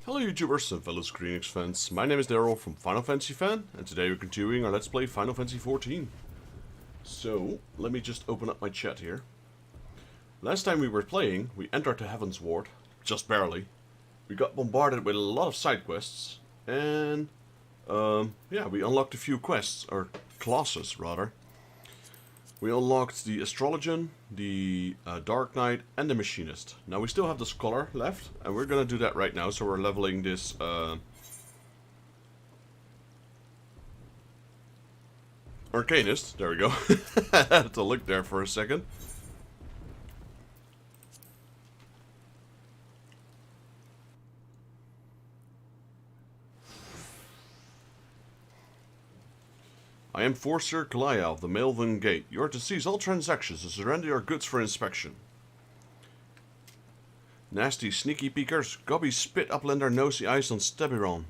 Hello YouTubers and fellow Square Enix fans, my name is Daryl from Final Fantasy Fan, and today we're continuing our Let's Play Final Fantasy XIV. So, let me just open up my chat here. Last time we were playing, we entered the Heaven's Ward, just barely. We got bombarded with a lot of side quests, and yeah, we unlocked a few quests, or classes rather. We unlocked the Astrologian, the Dark Knight, and the Machinist. Now we still have the Scholar left, and we're gonna do that right now, so we're leveling this Arcanist. There we go. I had to look there for a second. I am Forcer Kalaya of the Melvin Gate. You are to seize all transactions and surrender your goods for inspection. Nasty sneaky peekers, gobby spit uplander nosy eyes on Stabby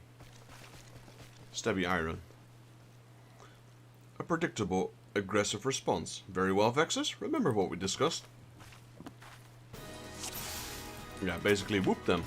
Iron. A predictable, aggressive response. Very well, Vexus. Remember what we discussed. Yeah, basically whoop them.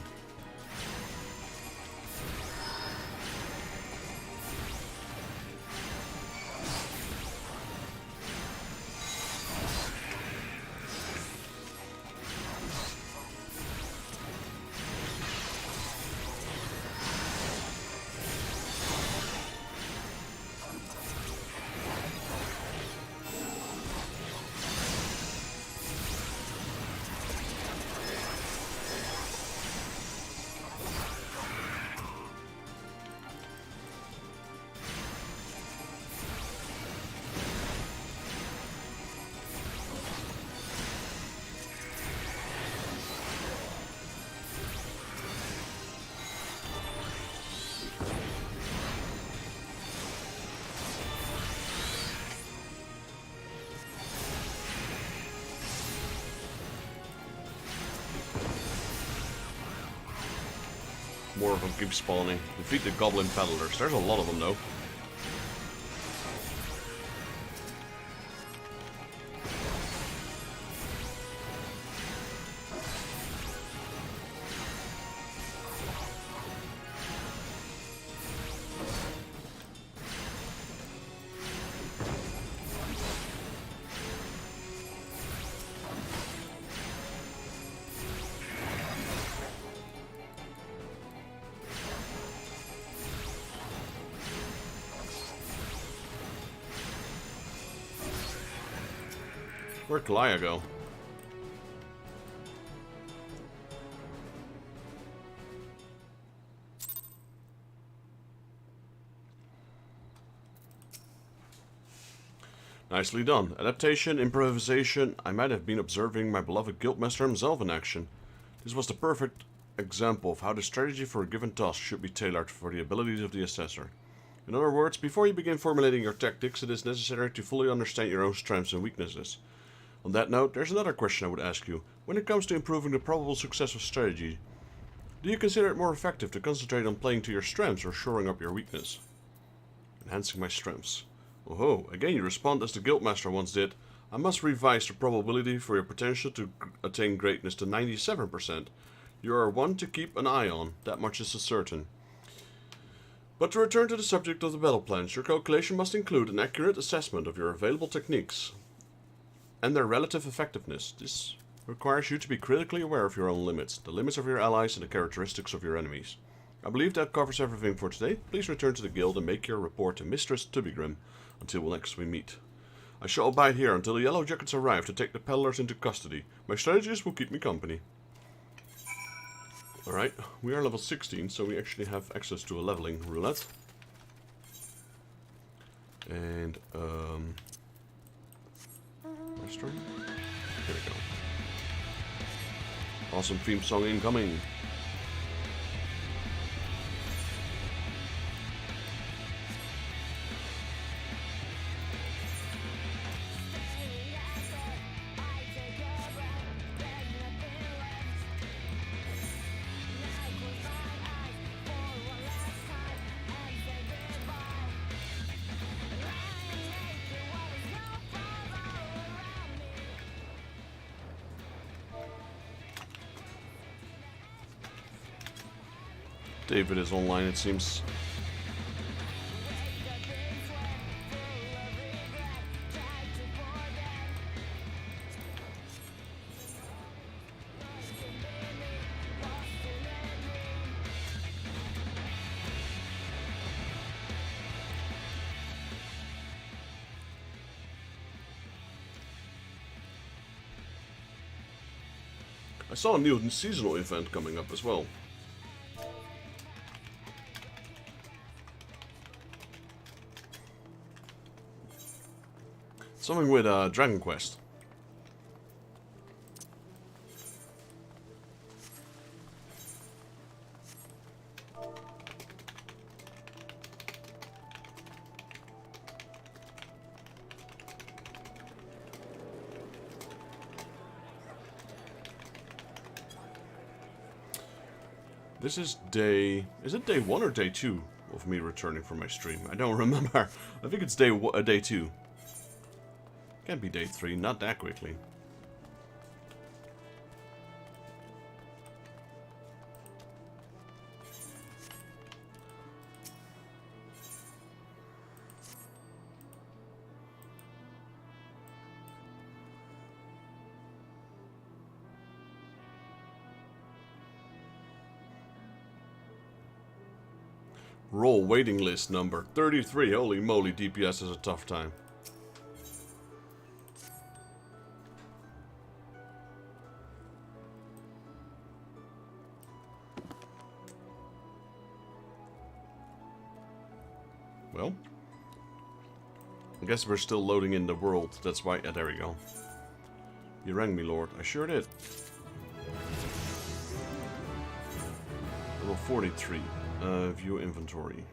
More of them keep spawning. Defeat the goblin peddlers. There's a lot of them though. Where'd Kalaya go? Nicely done. Adaptation, improvisation. I might have been observing my beloved guildmaster himself in action. This was the perfect example of how the strategy for a given task should be tailored for the abilities of the assessor. In other words, before you begin formulating your tactics, it is necessary to fully understand your own strengths and weaknesses. On that note, there's another question I would ask you. When it comes to improving the probable success of strategy, do you consider it more effective to concentrate on playing to your strengths or shoring up your weakness? Enhancing my strengths. Oh, again you respond as the guildmaster once did. I must revise the probability for your potential to attain greatness to 97%. You are one to keep an eye on, that much is certain. But to return to the subject of the battle plans, your calculation must include an accurate assessment of your available techniques and their relative effectiveness. This requires you to be critically aware of your own limits, the limits of your allies, and the characteristics of your enemies. I believe that covers everything for today. Please return to the guild and make your report to Mistress Tubigrim until next we meet. I shall abide here until the Yellow Jackets arrive to take the peddlers into custody. My strategist will keep me company. Alright, we are level 16, so we actually have access to a leveling roulette. And, Here we go. Awesome theme song incoming. David is online, it seems. I saw a new seasonal event coming up as well. Something with Dragon Quest. This is day... Is it day 1 or day 2 of me returning from my stream? I don't remember. I think it's day 2. Can't be day 3, not that quickly. Roll waiting list number 33. Holy moly, DPS is a tough time. Well, I guess we're still loading in the world. That's why. There we go. You rang me, Lord. I sure did. Level 43. View inventory.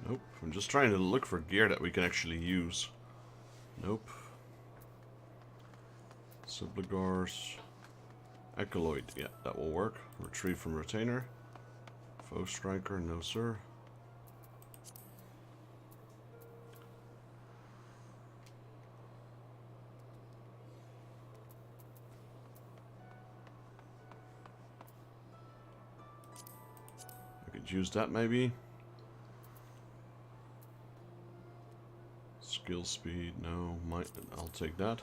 Nope. I'm just trying to look for gear that we can actually use. Nope. Subligars. Echoloid. Yeah, that will work. Retrieve from retainer. Foe striker. No, sir. I could use that maybe. Skill speed, no. I'll take that.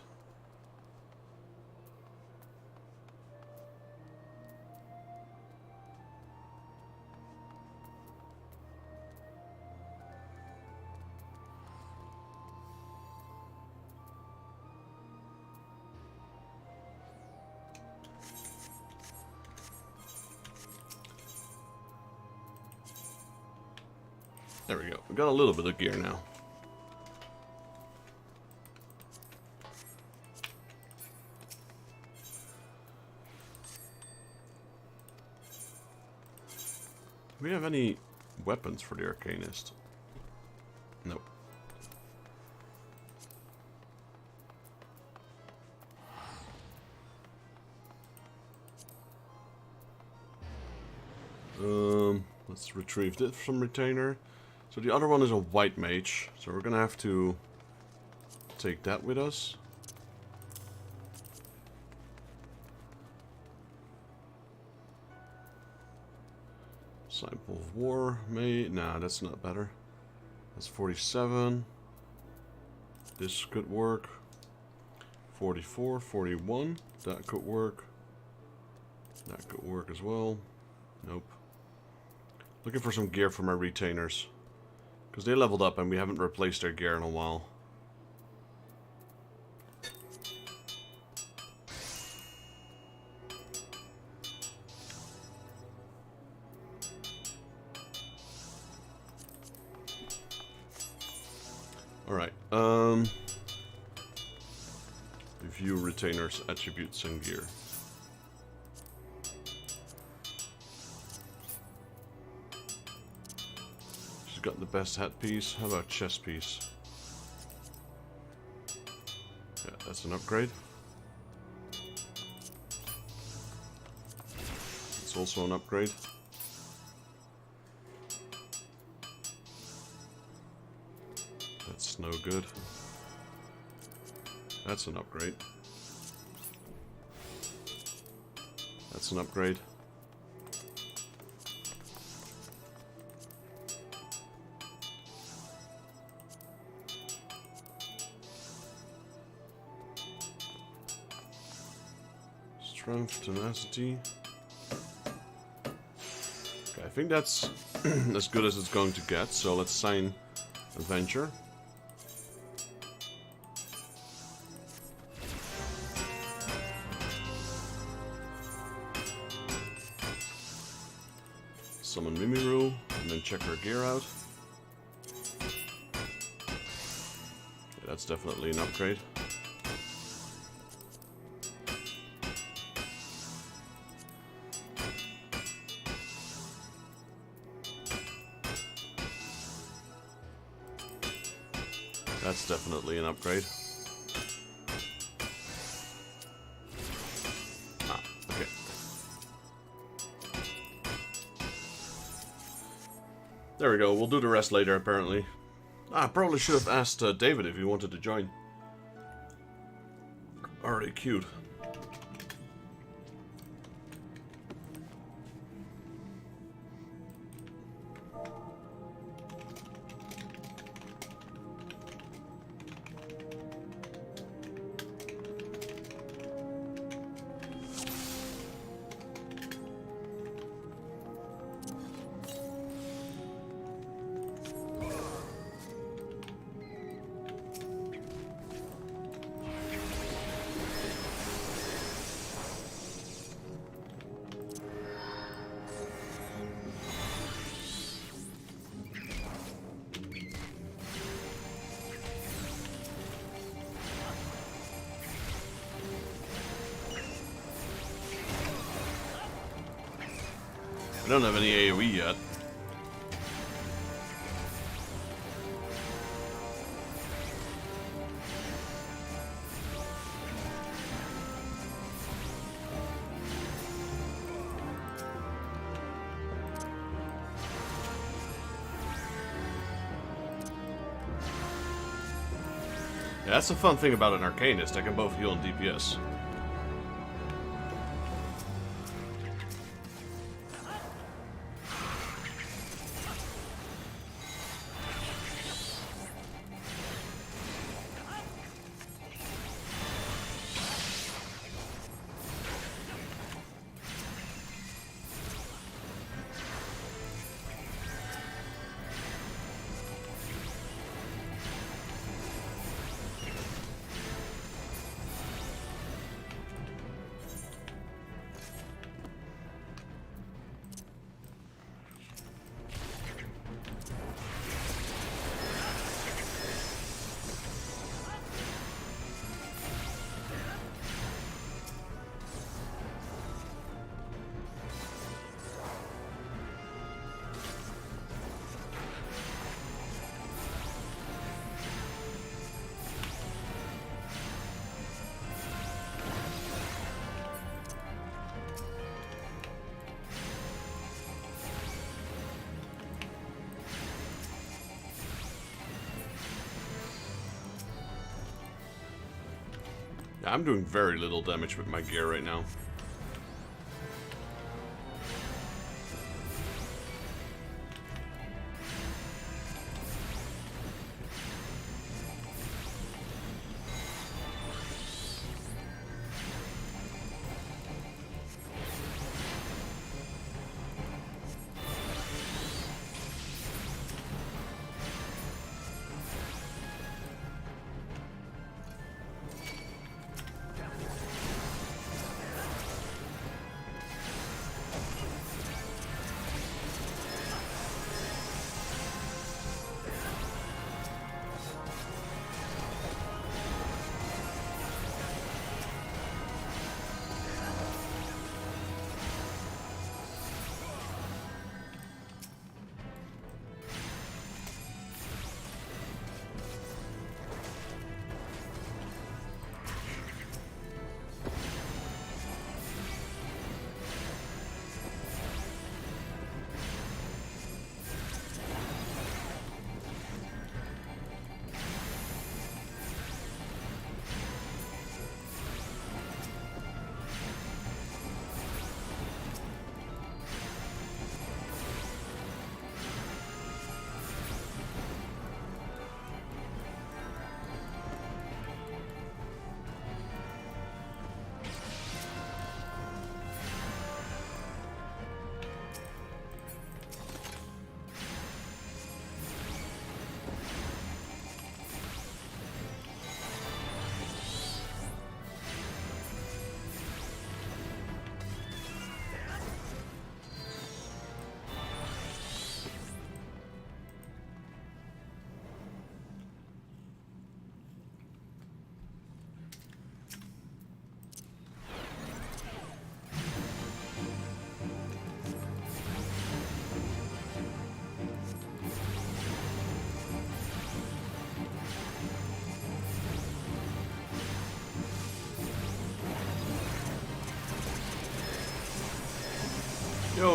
There we go. We got a little bit of gear now. Do we have any weapons for the Arcanist? Nope. Let's retrieve this from retainer. So the other one is a white mage, so we're gonna have to take that with us. Disciple of War, nah, that's not better. That's 47. This could work. 44, 41, that could work. That could work as well. Nope. Looking for some gear for my retainers. Because they leveled up and we haven't replaced their gear in a while. Alright, review retainers, attributes, and gear. She's got the best hat piece. How about chest piece? Yeah, that's an upgrade. It's also an upgrade. That's no good. That's an upgrade. That's an upgrade. Strength, tenacity. Okay, I think that's as good as it's going to get, so let's sign Adventure. Summon Mimiru, and then check her gear out. Yeah, that's definitely an upgrade. That's definitely an upgrade. Ah, okay. There we go, we'll do the rest later, apparently. Ah, I probably should have asked David if he wanted to join. Already cute. I don't have any AoE yet. Yeah, that's the fun thing about an Arcanist. I can both heal and DPS. Yeah, I'm doing very little damage with my gear right now.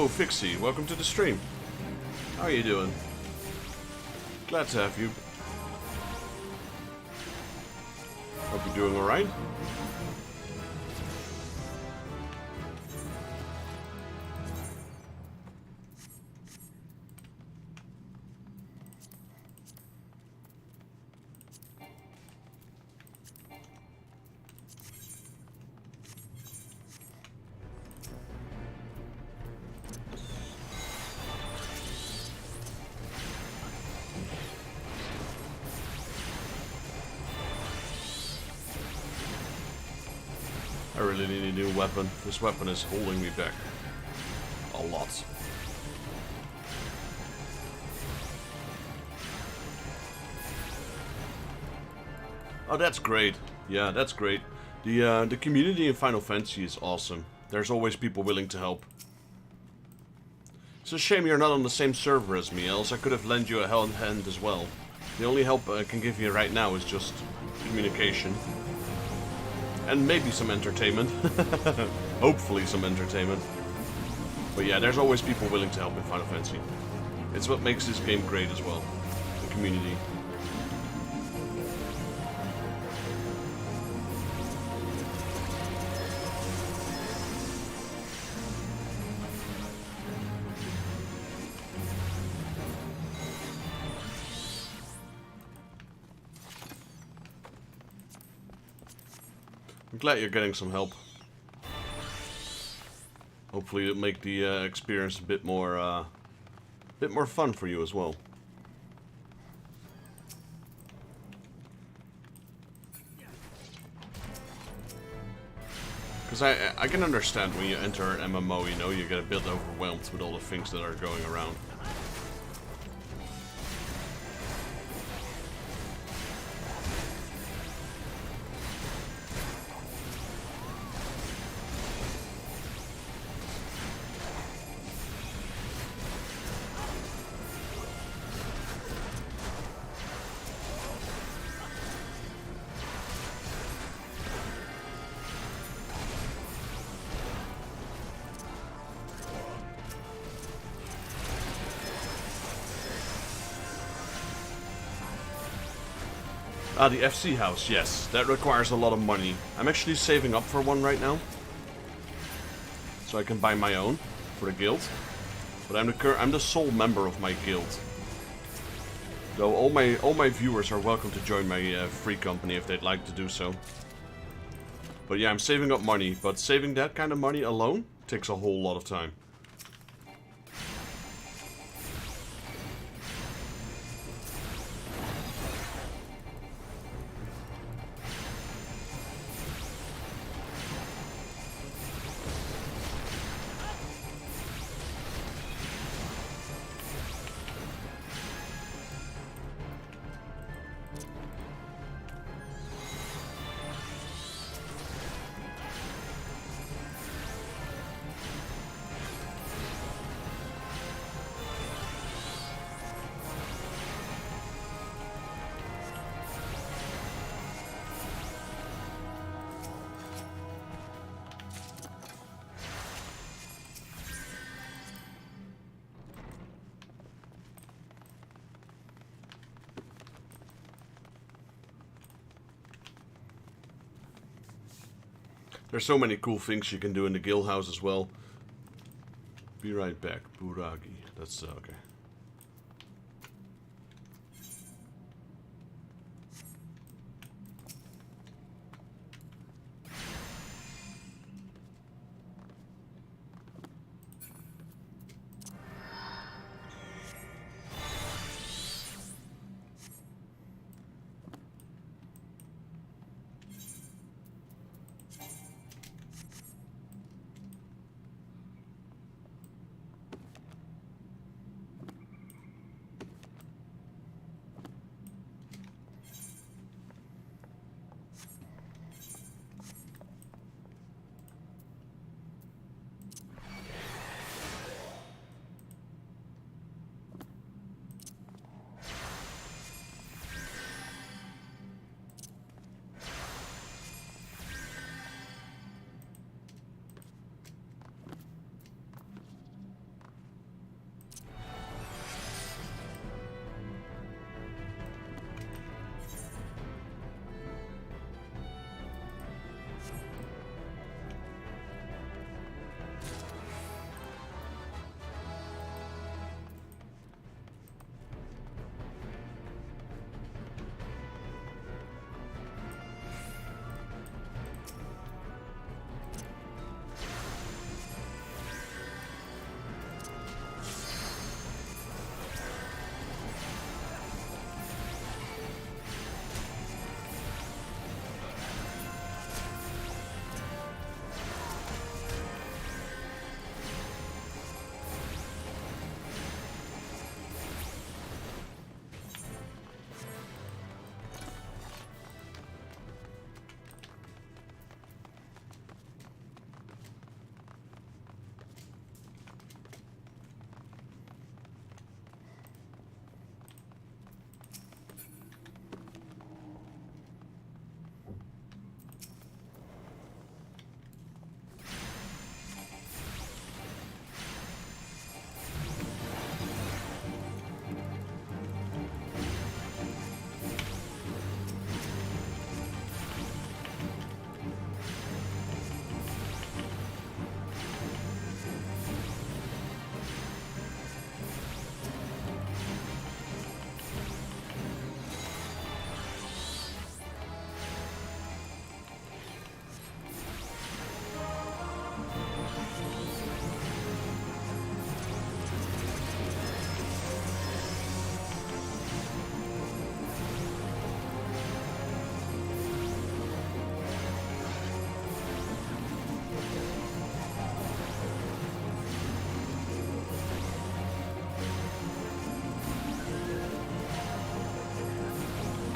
Hello, Fixie. Welcome to the stream. How are you doing? Glad to have you. Hope you're doing alright. I really need a new weapon. This weapon is holding me back a lot. Oh, that's great. Yeah, that's great. The community in Final Fantasy is awesome. There's always people willing to help. It's a shame you're not on the same server as me, else I could have lent you a hand as well. The only help I can give you right now is just communication. And maybe some entertainment. Hopefully some entertainment. But yeah, there's always people willing to help in Final Fantasy. It's what makes this game great as well. The community. I'm glad you're getting some help. Hopefully it'll make the experience a bit more fun for you as well. Because I can understand when you enter an MMO, you know, you get a bit overwhelmed with all the things that are going around. Ah, the FC house, yes. That requires a lot of money. I'm actually saving up for one right now. So I can buy my own for the guild. But I'm the sole member of my guild. Though all my viewers are welcome to join my free company if they'd like to do so. But yeah, I'm saving up money, but saving that kind of money alone takes a whole lot of time. There's so many cool things you can do in the guild house as well. Be right back. Buragi. That's okay.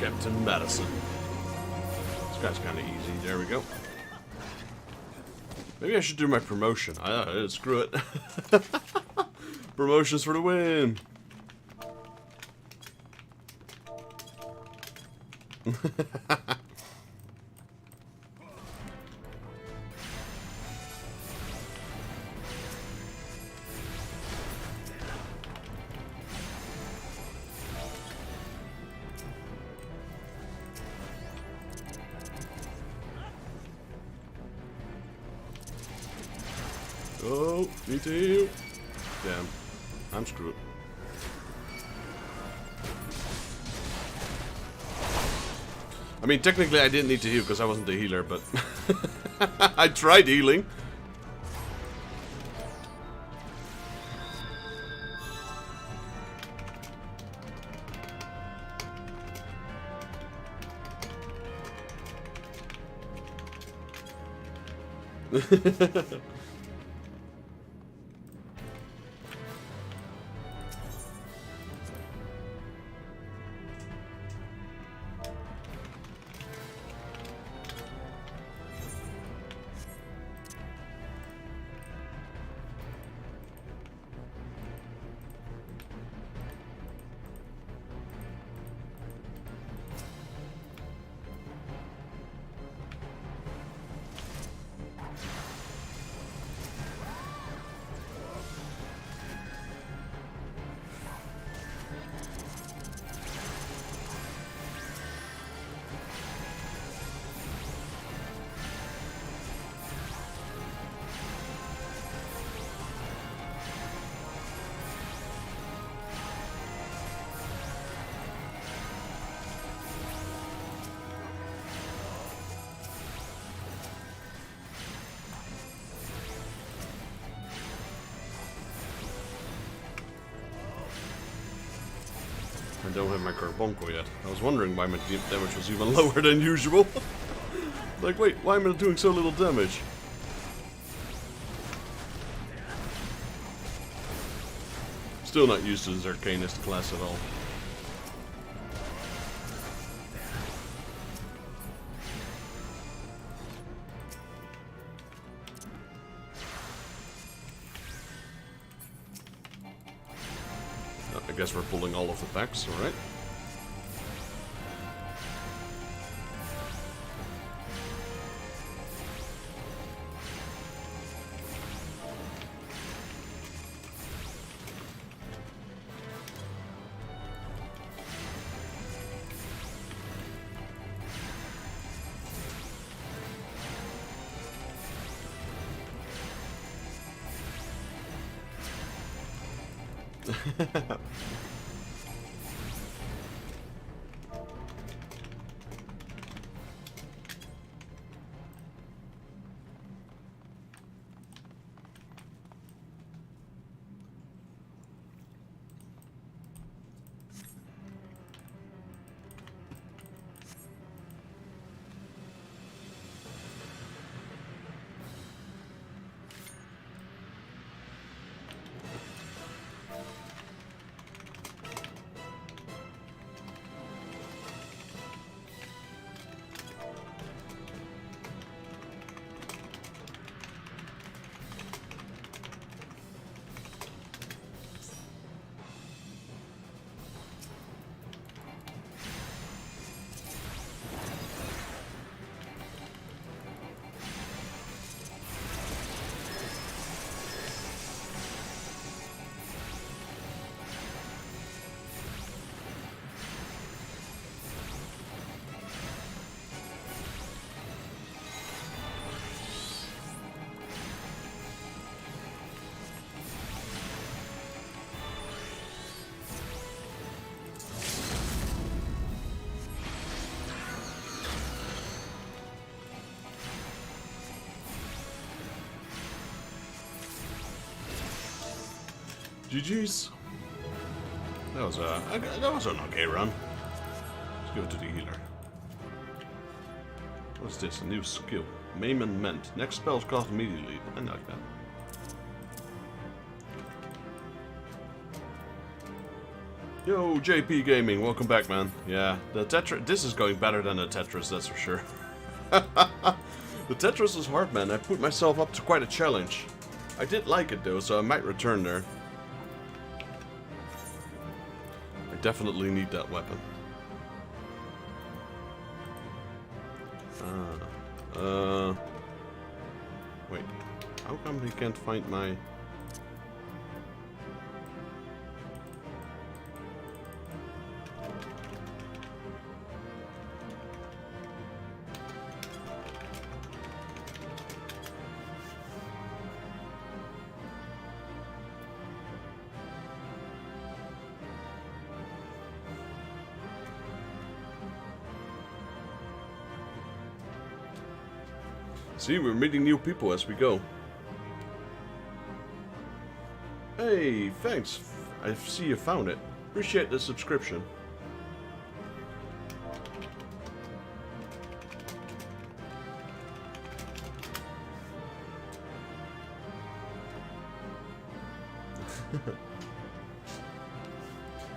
Captain Madison. This guy's kind of easy. There we go. Maybe I should do my promotion. Screw it. Promotions for the win. Oh, me too. Damn. I'm screwed. I mean, technically I didn't need to heal because I wasn't the healer, but I tried healing. I don't have my Carbuncle yet. I was wondering why my damage was even lower than usual. Like, wait, why am I doing so little damage? Still not used to this Arcanist class at all. I guess we're pulling all of the packs, alright. GG's. That was an okay run. Let's give it to the healer. What's this? A new skill. Maim and Mend. Next spell's cast immediately. I like that. Yo, JP Gaming, welcome back, man. Yeah, the Tetris. This is going better than the Tetris, that's for sure. The Tetris is hard, man. I put myself up to quite a challenge. I did like it though, so I might return there. I definitely need that weapon. Wait. How come he can't find my... See, we're meeting new people as we go. Hey, thanks. I see you found it. Appreciate the subscription.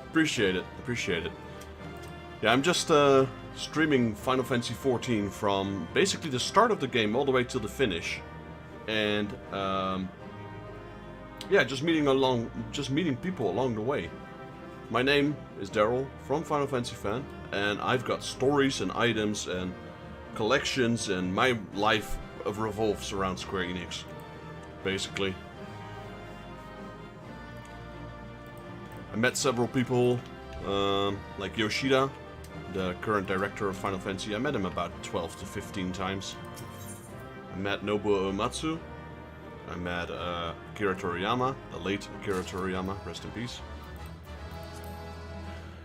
Appreciate it. Appreciate it. Yeah, I'm just streaming Final Fantasy XIV from basically the start of the game all the way till the finish, and yeah, just meeting people along the way. My name is Daryl from Final Fantasy Fan, and I've got stories and items and collections, and my life revolves around Square Enix, basically. I met several people, like Yoshida, the current director of Final Fantasy. I met him about 12 to 15 times. I met Nobuo Uematsu. I met Akira Toriyama, the late Akira Toriyama, rest in peace.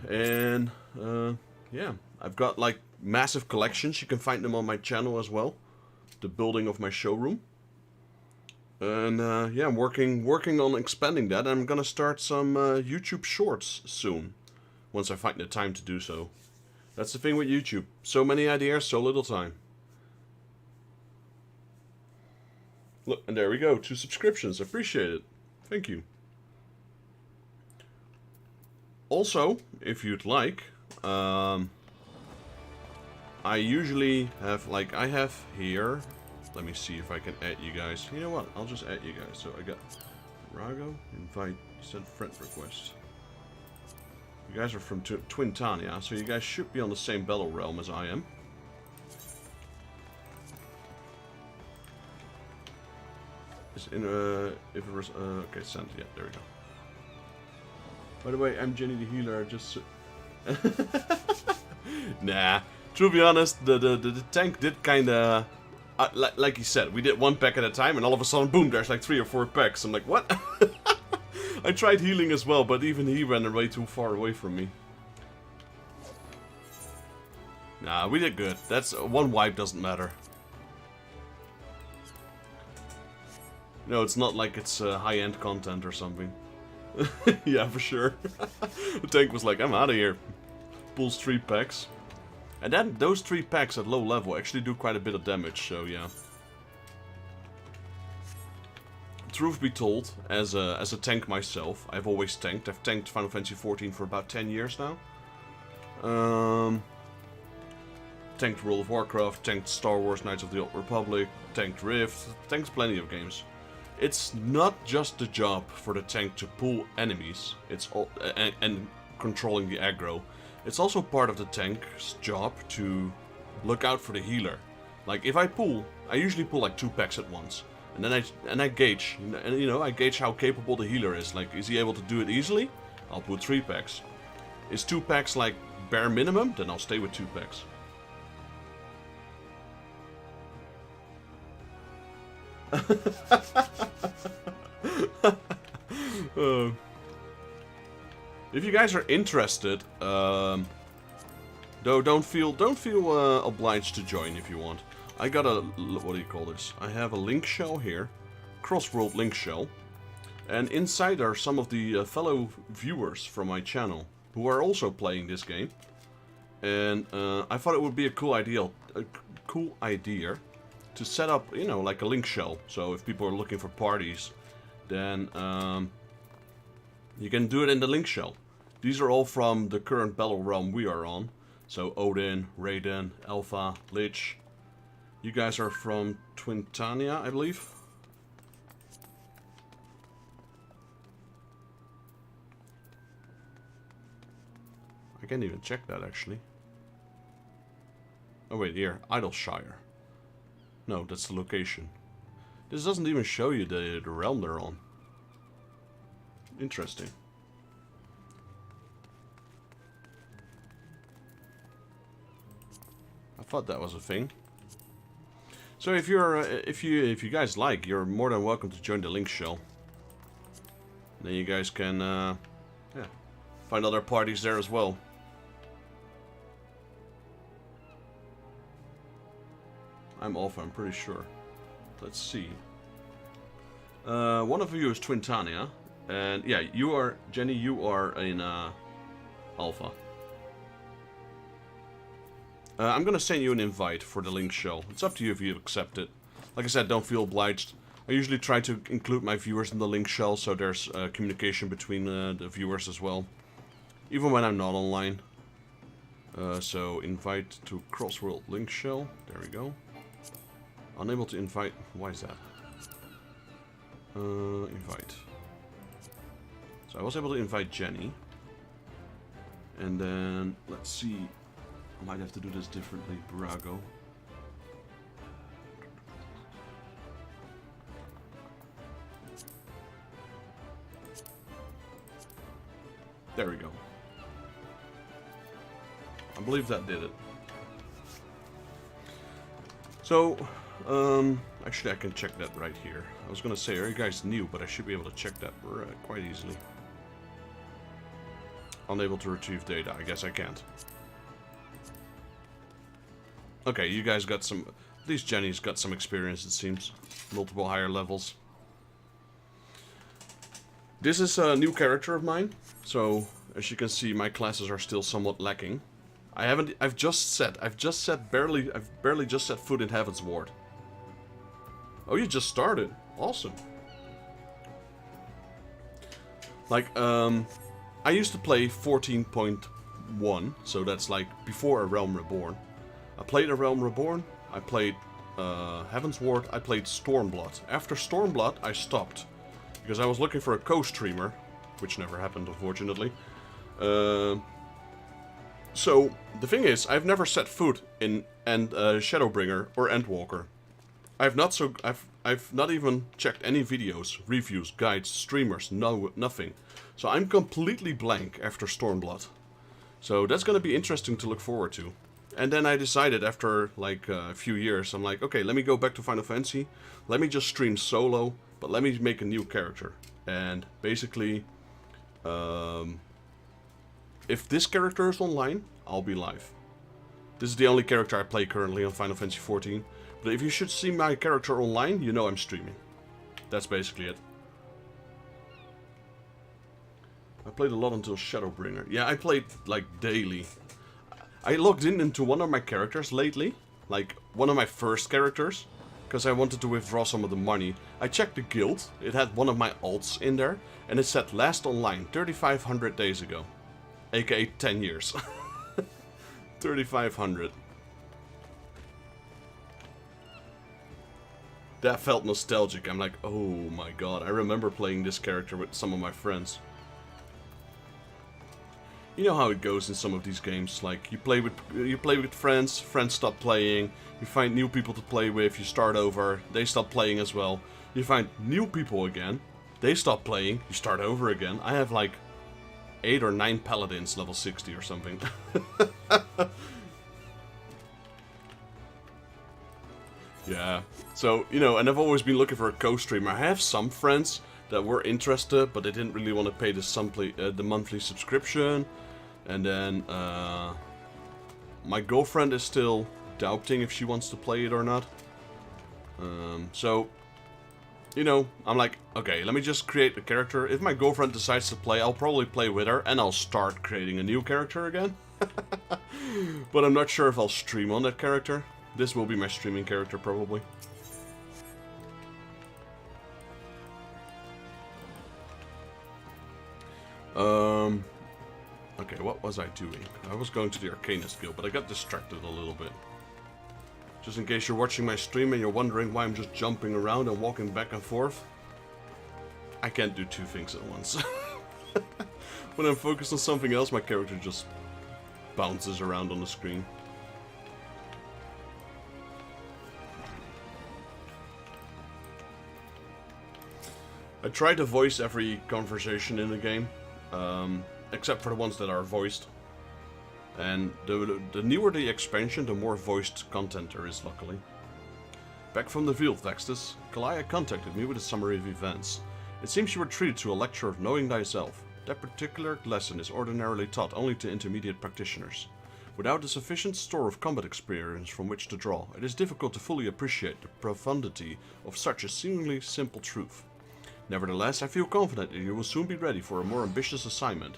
And yeah, I've got like massive collections. You can find them on my channel as well. The building of my showroom. And yeah, I'm working on expanding that. I'm gonna start some YouTube shorts soon, once I find the time to do so. That's the thing with YouTube. So many ideas, so little time. Look, and there we go. 2 subscriptions. Appreciate it. Thank you. Also, if you'd like, I usually have, like, I have here... Let me see if I can add you guys. You know what? I'll just add you guys. So I got Rago, invite, send friend request. You guys are from Twintania, so you guys should be on the same battle realm as I am. Is in if it was okay, send. Yeah, there we go. By the way, I'm Jenny the healer. Just nah. To be honest, the tank did kind of. Like you said, we did 1 pack at a time, and all of a sudden, boom, there's like 3 or 4 packs. I'm like, what? I tried healing as well, but even he ran way too far away from me. Nah, we did good. That's 1 wipe doesn't matter. No, it's not like it's high-end content or something. Yeah, for sure. The tank was like, I'm out of here. Pulls 3 packs. And then those 3 packs at low level actually do quite a bit of damage, so yeah. Truth be told, as a tank myself, I've always tanked. I've tanked Final Fantasy XIV for about 10 years now. Tanked World of Warcraft, tanked Star Wars Knights of the Old Republic, tanked Rift, tanked plenty of games. It's not just the job for the tank to pull enemies, it's all, and controlling the aggro. It's also part of the tank's job to look out for the healer. Like if I pull, I usually pull like 2 packs at once, and then I gauge, and you know, I gauge how capable the healer is. Like, is he able to do it easily? I'll put 3 packs. Is 2 packs like bare minimum? Then I'll stay with 2 packs. If you guys are interested, though, don't feel obliged to join if you want. I got a, what do you call this? I have a link shell here, cross-world link shell, and inside are some of the fellow viewers from my channel who are also playing this game. And I thought it would be a cool idea to set up, you know, like a link shell. So if people are looking for parties, then you can do it in the link shell. These are all from the current battle realm we are on. So Odin, Raiden, Alpha, Lich. You guys are from Twintania, I believe. I can't even check that actually. Oh wait, here, Idleshire. No, that's the location. This doesn't even show you the realm they're on. Interesting. I thought that was a thing. So if you guys like, you're more than welcome to join the link shell. Then you guys can yeah, find other parties there as well. I'm Alpha, I'm pretty sure. Let's see. One of you is Twintania, and yeah, you are Jenny. You are in Alpha. I'm gonna send you an invite for the link shell. It's up to you if you accept it. Like I said, don't feel obliged. I usually try to include my viewers in the link shell, so there's communication between the viewers as well, even when I'm not online. So invite to Crossworld link shell. There we go. Unable to invite. Why is that? Invite. So I was able to invite Jenny. And then, let's see. I might have to do this differently. Brago. There we go. I believe that did it. So, actually I can check that right here. I was gonna say, are you guys new? But I should be able to check that quite easily. Unable to retrieve data. I guess I can't. Okay, you guys got some... At least Jenny's got some experience, it seems. Multiple higher levels. This is a new character of mine. So, as you can see, my classes are still somewhat lacking. I've barely just set foot in Heaven's Ward. Oh, you just started. Awesome. Like, I used to play 14.1, so that's like before A Realm Reborn. I played A Realm Reborn, I played Heaven's Ward, I played Stormblood. After Stormblood, I stopped. Because I was looking for a co-streamer, which never happened, unfortunately. So, the thing is, I've never set foot in Shadowbringer or Endwalker. I've not even checked any videos, reviews, guides, streamers, nothing. So I'm completely blank after Stormblood. So that's gonna be interesting to look forward to. And then I decided after like a few years, I'm like, okay, let me go back to Final Fantasy. Let me just stream solo, but let me make a new character. And basically, if this character is online, I'll be live. This is the only character I play currently on Final Fantasy XIV. But if you should see my character online, you know I'm streaming. That's basically it. I played a lot until Shadowbringer. Yeah, I played like daily. I logged into one of my characters lately. Like one of my first characters. Because I wanted to withdraw some of the money. I checked the guild. It had one of my alts in there. And it said last online 3,500 days ago. AKA 10 years. 3,500. That felt nostalgic. I'm like, oh my god, I remember playing this character with some of my friends. You know how it goes in some of these games. Like you play with friends, friends stop playing, you find new people to play with, you start over, they stop playing as well. You find new people again, they stop playing, you start over again. I have like 8 or 9 paladins level 60 or something. Yeah, so, you know, and I've always been looking for a co-streamer. I have some friends that were interested, but they didn't really want to pay the monthly subscription. And then, my girlfriend is still doubting if she wants to play it or not. So, you know, I'm like, okay, let me just create a character. If my girlfriend decides to play, I'll probably play with her, and I'll start creating a new character again. But I'm not sure if I'll stream on that character. This will be my streaming character, probably. Okay, what was I doing? I was going to the Arcanist Guild, but I got distracted a little bit. Just in case you're watching my stream and you're wondering why I'm just jumping around and walking back and forth. I can't do two things at once. When I'm focused on something else, my character just bounces around on the screen. I try to voice every conversation in the game, except for the ones that are voiced. And the newer the expansion, the more voiced content there is, luckily. Back from the field, Vextus, Kalia contacted me with a summary of events. It seems you were treated to a lecture of knowing thyself. That particular lesson is ordinarily taught only to intermediate practitioners. Without a sufficient store of combat experience from which to draw, it is difficult to fully appreciate the profundity of such a seemingly simple truth. Nevertheless, I feel confident that you will soon be ready for a more ambitious assignment.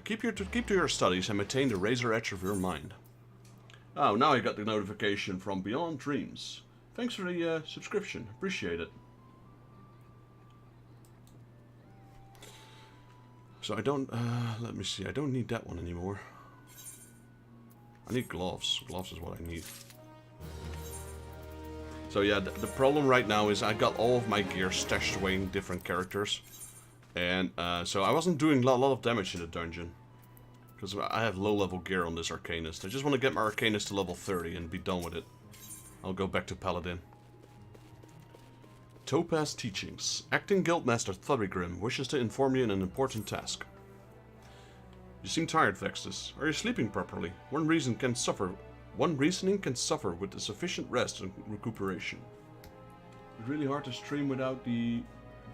Keep to your studies and maintain the razor edge of your mind. Oh, now I got the notification from Beyond Dreams. Thanks for the subscription. Appreciate it. So I don't, let me see. I don't need that one anymore. I need gloves. Gloves is what I need. So yeah, the problem right now is I got all of my gear stashed away in different characters. And so I wasn't doing a lot of damage in the dungeon. Because I have low level gear on this Arcanist. I just want to get my Arcanist to level 30 and be done with it. I'll go back to Paladin. Topaz Teachings. Acting Guildmaster Thurigrim wishes to inform you in an important task. You seem tired, Vextus. Are you sleeping properly? One reasoning can suffer with the sufficient rest and recuperation. It's really hard to stream without the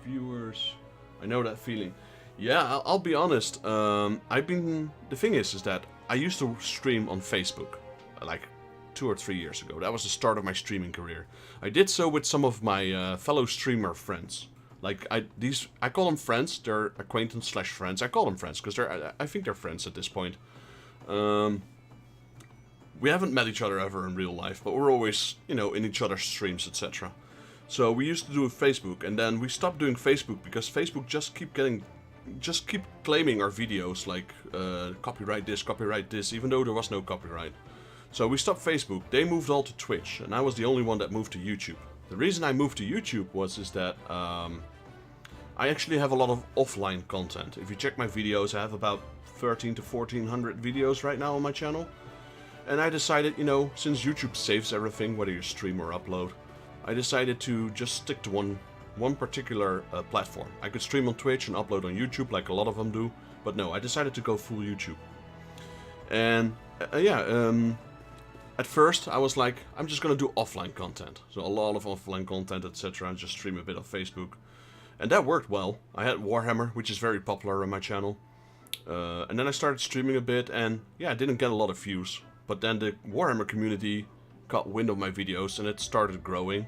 viewers. I know that feeling. Yeah, I'll be honest. The thing is that I used to stream on Facebook, like 2 or 3 years ago. That was the start of my streaming career. I did so with some of my fellow streamer friends. Like I call them friends. They're acquaintance / friends. I call them friends because I think they're friends at this point. We haven't met each other ever in real life, but we're always, you know, in each other's streams, etc. So we used to do Facebook, and then we stopped doing Facebook because Facebook just keep claiming our videos, like copyright this, even though there was no copyright. So we stopped Facebook. They moved all to Twitch, and I was the only one that moved to YouTube. The reason I moved to YouTube was that I actually have a lot of offline content. If you check my videos, I have about 13 to 1400 videos right now on my channel. And I decided, you know, since YouTube saves everything, whether you stream or upload, I decided to just stick to one particular platform. I could stream on Twitch and upload on YouTube like a lot of them do, but no, I decided to go full YouTube. And at first I was like, I'm just gonna do offline content. So a lot of offline content, etc. and just stream a bit on Facebook. And that worked well. I had Warhammer, which is very popular on my channel. And then I started streaming a bit, and yeah, I didn't get a lot of views. But then the Warhammer community got wind of my videos and it started growing.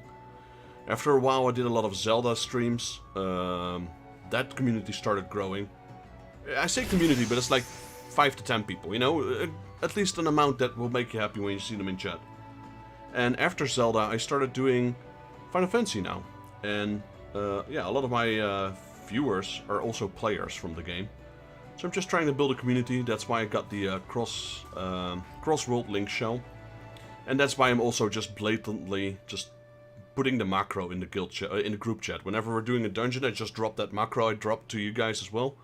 After a while I did a lot of Zelda streams. That community started growing. I say community, but it's like 5 to 10 people, you know? At least an amount that will make you happy when you see them in chat. And after Zelda I started doing Final Fantasy now. And yeah, a lot of my viewers are also players from the game. So I'm just trying to build a community. That's why I got the cross-world link shell. And that's why I'm also just blatantly just putting the macro in the guild in the group chat. Whenever we're doing a dungeon, I just drop that macro I drop to you guys as well.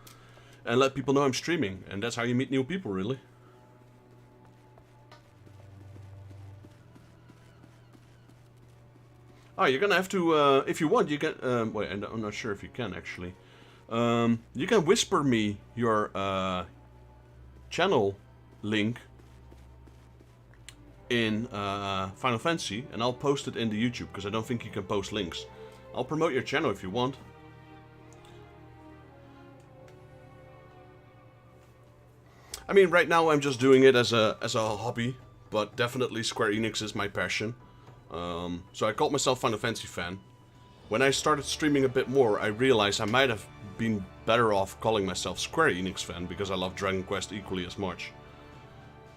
And let people know I'm streaming. And that's how you meet new people, really. Oh, you're gonna have to, if you want, you can, wait, I'm not sure if you can, actually. You can whisper me your channel link in Final Fantasy, and I'll post it in the YouTube, because I don't think you can post links. I'll promote your channel if you want. I mean, right now I'm just doing it as a hobby, but definitely Square Enix is my passion. So I called myself Final Fantasy fan. When I started streaming a bit more, I realized I might have been better off calling myself Square Enix fan, because I love Dragon Quest equally as much.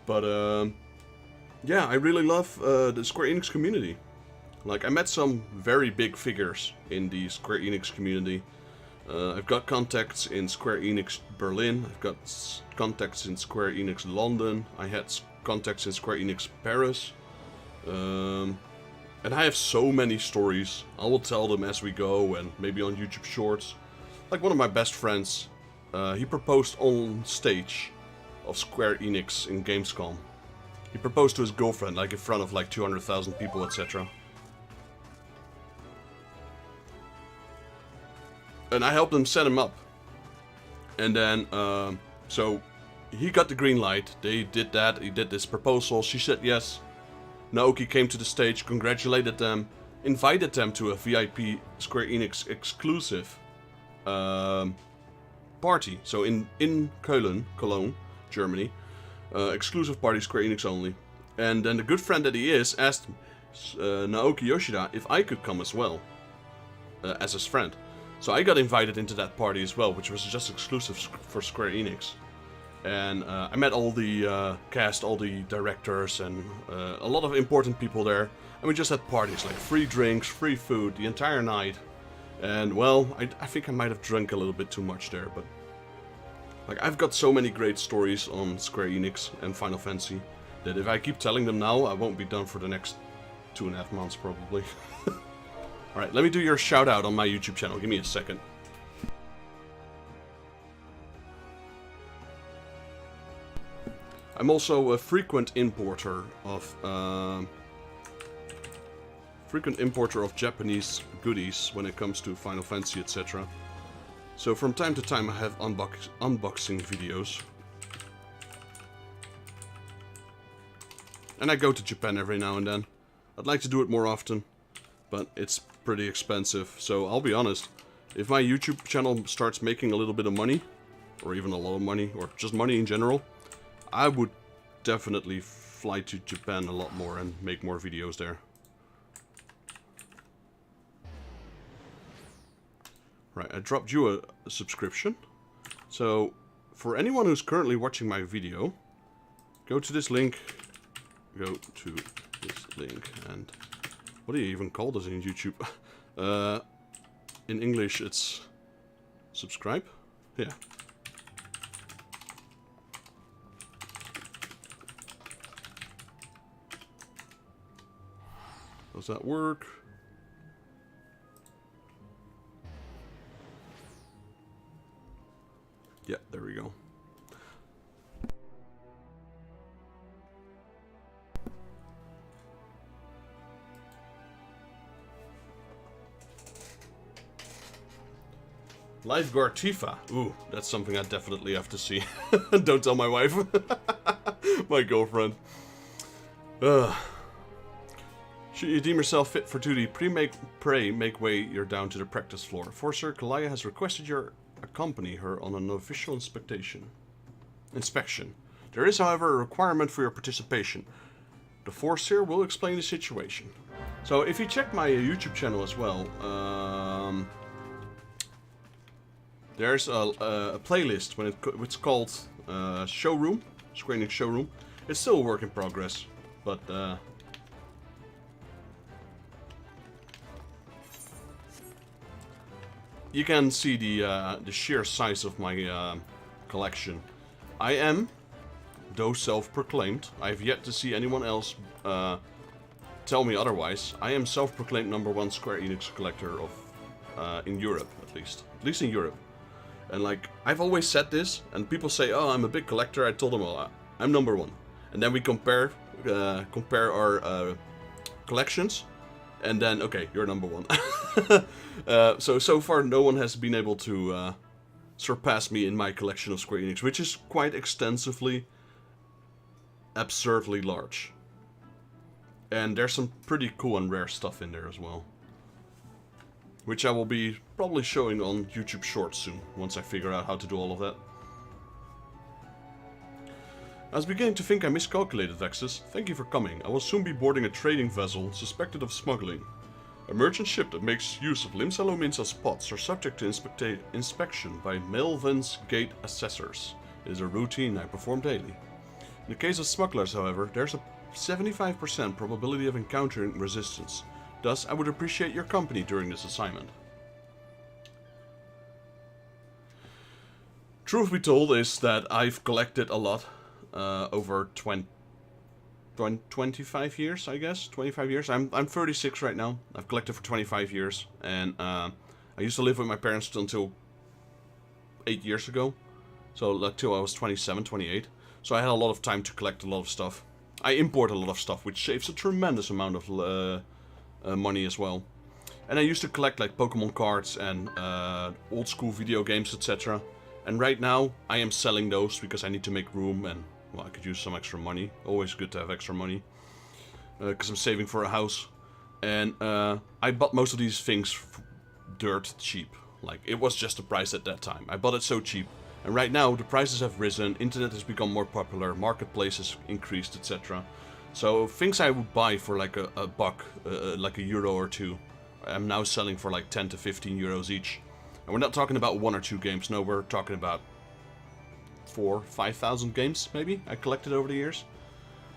But yeah, I really love the Square Enix community. Like, I met some very big figures in the Square Enix community. I've got contacts in Square Enix Berlin. I've got contacts in Square Enix London. I had contacts in Square Enix Paris. And I have so many stories. I will tell them as we go and maybe on YouTube Shorts. Like one of my best friends, he proposed on stage of Square Enix in Gamescom. He proposed to his girlfriend, like in front of like 200,000 people, etc. And I helped him set him up. And then, so he got the green light. They did that. He did this proposal. She said yes. Naoki came to the stage, congratulated them, invited them to a VIP Square Enix exclusive party. So in Cologne, Germany, exclusive party, Square Enix only. And then the good friend that he is asked Naoki Yoshida if I could come as well, as his friend. So I got invited into that party as well, which was just exclusive for Square Enix. And I met all the cast, all the directors, and a lot of important people there. And we just had parties, like free drinks, free food, the entire night. And well, I think I might have drunk a little bit too much there, but like I've got so many great stories on Square Enix and Final Fantasy that if I keep telling them now, I won't be done for the next 2.5 months probably. Alright, let me do your shout out on my YouTube channel. Give me a second. I'm also a frequent importer of Japanese goodies when it comes to Final Fantasy, etc. So from time to time I have unboxing videos. And I go to Japan every now and then. I'd like to do it more often, but it's pretty expensive. So I'll be honest, if my YouTube channel starts making a little bit of money, or even a lot of money, or just money in general, I would definitely fly to Japan a lot more and make more videos there. Right, I dropped you a subscription. So, for anyone who's currently watching my video, go to this link, and what do you even call this in YouTube? In English it's subscribe? Yeah. Does that work? Yeah, there we go. Lifeguard Tifa. Ooh, that's something I definitely have to see. Don't tell my wife. My girlfriend. Should you deem yourself fit for duty, pray make way you're down to the practice floor. Forcer Kalaya has requested you accompany her on an official inspection. There is, however, a requirement for your participation. The Forcer will explain the situation. So, if you check my YouTube channel as well, there's a playlist when it's called Showroom, Square Enix Showroom. It's still a work in progress, but you can see the sheer size of my collection. I am, though self-proclaimed, I've yet to see anyone else tell me otherwise. I am self-proclaimed #1 Square Enix collector of in Europe, at least in Europe. And like I've always said this, and people say, "Oh, I'm a big collector." I told them, "Well, I'm #1," and then we compare our collections. And then, okay, you're #1. So far, no one has been able to surpass me in my collection of Square Enix, which is quite extensively, absurdly large. And there's some pretty cool and rare stuff in there as well. Which I will be probably showing on YouTube Shorts soon, once I figure out how to do all of that. I was beginning to think I miscalculated, Vexus. Thank you for coming. I will soon be boarding a trading vessel suspected of smuggling. A merchant ship that makes use of Limsa Lominsa's pots are subject to inspection by Melvin's Gate assessors. It is a routine I perform daily. In the case of smugglers, however, there's a 75% probability of encountering resistance. Thus, I would appreciate your company during this assignment. Truth be told is that I've collected a lot over 25 years, I guess. 25 years. I'm 36 right now. I've collected for 25 years. And I used to live with my parents until 8 years ago. So until I was 27, 28. So I had a lot of time to collect a lot of stuff. I import a lot of stuff, which saves a tremendous amount of money as well. And I used to collect like Pokemon cards and old school video games, etc. And right now I am selling those because I need to make room and, well, I could use some extra money. Always good to have extra money. Because I'm saving for a house. And I bought most of these things dirt cheap. Like, it was just the price at that time. I bought it so cheap. And right now, the prices have risen, internet has become more popular, marketplaces increased, etc. So, things I would buy for like a buck, like €1 or two, I'm now selling for like 10 to 15 euros each. And we're not talking about 1 or 2 games, no, we're talking about 5,000 games, maybe, I collected over the years.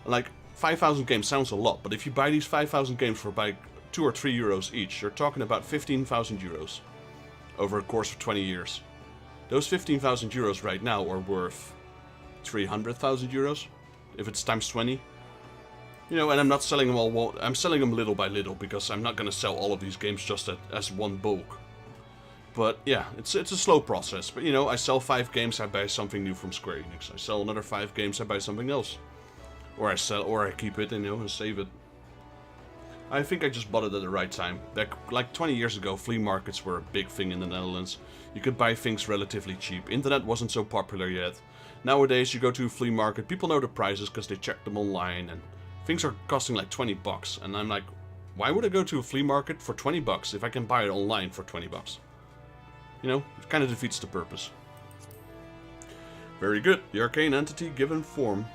Like, 5,000 games sounds a lot, but if you buy these 5,000 games for by 2 or 3 euros each, you're talking about 15,000 euros over a course of 20 years. Those 15,000 euros right now are worth 300,000 euros, if it's times 20. You know, and I'm not selling them all, I'm selling them little by little, because I'm not going to sell all of these games just as one bulk. But yeah, it's a slow process. But you know, I sell 5 games, I buy something new from Square Enix. I sell another 5 games, I buy something else. Or I keep it and, you know, and save it. I think I just bought it at the right time. Back like 20 years ago, flea markets were a big thing in the Netherlands. You could buy things relatively cheap. Internet wasn't so popular yet. Nowadays, you go to a flea market, people know the prices because they check them online, and things are costing like 20 bucks. And I'm like, why would I go to a flea market for 20 bucks if I can buy it online for 20 bucks? You know, it kind of defeats the purpose. Very good. The arcane entity given form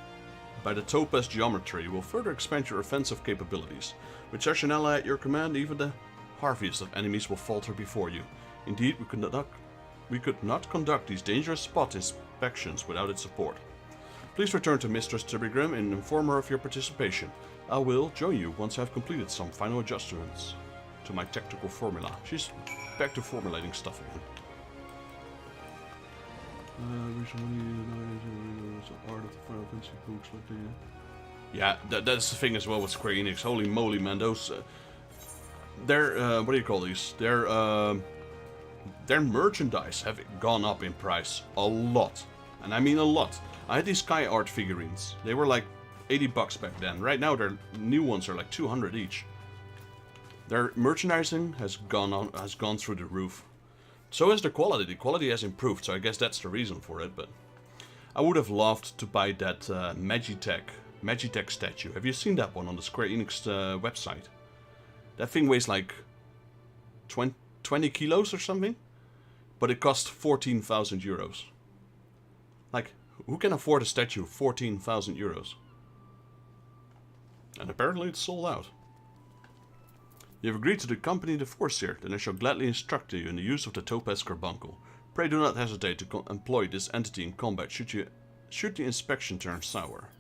by the topaz geometry will further expand your offensive capabilities. With such an ally at your command, even the hardiest of enemies will falter before you. Indeed, we could not conduct these dangerous spot inspections without its support. Please return to Mistress Tibigrim and inform her of your participation. I will join you once I have completed some final adjustments to my tactical formula. She's back to formulating stuff again. Art of the Final Fantasy books, yeah, that's the thing as well with Square Enix. Holy moly, man! Those, their what do you call these? Their merchandise have gone up in price a lot, and I mean a lot. I had these Sky Art figurines. They were like 80 bucks back then. Right now, their new ones are like 200 each. Their merchandising has gone through the roof. So has the quality. The quality has improved, so I guess that's the reason for it. But I would have loved to buy that Magitech statue. Have you seen that one on the Square Enix website? That thing weighs like 20 kilos or something, but it cost 14,000 euros. Like, who can afford a statue of 14,000 euros? And apparently it's sold out. You have agreed to accompany the Forseer, then I shall gladly instruct you in the use of the Topaz Carbuncle. Pray do not hesitate to employ this entity in combat should the inspection turn sour.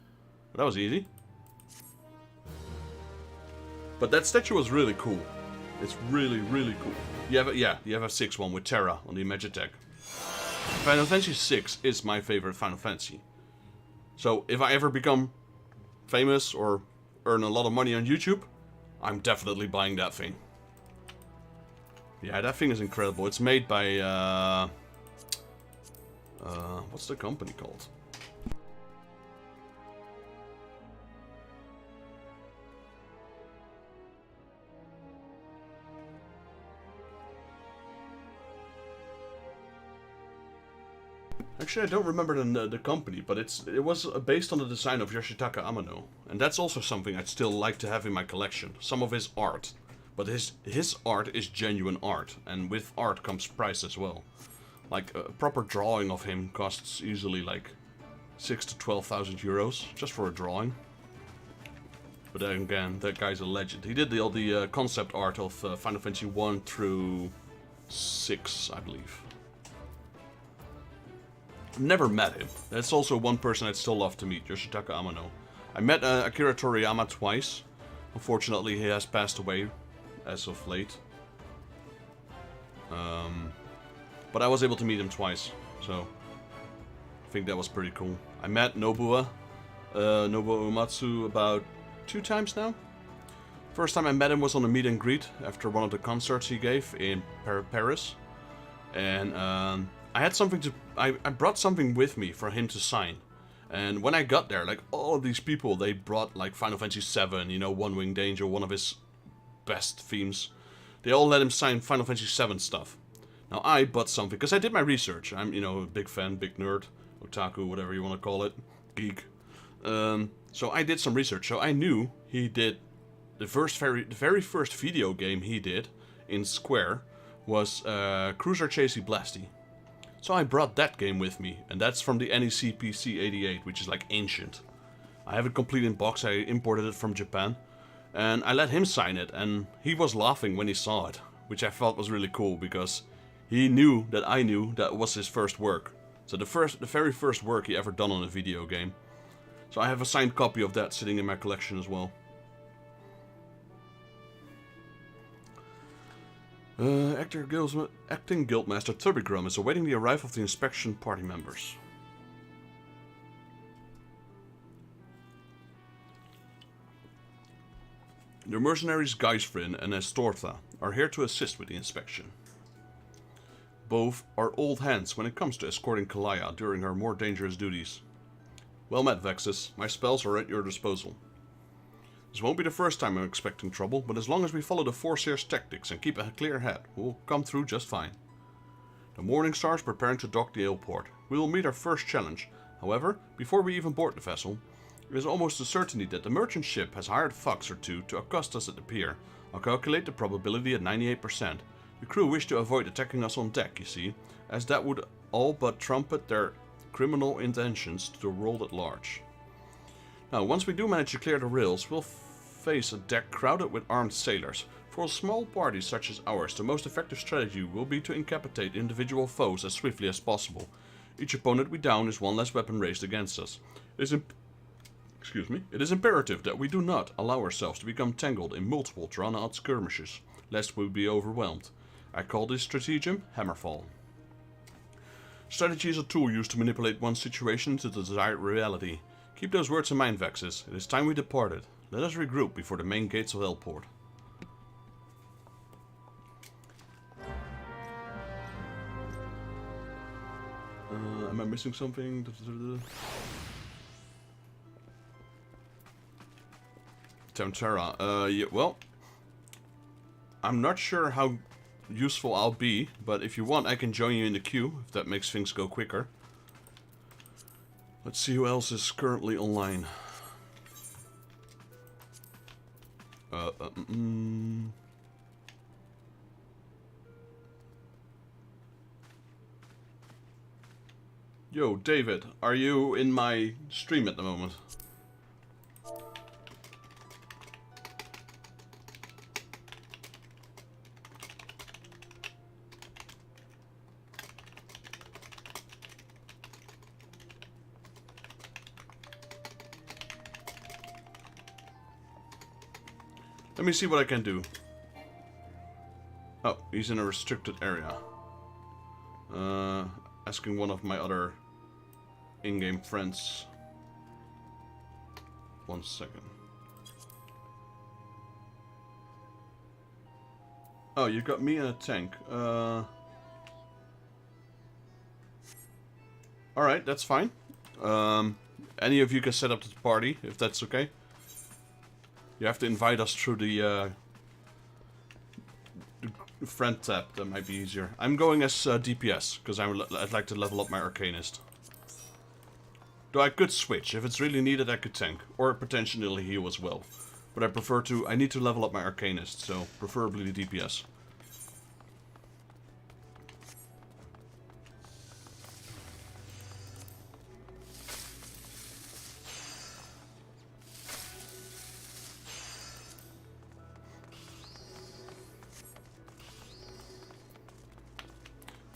But that was easy. But that statue was really cool. It's really, really cool. You have a 6 one with Terra on the Magitech. Final Fantasy 6 is my favorite Final Fantasy. So if I ever become famous or earn a lot of money on YouTube, I'm definitely buying that thing. Yeah, that thing is incredible. It's made by what's the company called? Actually, I don't remember the company, but it was based on the design of Yoshitaka Amano, and that's also something I'd still like to have in my collection. Some of his art, but his art is genuine art, and with art comes price as well. Like a proper drawing of him costs easily like 6,000 to 12,000 euros just for a drawing. But then again, that guy's a legend. He did all the concept art of Final Fantasy 1 through 6, I believe. Never met him. That's also one person I'd still love to meet, Yoshitaka Amano. I met Akira Toriyama twice. Unfortunately, he has passed away as of late. But I was able to meet him twice, so think that was pretty cool. I met Nobuo Uematsu about 2 times now. First time I met him was on a meet and greet after one of the concerts he gave in Paris. And I had something to... I brought something with me for him to sign. And when I got there, like, all of these people, they brought, like, Final Fantasy VII, you know, One Winged Angel, one of his best themes. They all let him sign Final Fantasy VII stuff. Now, I bought something, because I did my research. I'm, you know, a big fan, big nerd, otaku, whatever you want to call it, geek. So I did some research, so I knew he did... The very first video game he did in Square was Cruiser Chasey Blasty. So I brought that game with me, and that's from the NEC PC 88, which is like ancient. I have it complete in box, I imported it from Japan, and I let him sign it, and he was laughing when he saw it, which I felt was really cool, because he knew that I knew that was his first work. So the very first work he ever done on a video game. So I have a signed copy of that sitting in my collection as well. Acting Guildmaster Turbigrum is awaiting the arrival of the inspection party members. The mercenaries Geisfrin and Estortha are here to assist with the inspection. Both are old hands when it comes to escorting Kalaya during her more dangerous duties. Well met, Vexus. My spells are at your disposal. This won't be the first time I'm expecting trouble, but as long as we follow the Foreseer's tactics and keep a clear head, we'll come through just fine. The Morning Star is preparing to dock the Aleport. We will meet our first challenge. However, before we even board the vessel, it is almost a certainty that the merchant ship has hired fucks or two to accost us at the pier. I'll calculate the probability at 98%. The crew wish to avoid attacking us on deck, you see, as that would all but trumpet their criminal intentions to the world at large. Now, once we do manage to clear the rails, we'll face a deck crowded with armed sailors. For a small party such as ours, the most effective strategy will be to incapacitate individual foes as swiftly as possible. Each opponent we down is one less weapon raised against us. It is imperative that we do not allow ourselves to become tangled in multiple drawn-out skirmishes, lest we be overwhelmed. I call this stratagem Hammerfall. Strategy is a tool used to manipulate one's situation into the desired reality. Keep those words in mind, Vexus. It is time we departed. Let us regroup before the main gates of Aleport. Am I missing something? Temtera. Yeah, well, I'm not sure how useful I'll be, but if you want, I can join you in the queue, if that makes things go quicker. Let's see who else is currently online. Yo, David, are you in my stream at the moment? Let me see what I can do. Oh, he's in a restricted area. Asking one of my other in-game friends. 1 second. Oh, you got me in a tank. Alright, that's fine. Any of you can set up the party, if that's okay. You have to invite us through the friend tab, that might be easier. I'm going as DPS, because I'd like to level up my Arcanist. Though I could switch, if it's really needed I could tank, or potentially heal as well. But I need to level up my Arcanist, so preferably the DPS.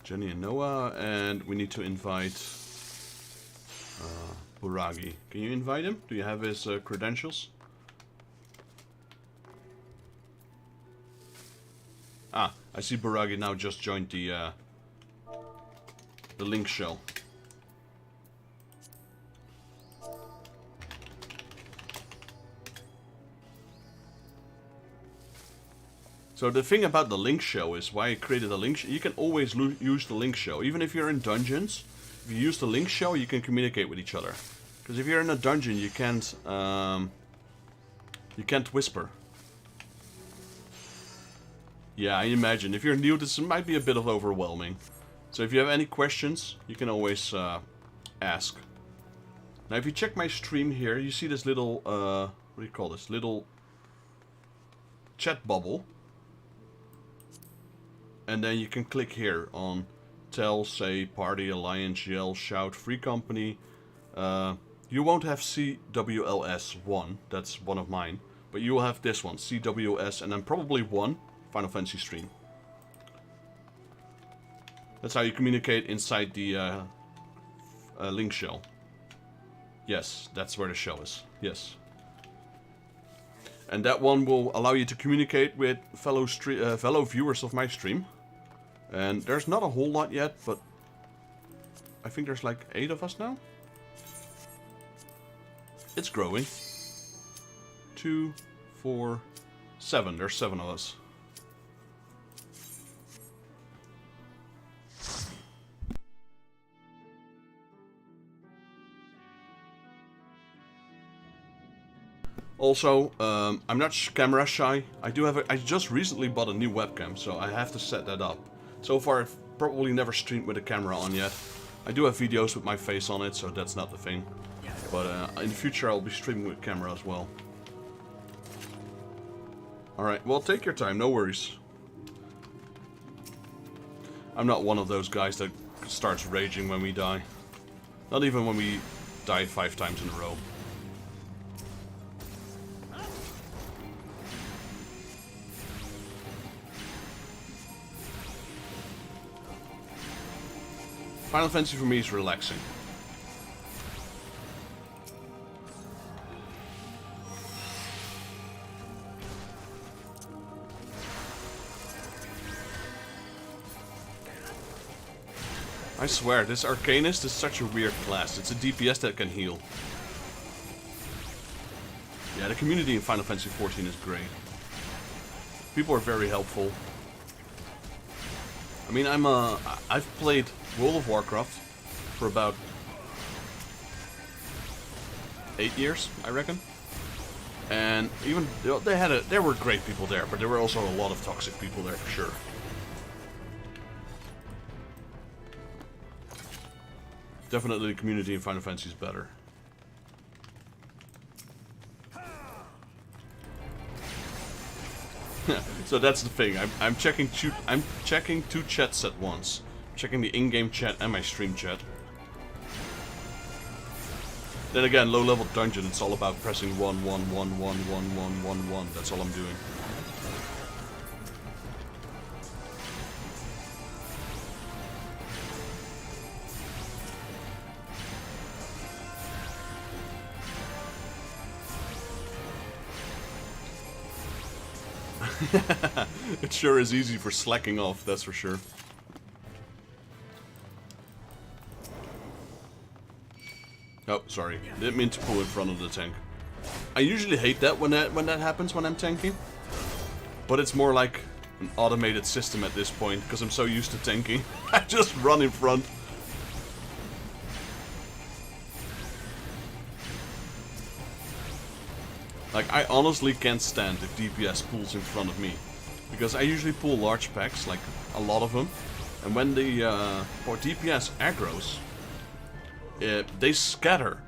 Jenny and Noah, and we need to invite Buragi. Can you invite him? Do you have his credentials? Ah, I see Buragi now just joined the link shell. So the thing about the link show is why I created a link show. You can always use the link show. Even if you're in dungeons, if you use the link show, you can communicate with each other. Because if you're in a dungeon, you can't whisper. Yeah, I imagine. If you're new, this might be a bit of overwhelming. So if you have any questions, you can always ask. Now if you check my stream here, you see this little, what do you call this? Little chat bubble. And then you can click here on tell, say, party, alliance, yell, shout, free company. You won't have CWLS1, that's one of mine. But you will have this one, CWS, and then probably one, Final Fantasy stream. That's how you communicate inside the link shell. Yes, that's where the shell is, yes. And that one will allow you to communicate with fellow viewers of my stream. And there's not a whole lot yet, but I think there's like 8 of us now. It's growing. 2, 4, 7. There's 7 of us. Also, I'm not camera shy. I just recently bought a new webcam, so I have to set that up. So far, I've probably never streamed with a camera on yet. I do have videos with my face on it, so that's not the thing. But in the future, I'll be streaming with camera as well. Alright, well, take your time, no worries. I'm not one of those guys that starts raging when we die. Not even when we die 5 times in a row. Final Fantasy for me is relaxing. I swear, this Arcanist is such a weird class. It's a DPS that can heal. Yeah, the community in Final Fantasy XIV is great. People are very helpful. I mean, I've played World of Warcraft for about 8 years, I reckon. And even there were great people there, but there were also a lot of toxic people there for sure. Definitely the community in Final Fantasy is better. So that's the thing. I'm checking 2 chats at once. Checking the in-game chat and my stream chat. Then again, low-level dungeon. It's all about pressing 1, 1, 1, 1, 1, 1, 1, 1. That's all I'm doing. It sure is easy for slacking off, that's for sure. Oh, sorry. Didn't mean to pull in front of the tank. I usually hate that when that happens when I'm tanking. But it's more like an automated system at this point, because I'm so used to tanking. I just run in front. Like, I honestly can't stand if DPS pulls in front of me. Because I usually pull large packs, like a lot of them. And when the DPS aggros, they scatter.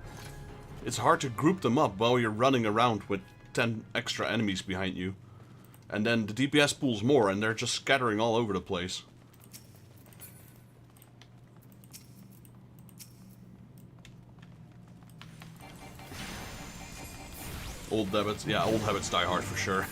It's hard to group them up while you're running around with 10 extra enemies behind you. And then the DPS pulls more and they're just scattering all over the place. Old habits, yeah, old habits die hard for sure.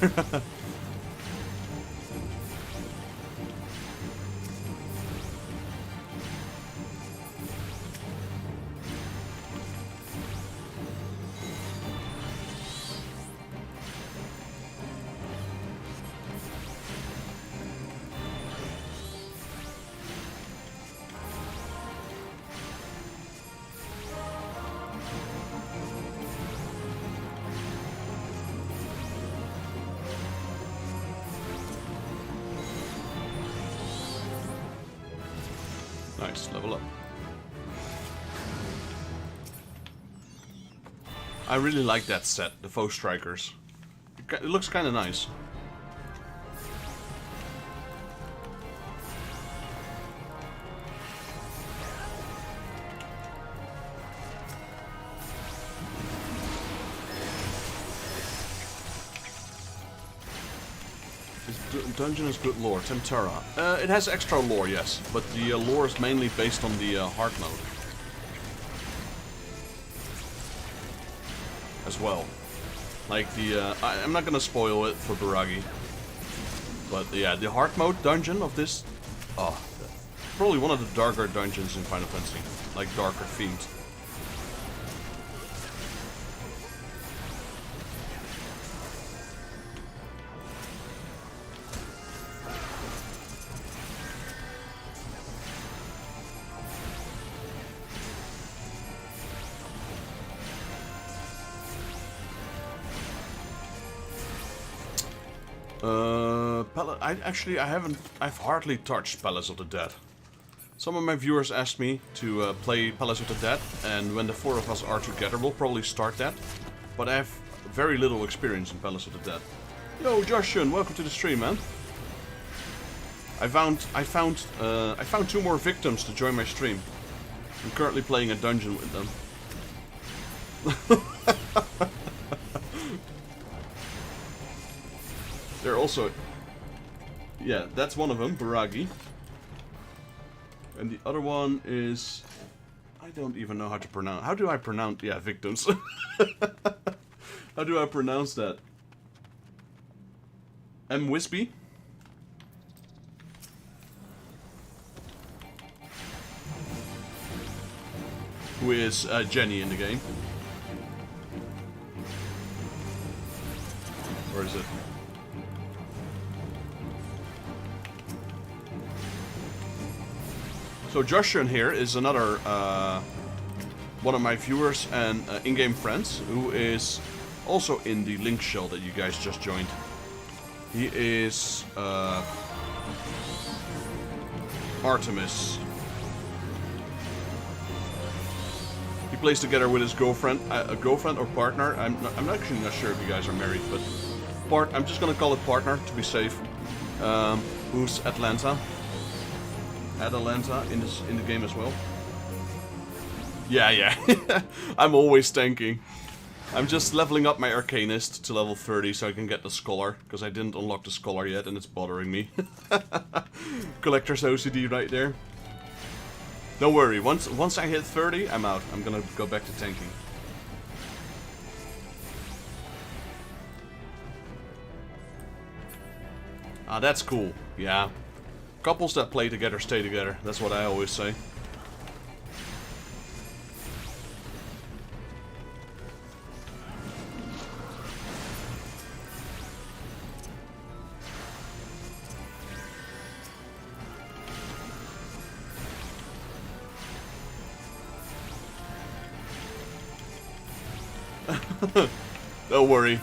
Nice, level up. I really like that set, the Foe Strikers. It looks kind of nice. This dungeon has good lore. Tempera. It has extra lore, yes, but the lore is mainly based on the hard mode. As well. Like the, I'm not gonna spoil it for Baragi. But yeah, the hard mode dungeon of this, probably one of the darker dungeons in Final Fantasy. Like darker themed. I've hardly touched Palace of the Dead. Some of my viewers asked me to play Palace of the Dead, and when the four of us are together, we'll probably start that. But I have very little experience in Palace of the Dead. Yo, Joshun, welcome to the stream, man. I found 2 more victims to join my stream. I'm currently playing a dungeon with them. They're also... Yeah, that's one of them, Baragi. And the other one is... I don't even know how to pronounce... How do I pronounce... Yeah, victims. How do I pronounce that? M. Wispy? Who is Jenny in the game. Where is it? So Joshun here is another one of my viewers and in-game friends who is also in the link shell that you guys just joined. He is Artemis. He plays together with his girlfriend, a girlfriend or partner. I'm actually not sure if you guys are married, but I'm just gonna call it partner to be safe. Who's Atalanta in the game as well. Yeah. I'm always tanking. I'm just leveling up my Arcanist to level 30 so I can get the Scholar, because I didn't unlock the Scholar yet and it's bothering me. Collector's OCD right there. Don't worry, once I hit 30, I'm out. I'm gonna go back to tanking. Ah, that's cool. Yeah. Couples that play together stay together. That's what I always say. Don't worry.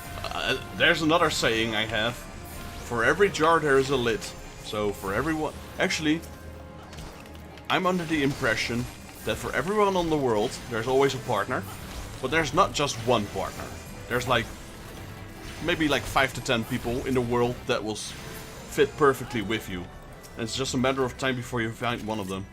There's another saying I have. For every jar there is a lid. So for everyone... Actually, I'm under the impression that for everyone on the world, there's always a partner. But there's not just one partner. There's like... maybe like 5 to 10 people in the world that will fit perfectly with you. And it's just a matter of time before you find one of them.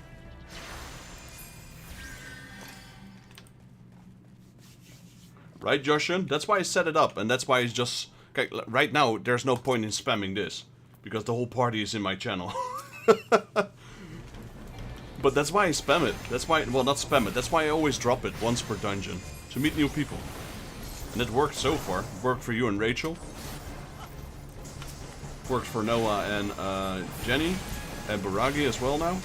Right, Joshun? That's why I set it up, and that's why it's just... Okay, right now, there's no point in spamming this. Because the whole party is in my channel. But that's why I spam it. That's why... Well, not spam it. That's why I always drop it once per dungeon. To meet new people. And it worked so far. It worked for you and Rachel. It worked for Noah and Jenny. And Baragi as well now.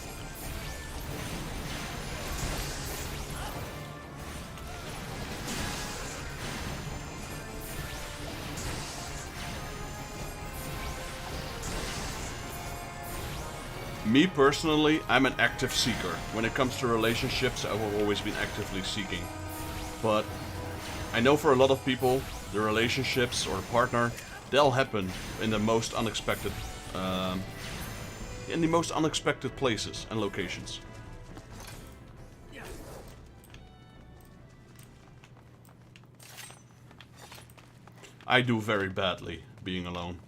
Me personally, I'm an active seeker. When it comes to relationships, I have always been actively seeking. But I know for a lot of people, the relationships or partner, they'll happen in the most unexpected, places and locations. I do very badly being alone.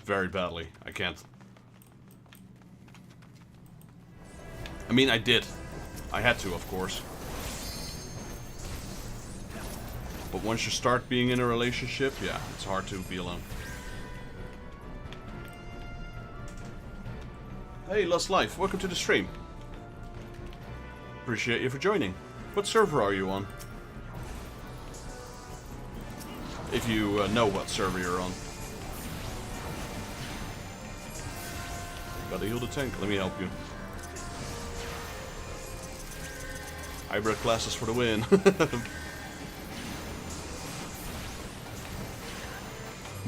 Very badly. I can't. I mean, I did. I had to, of course. But once you start being in a relationship, yeah, it's hard to be alone. Hey, Lost Life, welcome to the stream. Appreciate you for joining. What server are you on? If you know what server you're on. Gotta heal the tank, let me help you. Hybrid classes for the win.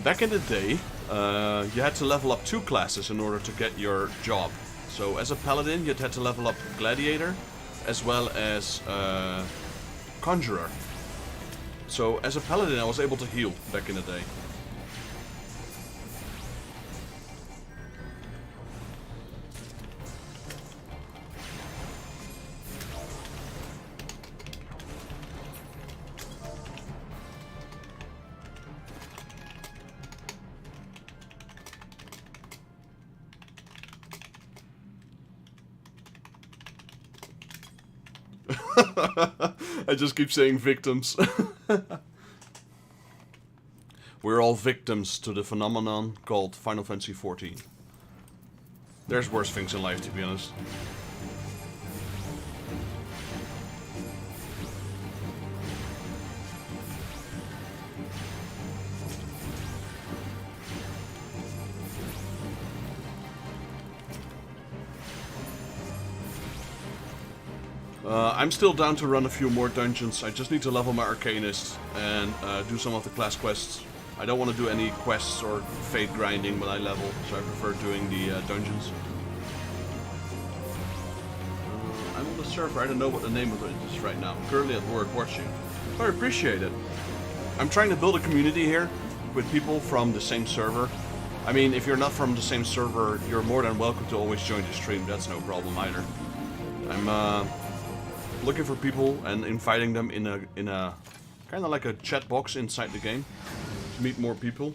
Back in the day, you had to level up 2 classes in order to get your job. So as a paladin, you'd had to level up gladiator, as well as conjurer. So as a paladin, I was able to heal back in the day. I just keep saying victims. We're all victims to the phenomenon called Final Fantasy XIV. There's worse things in life, to be honest. I'm still down to run a few more dungeons. I just need to level my Arcanist and do some of the class quests. I don't want to do any quests or fate grinding when I level, so I prefer doing the dungeons. I'm on the server, I don't know what the name of it is right now. I'm currently at work watching. But I appreciate it. I'm trying to build a community here with people from the same server. I mean, if you're not from the same server, you're more than welcome to always join the stream. That's no problem either. I'm looking for people and inviting them in a kind of like a chat box inside the game to meet more people.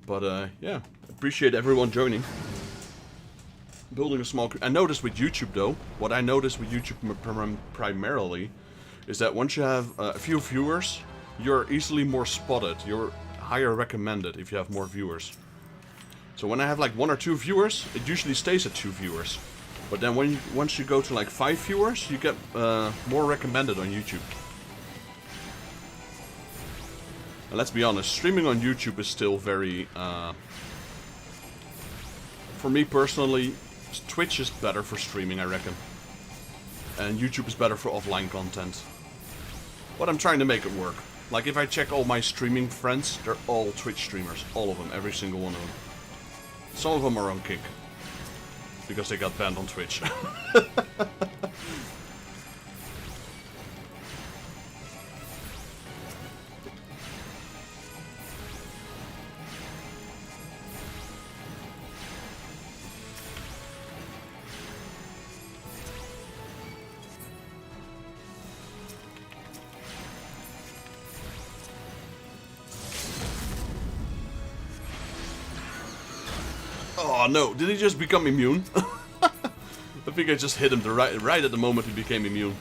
But yeah, appreciate everyone joining. Building a small. I noticed with YouTube though, what I noticed with YouTube primarily is that once you have a few viewers, you're easily more spotted. You're higher recommended if you have more viewers. So when I have like 1 or 2 viewers, it usually stays at 2 viewers. But then once you go to like 5 viewers, you get more recommended on YouTube. And let's be honest, streaming on YouTube is still very... for me personally, Twitch is better for streaming, I reckon. And YouTube is better for offline content. But I'm trying to make it work. Like if I check all my streaming friends, they're all Twitch streamers. All of them, every single one of them. Some of them are on Kick. Because they got banned on Twitch. Oh no, did he just become immune? I think I just hit him right at the moment he became immune.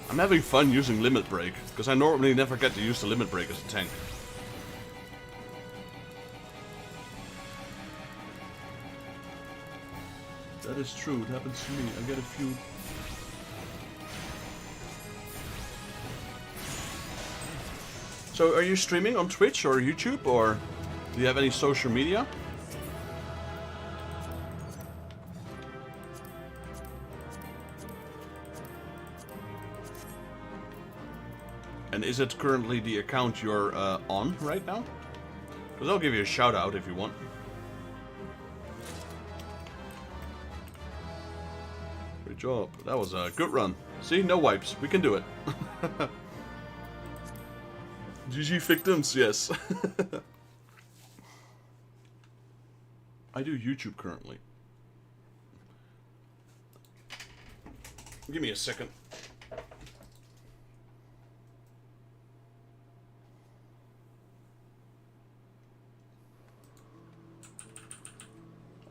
I'm having fun using Limit Break, because I normally never get to use the Limit Break as a tank. That is true, it happens to me. I get a few... So, are you streaming on Twitch or YouTube, or do you have any social media? And is it currently the account you're on right now? Because I'll give you a shout out if you want. Good job. That was a good run. See, no wipes. We can do it. GG victims, yes. I do YouTube currently. Give me a second.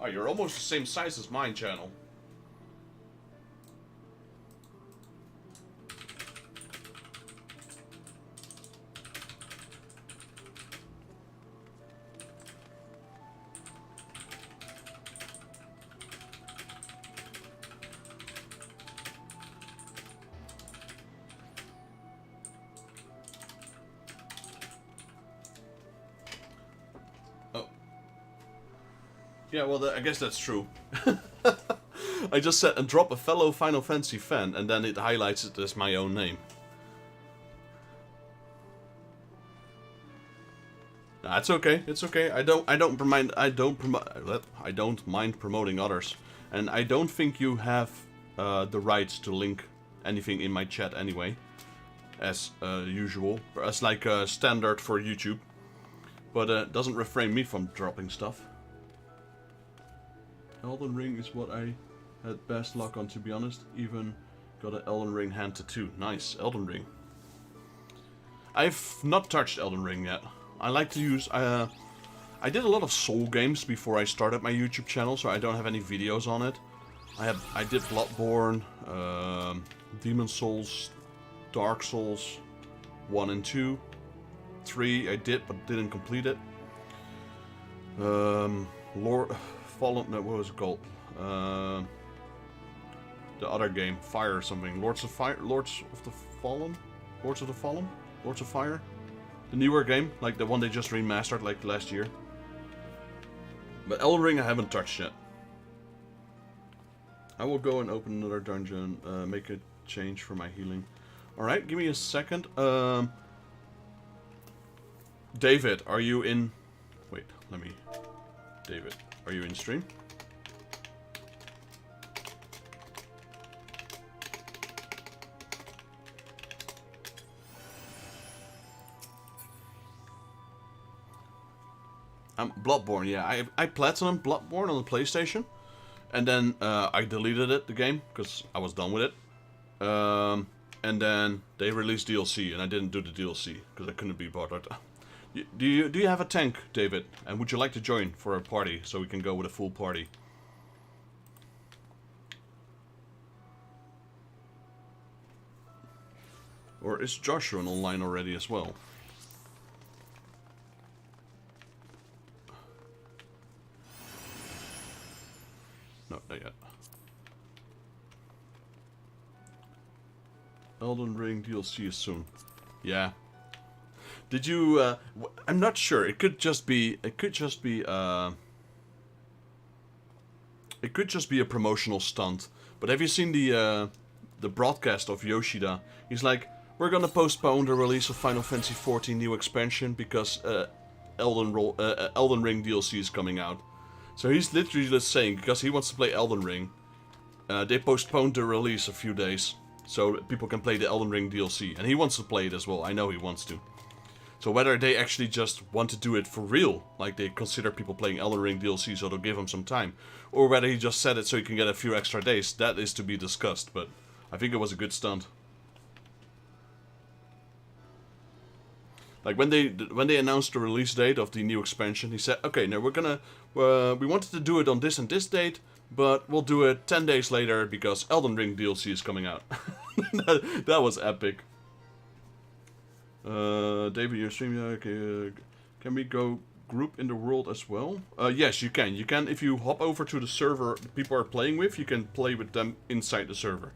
Oh, you're almost the same size as mine channel. Yeah, well, I guess that's true. I just said and drop a fellow Final Fantasy fan, and then it highlights it as my own name. Nah, it's okay. It's okay. I don't mind promoting others, and I don't think you have the right to link anything in my chat anyway, as usual, as like standard for YouTube. But it doesn't refrain me from dropping stuff. Elden Ring is what I had best luck on, to be honest. Even got an Elden Ring hand tattoo. Nice, Elden Ring. I've not touched Elden Ring yet. I like to use... I did a lot of Soul games before I started my YouTube channel, so I don't have any videos on it. I did Bloodborne, Demon Souls, Dark Souls 1 and 2. 3 I did, but didn't complete it. Fallen, no, what was it called? The other game, Fire or something. Lords of Fire? Lords of the Fallen? Lords of the Fallen? Lords of Fire? The newer game, like the one they just remastered like last year. But Elden Ring I haven't touched yet. I will go and open another dungeon, make a change for my healing. Alright, give me a second. David, are you in... Wait, let me... David, are you in stream? Bloodborne, yeah. I platinum Bloodborne on the PlayStation. And then I deleted it, the game, because I was done with it. And then they released DLC, and I didn't do the DLC, because I couldn't be bothered. Do you have a tank, David? And would you like to join for a party, so we can go with a full party? Or is Joshua online already as well? No, not yet. Elden Ring DLC is soon. Yeah. Did you? I'm not sure. It could just be. It could just be a promotional stunt. But have you seen the broadcast of Yoshida? He's like, we're gonna postpone the release of Final Fantasy XIV new expansion because Elden Ring DLC is coming out. So he's literally just saying, because he wants to play Elden Ring, they postponed the release a few days so people can play the Elden Ring DLC. And he wants to play it as well. I know he wants to. So whether they actually just want to do it for real, like they consider people playing Elden Ring DLC so they'll give him some time, or whether he just said it so he can get a few extra days, that is to be discussed. But I think it was a good stunt. Like when they announced the release date of the new expansion, he said, "Okay, now we wanted to do it on this and this date, but we'll do it 10 days later because Elden Ring DLC is coming out." that was epic. David, your stream, can we go group in the world as well? Yes, you can. You can if you hop over to the server people are playing with. You can play with them inside the server.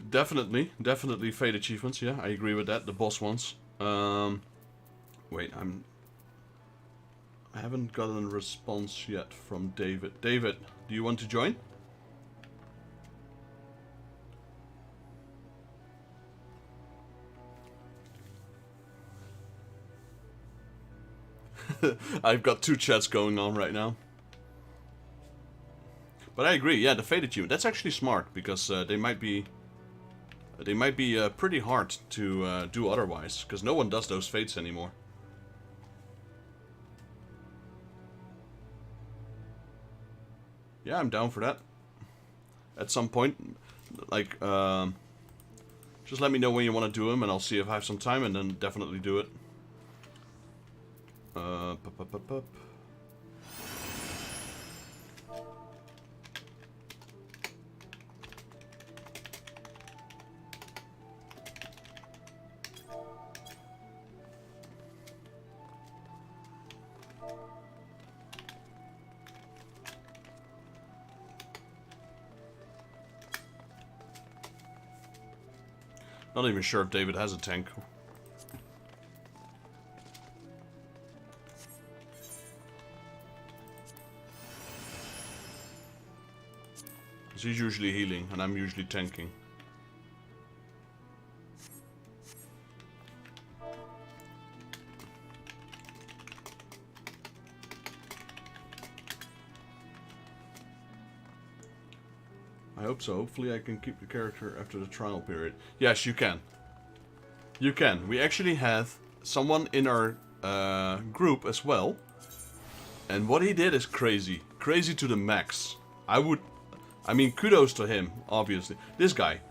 Definitely Fate achievements, yeah, I agree with that, the boss ones. Wait, I haven't gotten a response yet from David. David, do you want to join? I've got two chats going on right now. But I agree, yeah, the fade achievement, that's actually smart, because they might be pretty hard to do otherwise, because no one does those fates anymore. Yeah, I'm down for that. At some point, like, just let me know when you want to do them, and I'll see if I have some time, and then definitely do it. Pup. Not even sure if David has a tank. He's usually healing, and I'm usually tanking. I hope so. Hopefully I can keep the character after the trial period. Yes, you can. You can. We actually have someone in our group as well. And what he did is crazy. Crazy to the max. I mean, kudos to him, obviously. This guy.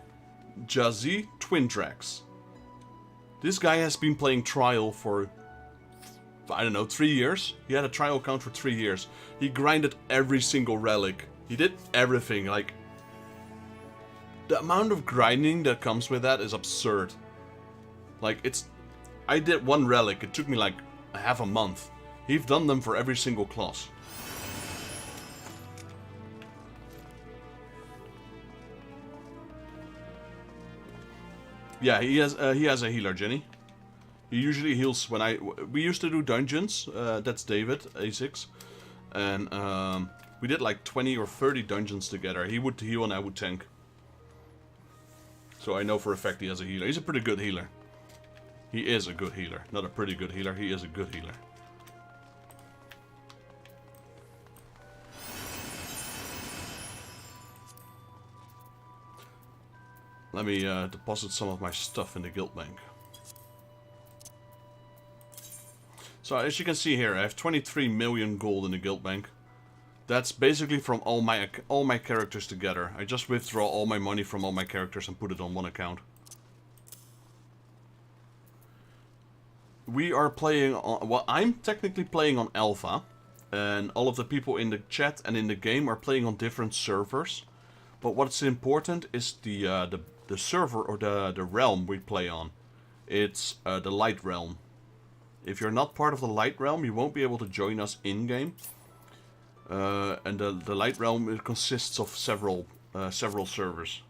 Jazzy Twintrax. This guy has been playing trial for, I don't know, 3 years? He had a trial count for 3 years. He grinded every single relic. He did everything, like... The amount of grinding that comes with that is absurd. Like, it's... I did one relic, it took me like half a month. He's done them for every single class. Yeah, he has a healer, Jenny. He usually heals when we used to do dungeons, that's David, A6. And we did like 20 or 30 dungeons together. He would heal and I would tank. So I know for a fact he has a healer. He's a pretty good healer. He is a good healer. Not a pretty good healer, he is a good healer. Let me deposit some of my stuff in the guild bank. So as you can see here, I have 23 million gold in the guild bank. That's basically from all my characters together. I just withdraw all my money from all my characters and put it on one account. We are playing on... Well, I'm technically playing on Alpha. And all of the people in the chat and in the game are playing on different servers. But what's important is the server or the realm we play on. It's the Light Realm. If you're not part of the Light Realm, you won't be able to join us in-game. And the Light Realm, it consists of several servers.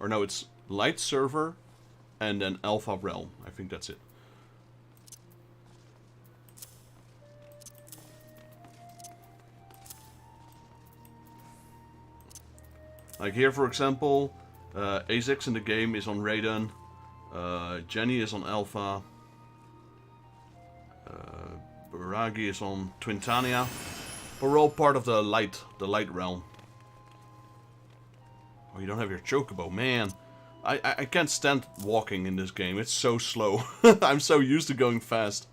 Or no, it's Light Server and then Alpha Realm. I think that's it. Like here, for example, A6 in the game is on Raiden. Jenny is on Alpha. Baragi is on Twintania. But we're all part of the light realm. Oh, you don't have your chocobo, man. I can't stand walking in this game. It's so slow. I'm so used to going fast.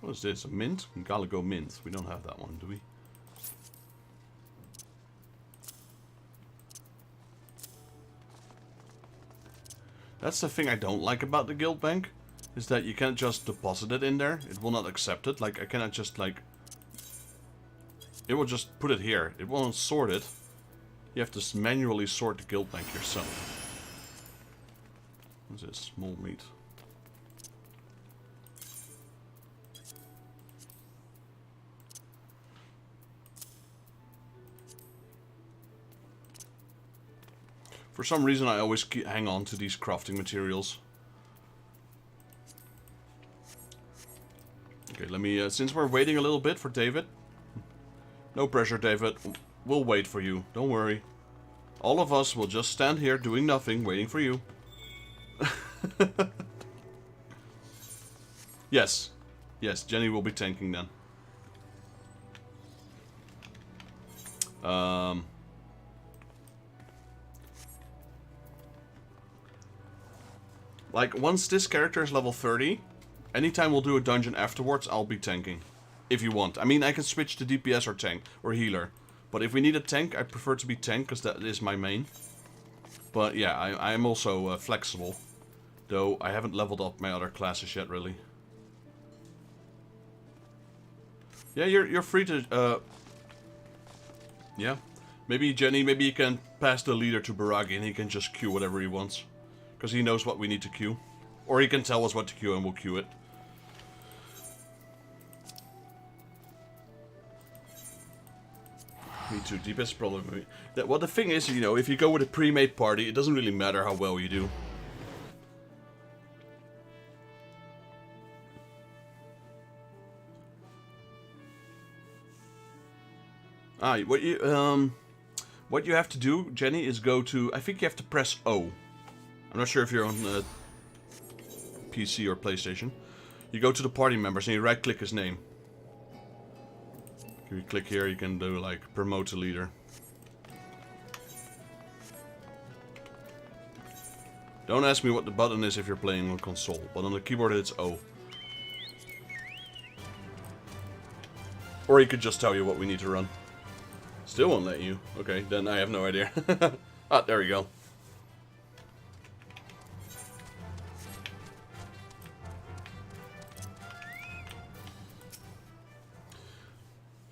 What is this? A mint? Galago mint. We don't have that one, do we? That's the thing I don't like about the guild bank, is that you can't just deposit it in there. It will not accept it. Like, I cannot just, like... It will just put it here. It won't sort it. You have to manually sort the guild bank yourself. What's this? Small meat. For some reason, I always hang on to these crafting materials. Okay, let me, since we're waiting a little bit for David. No pressure, David. We'll wait for you. Don't worry. All of us will just stand here doing nothing, waiting for you. Yes. Yes, Jenny will be tanking then. Like, once this character is level 30, anytime we'll do a dungeon afterwards, I'll be tanking. If you want. I mean, I can switch to DPS or tank, or healer. But if we need a tank, I prefer to be tank, because that is my main. But yeah, I am also flexible. Though, I haven't leveled up my other classes yet, really. Yeah, you're free to, yeah. Maybe, Jenny, maybe you can pass the leader to Baragi and he can just queue whatever he wants. Because he knows what we need to queue. Or he can tell us what to queue and we'll queue it. Me too, deepest problem. Well, the thing is, you know, if you go with a pre-made party, it doesn't really matter how well you do. What you have to do, Jenny, is go to, I think you have to press O. I'm not sure if you're on PC or PlayStation. You go to the party members and you right-click his name. If you click here, you can do, like, promote a leader. Don't ask me what the button is if you're playing on console, but on the keyboard it's O. Or he could just tell you what we need to run. Still won't let you. Okay, then I have no idea. Ah, there we go.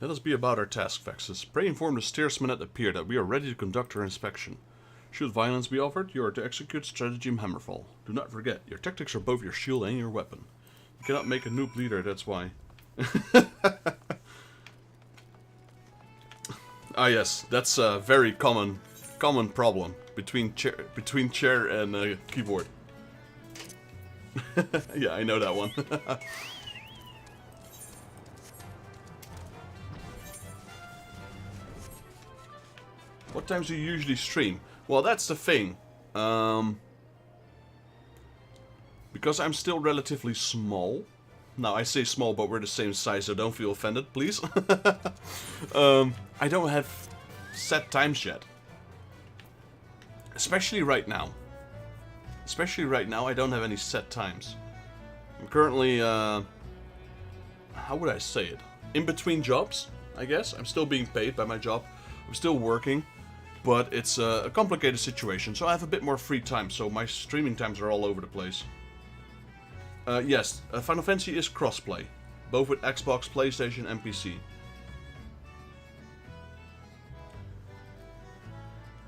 Let us be about our task, Vexus. Pray inform the steersman at the pier that we are ready to conduct our inspection. Should violence be offered, you are to execute stratagem Hammerfall. Do not forget, your tactics are both your shield and your weapon. You cannot make a noob leader, that's why. Ah yes, that's a very common problem between chair and keyboard. Yeah, I know that one. What times do you usually stream? Well, that's the thing. Because I'm still relatively small. Now, I say small, but we're the same size, so don't feel offended, please. I don't have set times yet. Especially right now. Especially right now, I don't have any set times. I'm currently, how would I say it? In between jobs, I guess. I'm still being paid by my job. I'm still working. But it's a complicated situation, so I have a bit more free time, so my streaming times are all over the place. Yes, Final Fantasy is crossplay, both with Xbox, PlayStation, and PC.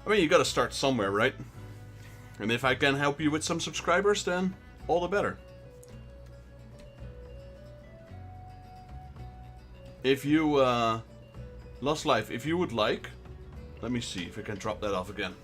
I mean, you gotta start somewhere, right? And if I can help you with some subscribers, then all the better. If you, Lost Life, if you would like, let me see if I can drop that off again.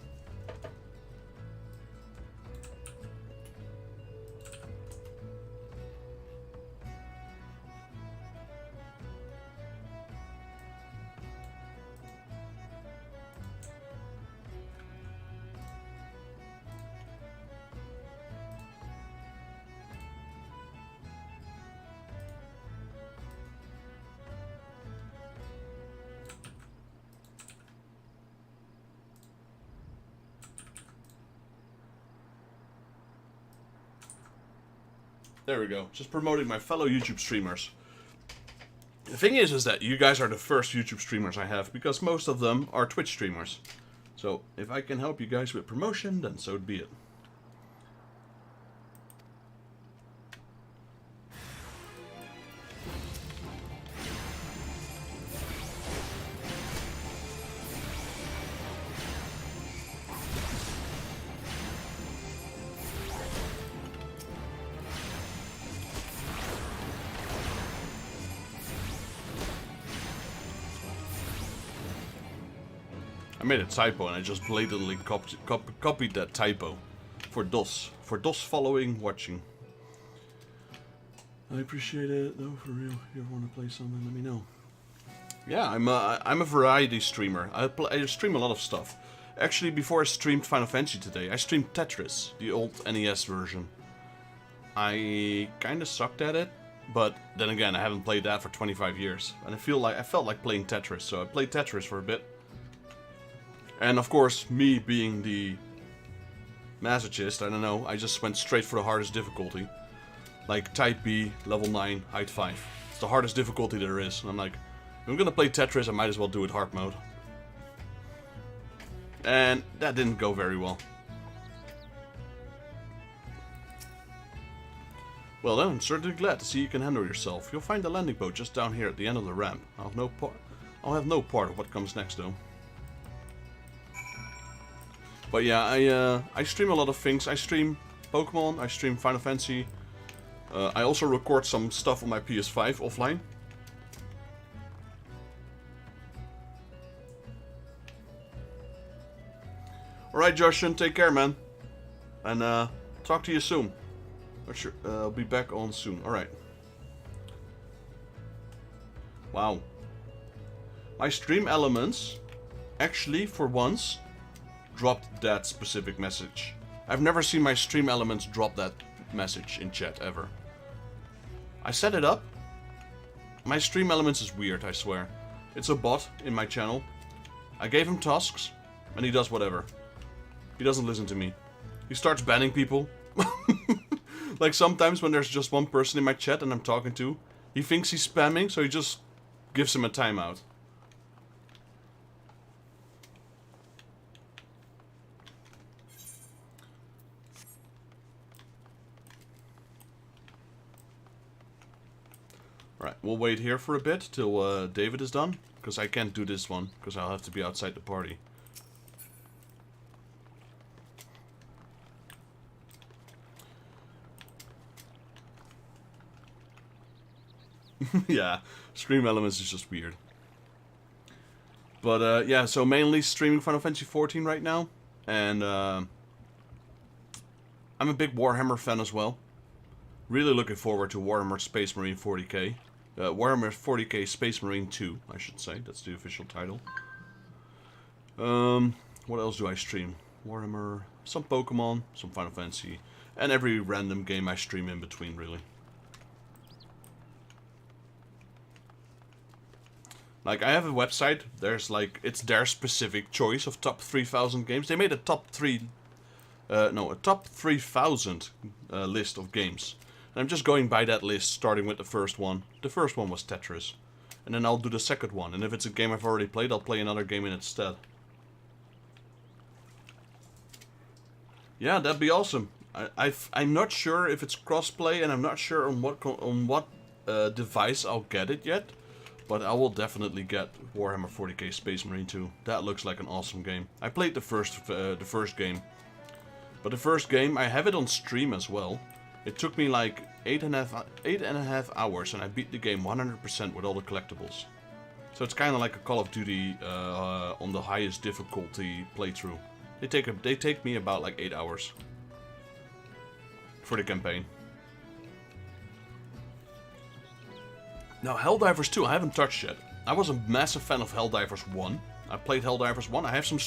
There we go. Just promoting my fellow YouTube streamers. The thing is that you guys are the first YouTube streamers I have, because most of them are Twitch streamers. So, if I can help you guys with promotion, then so be it. I made a typo and I just blatantly copied that typo for DOS. For DOS following, watching. I appreciate it, though, for real. If you ever want to play something, let me know. Yeah, I'm a variety streamer. I stream a lot of stuff. Actually, before I streamed Final Fantasy today, I streamed Tetris, the old NES version. I kinda sucked at it, but then again, I haven't played that for 25 years. And I felt like playing Tetris, so I played Tetris for a bit. And of course, me being the masochist, I don't know, I just went straight for the hardest difficulty. Like Type B, level 9, height 5. It's the hardest difficulty there is. And I'm like, if I'm gonna play Tetris, I might as well do it hard mode. And that didn't go very well. Well then, I'm certainly glad to see you can handle yourself. You'll find the landing boat just down here at the end of the ramp. I'll have no part of what comes next though. But yeah, I stream a lot of things. I stream Pokemon, I stream Final Fantasy. I also record some stuff on my PS5 offline. Alright, Joshin, take care, man. And talk to you soon. I'll be back on soon. Alright. Wow. My stream elements actually, for once, dropped that specific message. I've never seen my stream elements drop that message in chat, ever. I set it up. My stream elements is weird, I swear. It's a bot in my channel. I gave him tasks, and he does whatever. He doesn't listen to me. He starts banning people. Like sometimes when there's just one person in my chat and I'm talking to, he thinks he's spamming, so he just gives him a timeout. Alright, we'll wait here for a bit till David is done, because I can't do this one, because I'll have to be outside the party. Yeah, stream elements is just weird. But yeah, so mainly streaming Final Fantasy XIV right now, and I'm a big Warhammer fan as well. Really looking forward to Warhammer Space Marine 40k. Warhammer 40k Space Marine 2, I should say. That's the official title. What else do I stream? Warhammer, some Pokemon, some Final Fantasy, and every random game I stream in between, really. Like, I have a website, there's like, it's their specific choice of top 3,000 games. They made a top 3,000 list of games. And I'm just going by that list, starting with the first one. The first one was Tetris. And then I'll do the second one, and if it's a game I've already played, I'll play another game in its stead. Yeah, that'd be awesome. I'm not sure if it's crossplay, and I'm not sure on what device I'll get it yet. But I will definitely get Warhammer 40k Space Marine 2. That looks like an awesome game. I played the first game. But the first game, I have it on stream as well. It took me like 8.5 hours, and I beat the game 100% with all the collectibles. So it's kind of like a Call of Duty on the highest difficulty playthrough. They take me about like 8 hours for the campaign. Now, Helldivers 2, I haven't touched yet. I was a massive fan of Helldivers 1. I played Helldivers 1. I have some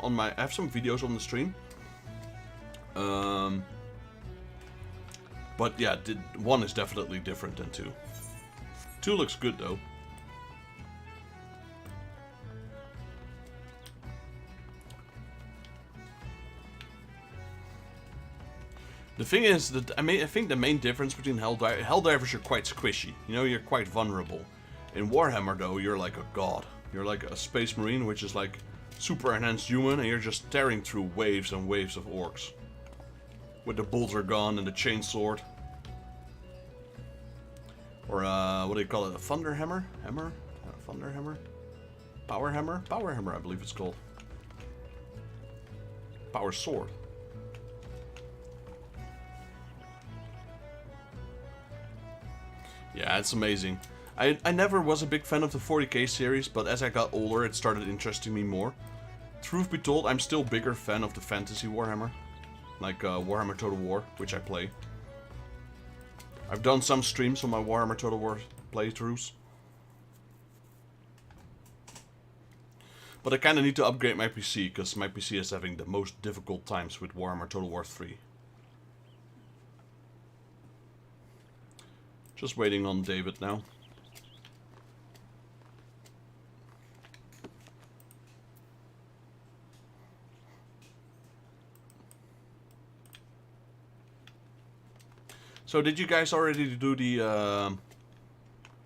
I have some videos on the stream. But yeah, 1 is definitely different than 2. 2 looks good though. The thing is that I think the main difference between Helldivers, you're quite squishy. You know, you're quite vulnerable. In Warhammer though, you're like a god. You're like a Space Marine, which is like super enhanced human, and you're just tearing through waves and waves of orcs. With the bolter gun and the chainsword. Or what do you call it? A thunder hammer? Hammer? Thunder hammer? Power hammer? Power hammer, I believe it's called. Power sword. Yeah, it's amazing. I never was a big fan of the 40k series, but as I got older, it started interesting me more. Truth be told, I'm still a bigger fan of the fantasy Warhammer. Like Warhammer Total War, which I play. I've done some streams on my Warhammer Total War playthroughs. But I kind of need to upgrade my PC, because my PC is having the most difficult times with Warhammer Total War 3. Just waiting on David now. So did you guys already do the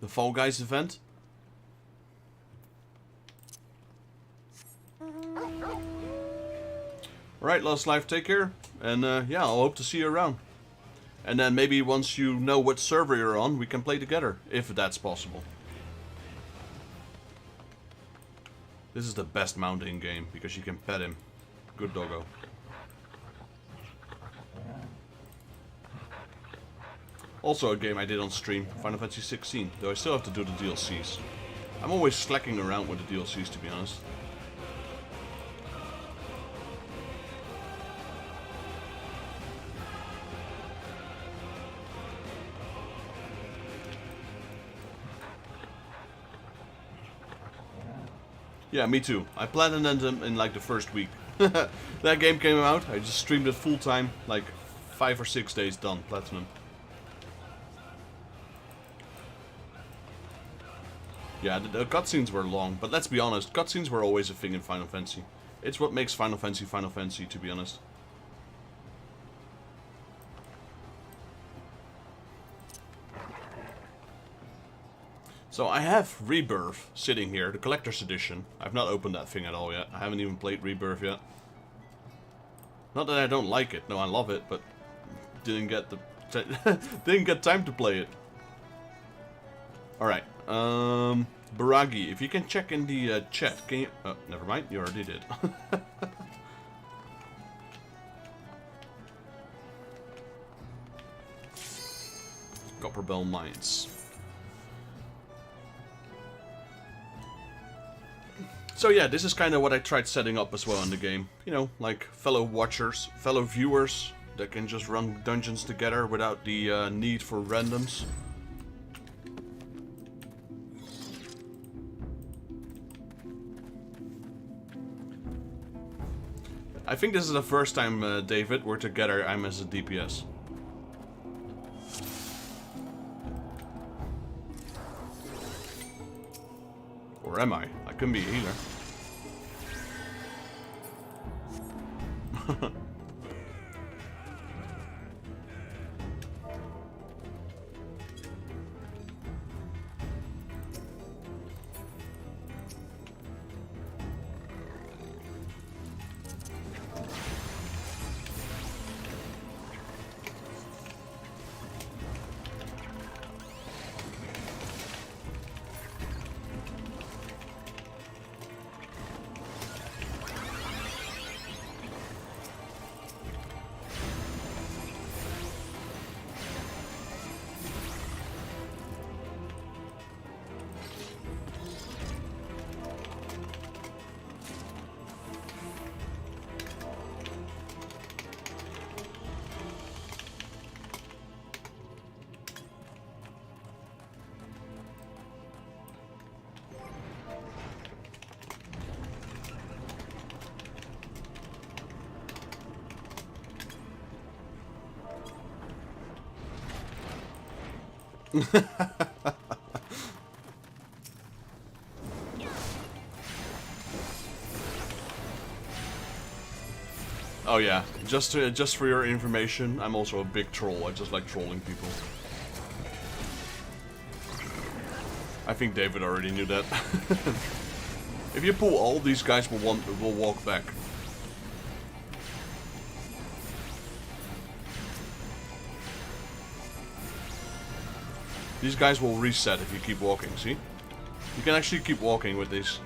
Fall Guys event? Alright, Lost Life, take care. And yeah, I'll hope to see you around. And then maybe once you know what server you're on, we can play together, if that's possible. This is the best mount in game, because you can pet him. Good doggo. Also a game I did on stream, Final Fantasy XVI, though I still have to do the DLCs. I'm always slacking around with the DLCs, to be honest. Yeah, me too. I platinumed them in like the first week. That game came out, I just streamed it full time, like 5 or 6 days done, platinum. Yeah, the cutscenes were long, but let's be honest, cutscenes were always a thing in Final Fantasy. It's what makes Final Fantasy, to be honest. So I have Rebirth sitting here, the collector's edition. I've not opened that thing at all yet. I haven't even played Rebirth yet. Not that I don't like it, no, I love it, but didn't get the didn't get time to play it. All right. Baragi, if you can check in the chat, can you... Oh, never mind, you already did. Copperbell Mines. So yeah, this is kind of what I tried setting up as well in the game. You know, like fellow watchers, fellow viewers that can just run dungeons together without the need for randoms. I think this is the first time, David, we're together, I'm as a DPS. Or am I? I couldn't be a healer. Oh yeah, just for your information, I'm also a big troll. I just like trolling people. I think David already knew that. If you pull all, these guys will walk back. These guys will reset if you keep walking, see? You can actually keep walking with these.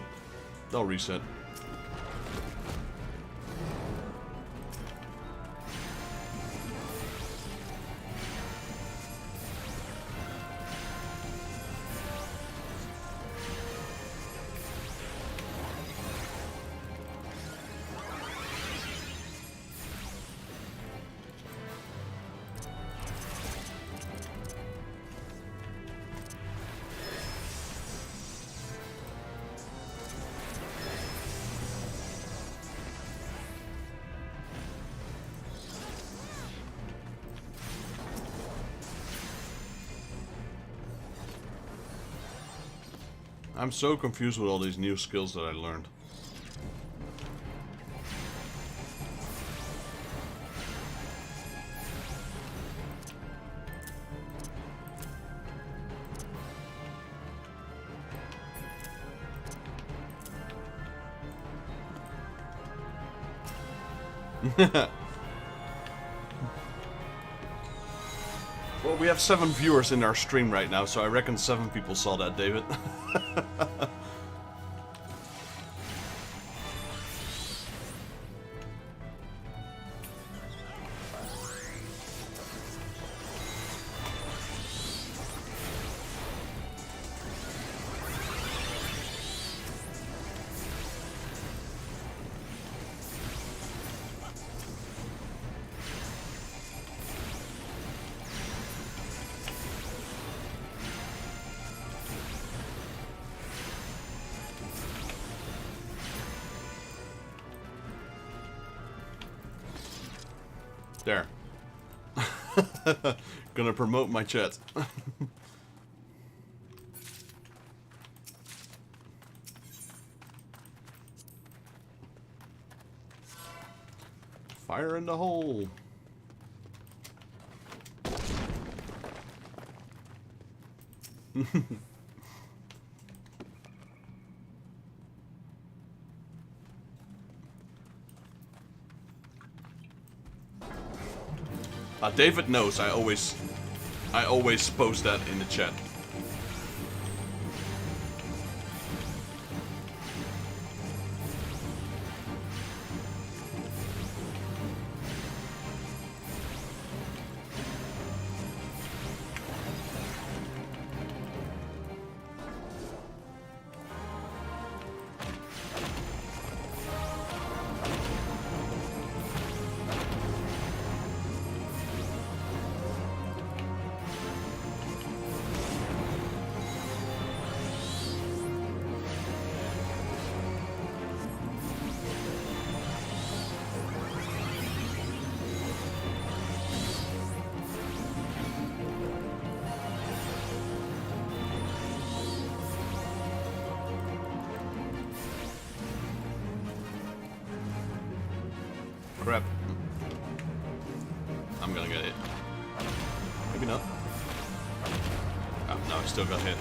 They'll reset. I'm so confused with all these new skills that I learned. Well, we have 7 viewers in our stream right now, so I reckon 7 people saw that, David. There. Gonna promote my chat. Fire in the hole. David knows I always post that in the chat. Crap. I'm gonna get hit. Maybe not. Oh, no, I still got hit.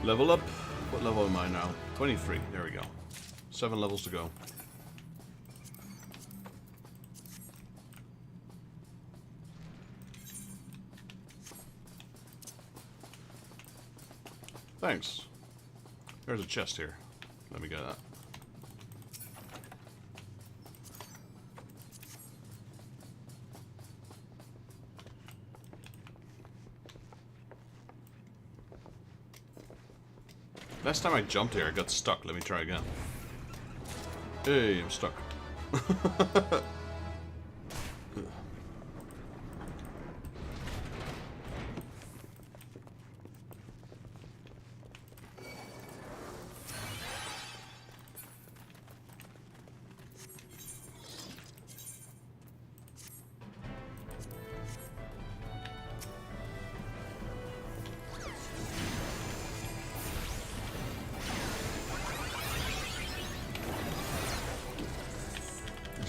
Level up. What level am I now? 23. There we go. 7 levels to go. Thanks. There's a chest here. Let me get that. Last time I jumped here, I got stuck. Let me try again. Hey, I'm stuck.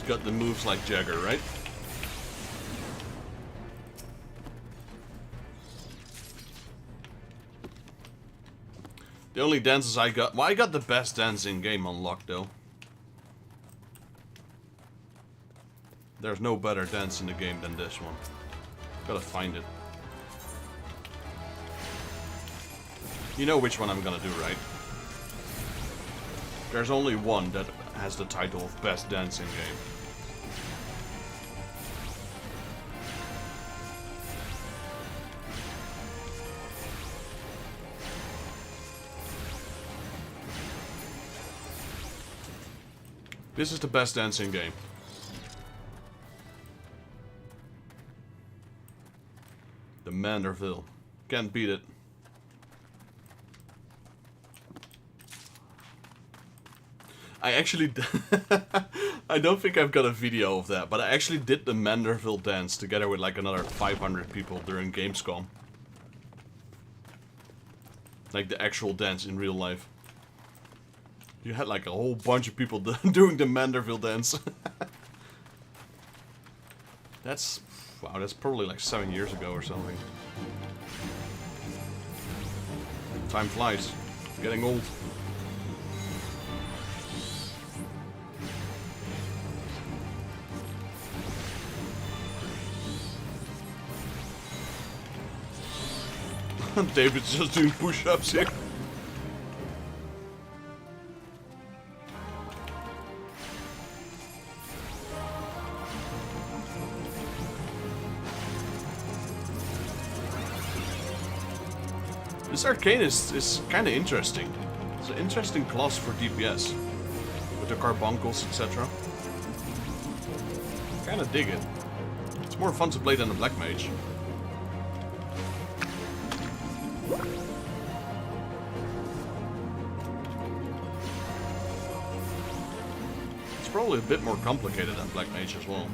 Got the moves like Jagger, right? The only dances I got... Well, I got the best dance in game unlocked, though. There's no better dance in the game than this one. Gotta find it. You know which one I'm gonna do, right? There's only one that has the title of best dance in game. This is the best dancing game. The Manderville. Can't beat it. I actually... I don't think I've got a video of that, but I actually did the Manderville dance together with like another 500 people during Gamescom. Like the actual dance in real life. You had like a whole bunch of people doing the Manderville dance. That's... wow, that's probably like 7 years ago or something. Time flies. I'm getting old. David's just doing push-ups here. This arcane is kind of interesting. It's an interesting class for DPS. With the carbuncles, etc. Kind of dig it. It's more fun to play than a black mage. It's probably a bit more complicated than black mage as well.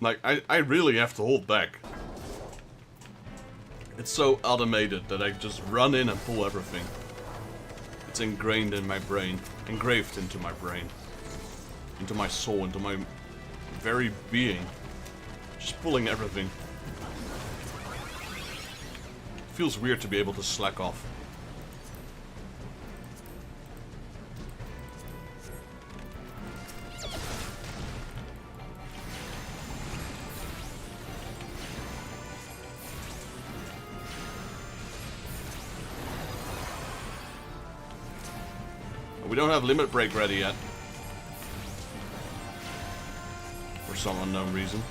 Like, I really have to hold back. It's so automated that I just run in and pull everything. It's ingrained in my brain. Engraved into my brain. Into my soul, into my very being. Just pulling everything. It feels weird to be able to slack off. We don't have limit break ready yet. For some unknown reason.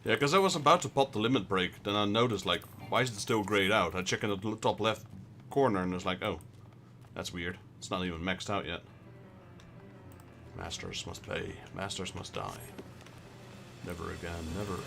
Yeah, because I was about to pop the limit break, then I noticed, like, why is it still grayed out? I check in the top left corner and it's like, oh, that's weird. It's not even maxed out yet. Masters must pay. Masters must die. Never again, never.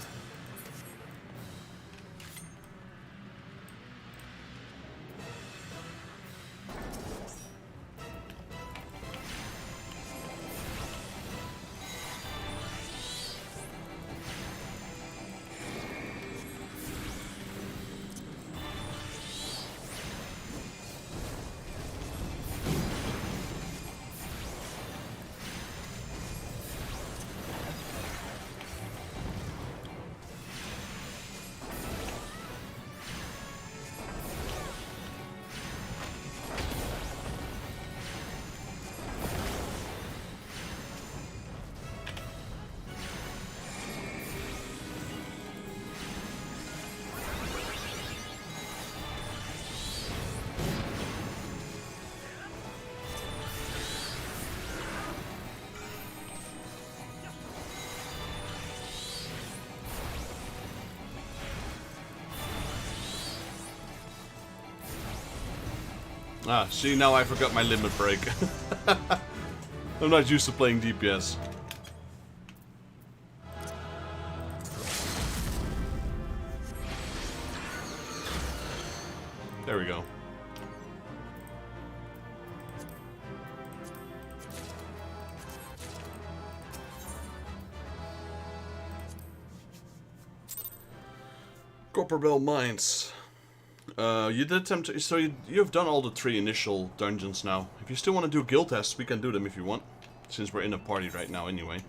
Ah, see, now I forgot my limit break. I'm not used to playing DPS. There we go. Copperbell Mines. You did attempt. So you've done all the 3 initial dungeons now. If you still want to do guild tests, we can do them if you want. Since we're in a party right now anyway.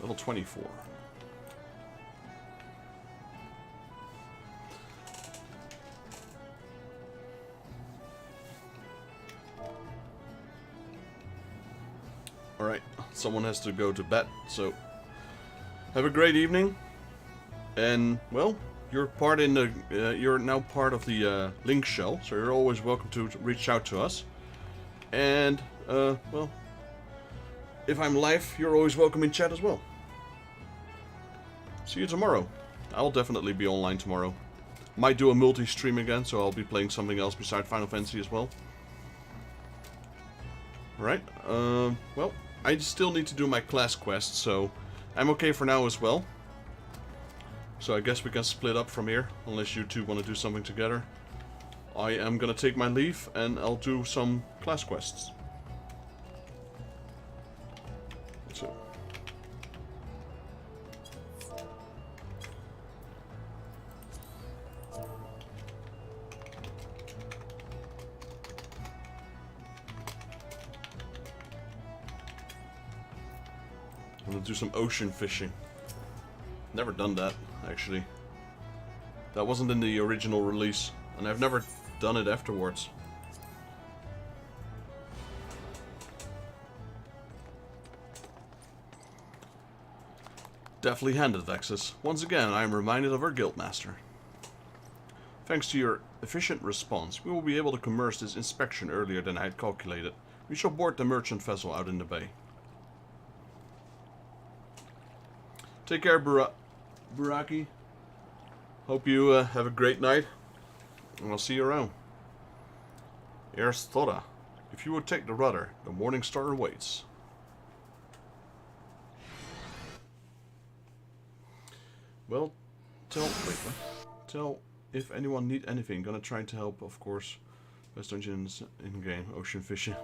Level 24. Alright, someone has to go to bed, so have a great evening. And, well, you're now part of the link shell, so you're always welcome to reach out to us. And, well, if I'm live, you're always welcome in chat as well. See you tomorrow. I'll definitely be online tomorrow. Might do a multi-stream again, so I'll be playing something else besides Final Fantasy as well. Alright, well, I still need to do my class quest, so I'm okay for now as well. So I guess we can split up from here, unless you two want to do something together. I am gonna take my leave, and I'll do some class quests. So. I'm gonna do some ocean fishing. Never done that, actually. That wasn't in the original release, and I've never done it afterwards. Deftly handed, Vexus. Once again, I am reminded of our guildmaster. Thanks to your efficient response, we will be able to commence this inspection earlier than I had calculated. We shall board the merchant vessel out in the bay. Take care, Buraki. Hope you have a great night, and I'll see you around. Eorzea, if you would take the rudder, the morning star awaits. Well, tell if anyone need anything. Gonna try to help, of course. Best dungeons in game, ocean fishing.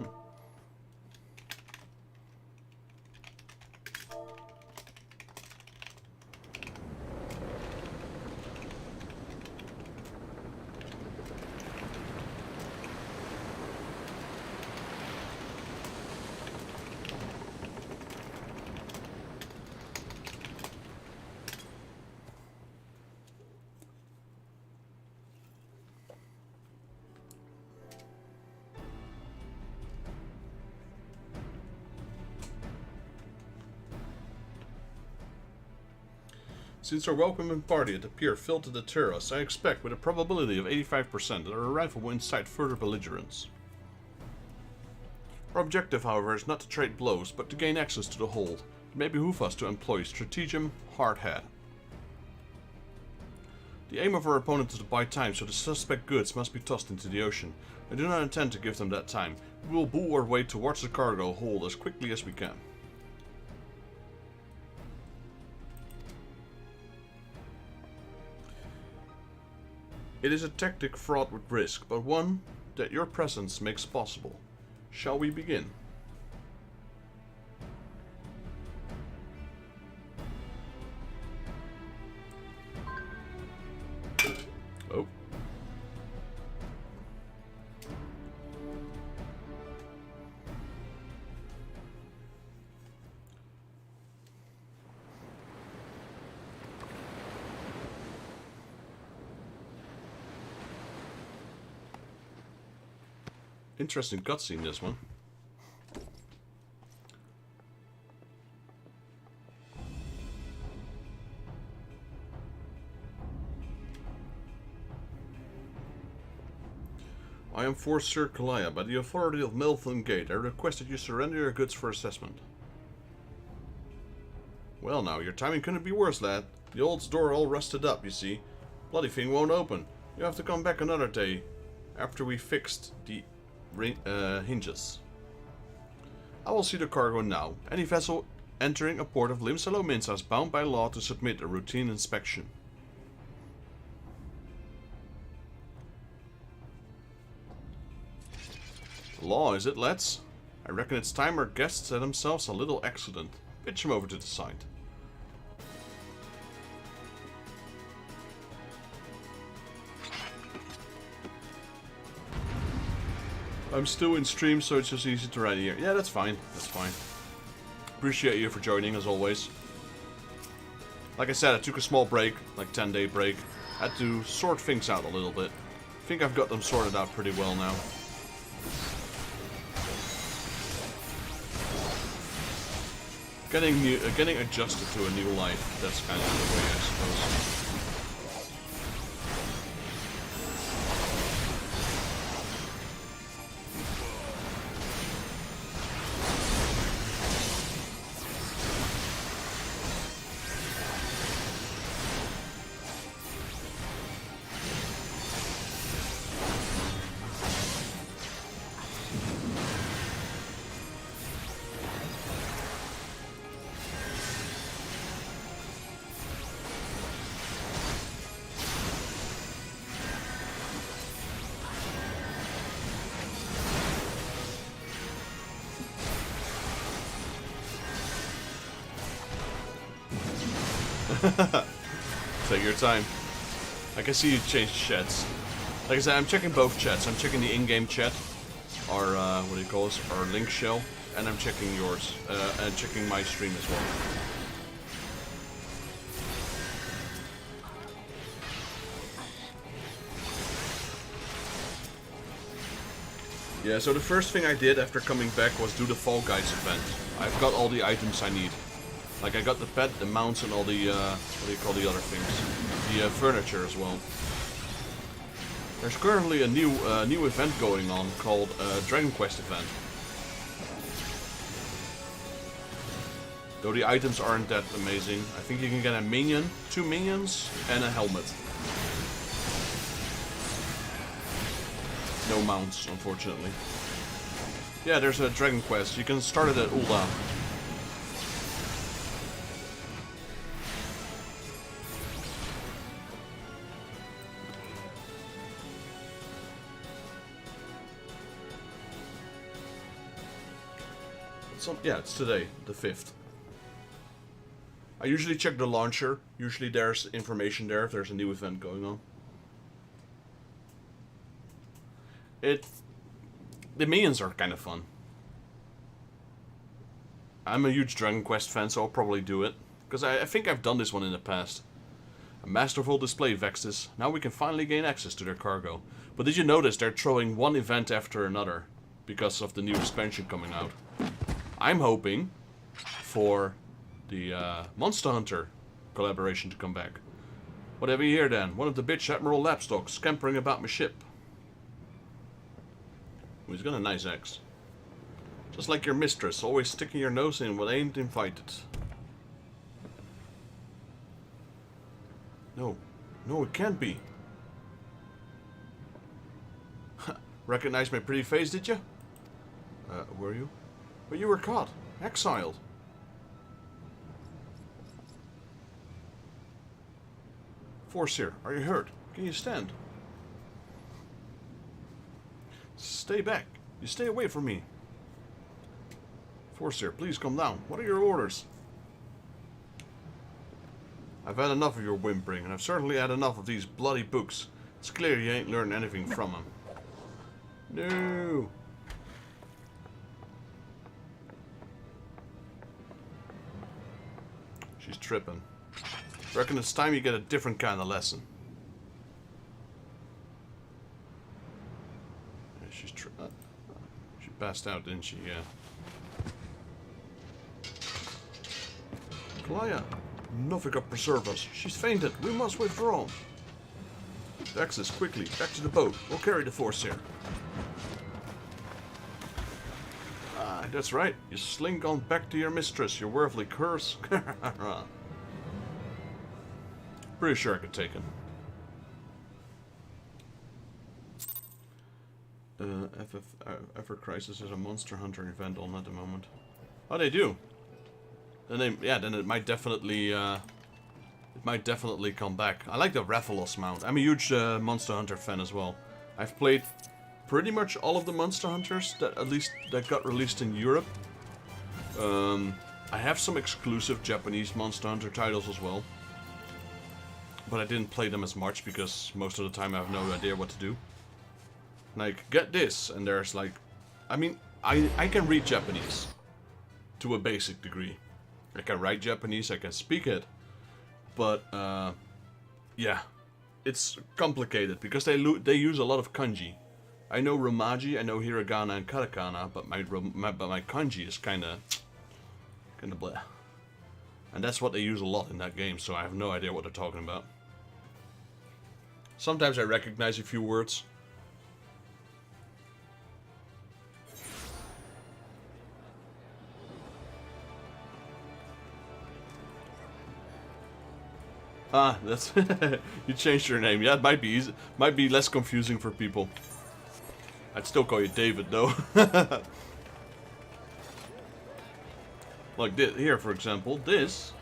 Since our welcoming party at the pier failed to deter us, I expect with a probability of 85% that our arrival will incite further belligerence. Our objective, however, is not to trade blows, but to gain access to the hold. It may behoove us to employ stratagem hardhat. The aim of our opponent is to buy time, so the suspect goods must be tossed into the ocean. I do not intend to give them that time. We will bull our way towards the cargo hold as quickly as we can. It is a tactic fraught with risk, but one that your presence makes possible. Shall we begin? Oh. Interesting cutscene, this one. I am forced Sir Kalaya by the authority of Melvin Gate. I request that you surrender your goods for assessment. Well now, your timing couldn't be worse, lad. The old door all rusted up, you see. Bloody thing won't open. You have to come back another day after we fixed the hinges. I will see the cargo now. Any vessel entering a port of Limsalo Minsa is bound by law to submit a routine inspection. Law, is it, let's? I reckon it's time our guests had themselves a little accident. Pitch him over to the side. I'm still in stream, so it's just easy to write here. Yeah, that's fine. That's fine. Appreciate you for joining, as always. Like I said, I took a small break, like 10-day break. Had to sort things out a little bit. I think I've got them sorted out pretty well now. Getting adjusted to a new life. That's kind of the way, I suppose. Take your time. I can see you change chats. Like I said, I'm checking both chats. I'm checking the in-game chat, our what do you call this? Our link shell, and I'm checking yours, and checking my stream as well. Yeah. So the first thing I did after coming back was do the Fall Guys event. I've got all the items I need. Like I got the pet, the mounts, and all the what do you call the other things? The furniture as well. There's currently a new event going on called Dragon Quest event. Though the items aren't that amazing. I think you can get a minion, 2 minions, and a helmet. No mounts, unfortunately. Yeah, there's a Dragon Quest. You can start it at Ul'dah. Yeah, it's today, the 5th. I usually check the launcher. Usually there's information there if there's a new event going on. The minions are kind of fun. I'm a huge Dragon Quest fan, so I'll probably do it. Because I think I've done this one in the past. A masterful display, Vextus. Now we can finally gain access to their cargo. But did you notice they're throwing one event after another? Because of the new expansion coming out. I'm hoping for the Monster Hunter collaboration to come back. What have we here then? One of the bitch Admiral Lapstock scampering about my ship. He's got a nice axe. Just like your mistress, always sticking your nose in what ain't invited. No. No, it can't be. Recognize my pretty face, did you? Were you? But you were caught. Exiled. Forseer, are you hurt? Can you stand? Stay back. You stay away from me. Forseer, please come down. What are your orders? I've had enough of your whimpering, and I've certainly had enough of these bloody books. It's clear you ain't learned anything from them. No. She's tripping. Reckon it's time you get a different kind of lesson. Yeah, she passed out, didn't she? Yeah. Kalaya, Novika preserve us. She's fainted. We must withdraw. Vexus, quickly, back to the boat. We'll carry the force here. Ah, that's right. You slink on back to your mistress, your worldly curse. Pretty sure I could take him. Ever Crisis is a Monster Hunter event on at the moment. Oh, they do. Then it might definitely come back. I like the Rathalos mount. I'm a huge Monster Hunter fan as well. I've played pretty much all of the Monster Hunters that that got released in Europe. I have some exclusive Japanese Monster Hunter titles as well. But I didn't play them as much because most of the time I have no idea what to do. Like, get this, and there's like... I mean, I can read Japanese. To a basic degree. I can write Japanese, I can speak it. But, yeah. It's complicated because they use a lot of kanji. I know Romaji, I know Hiragana and Katakana, but my kanji is kinda bleh. And that's what they use a lot in that game, so I have no idea what they're talking about. Sometimes I recognize a few words. Ah, that's you changed your name. Yeah, it might be easy, might be less confusing for people. I'd still call you David though. Like this here, for example, this.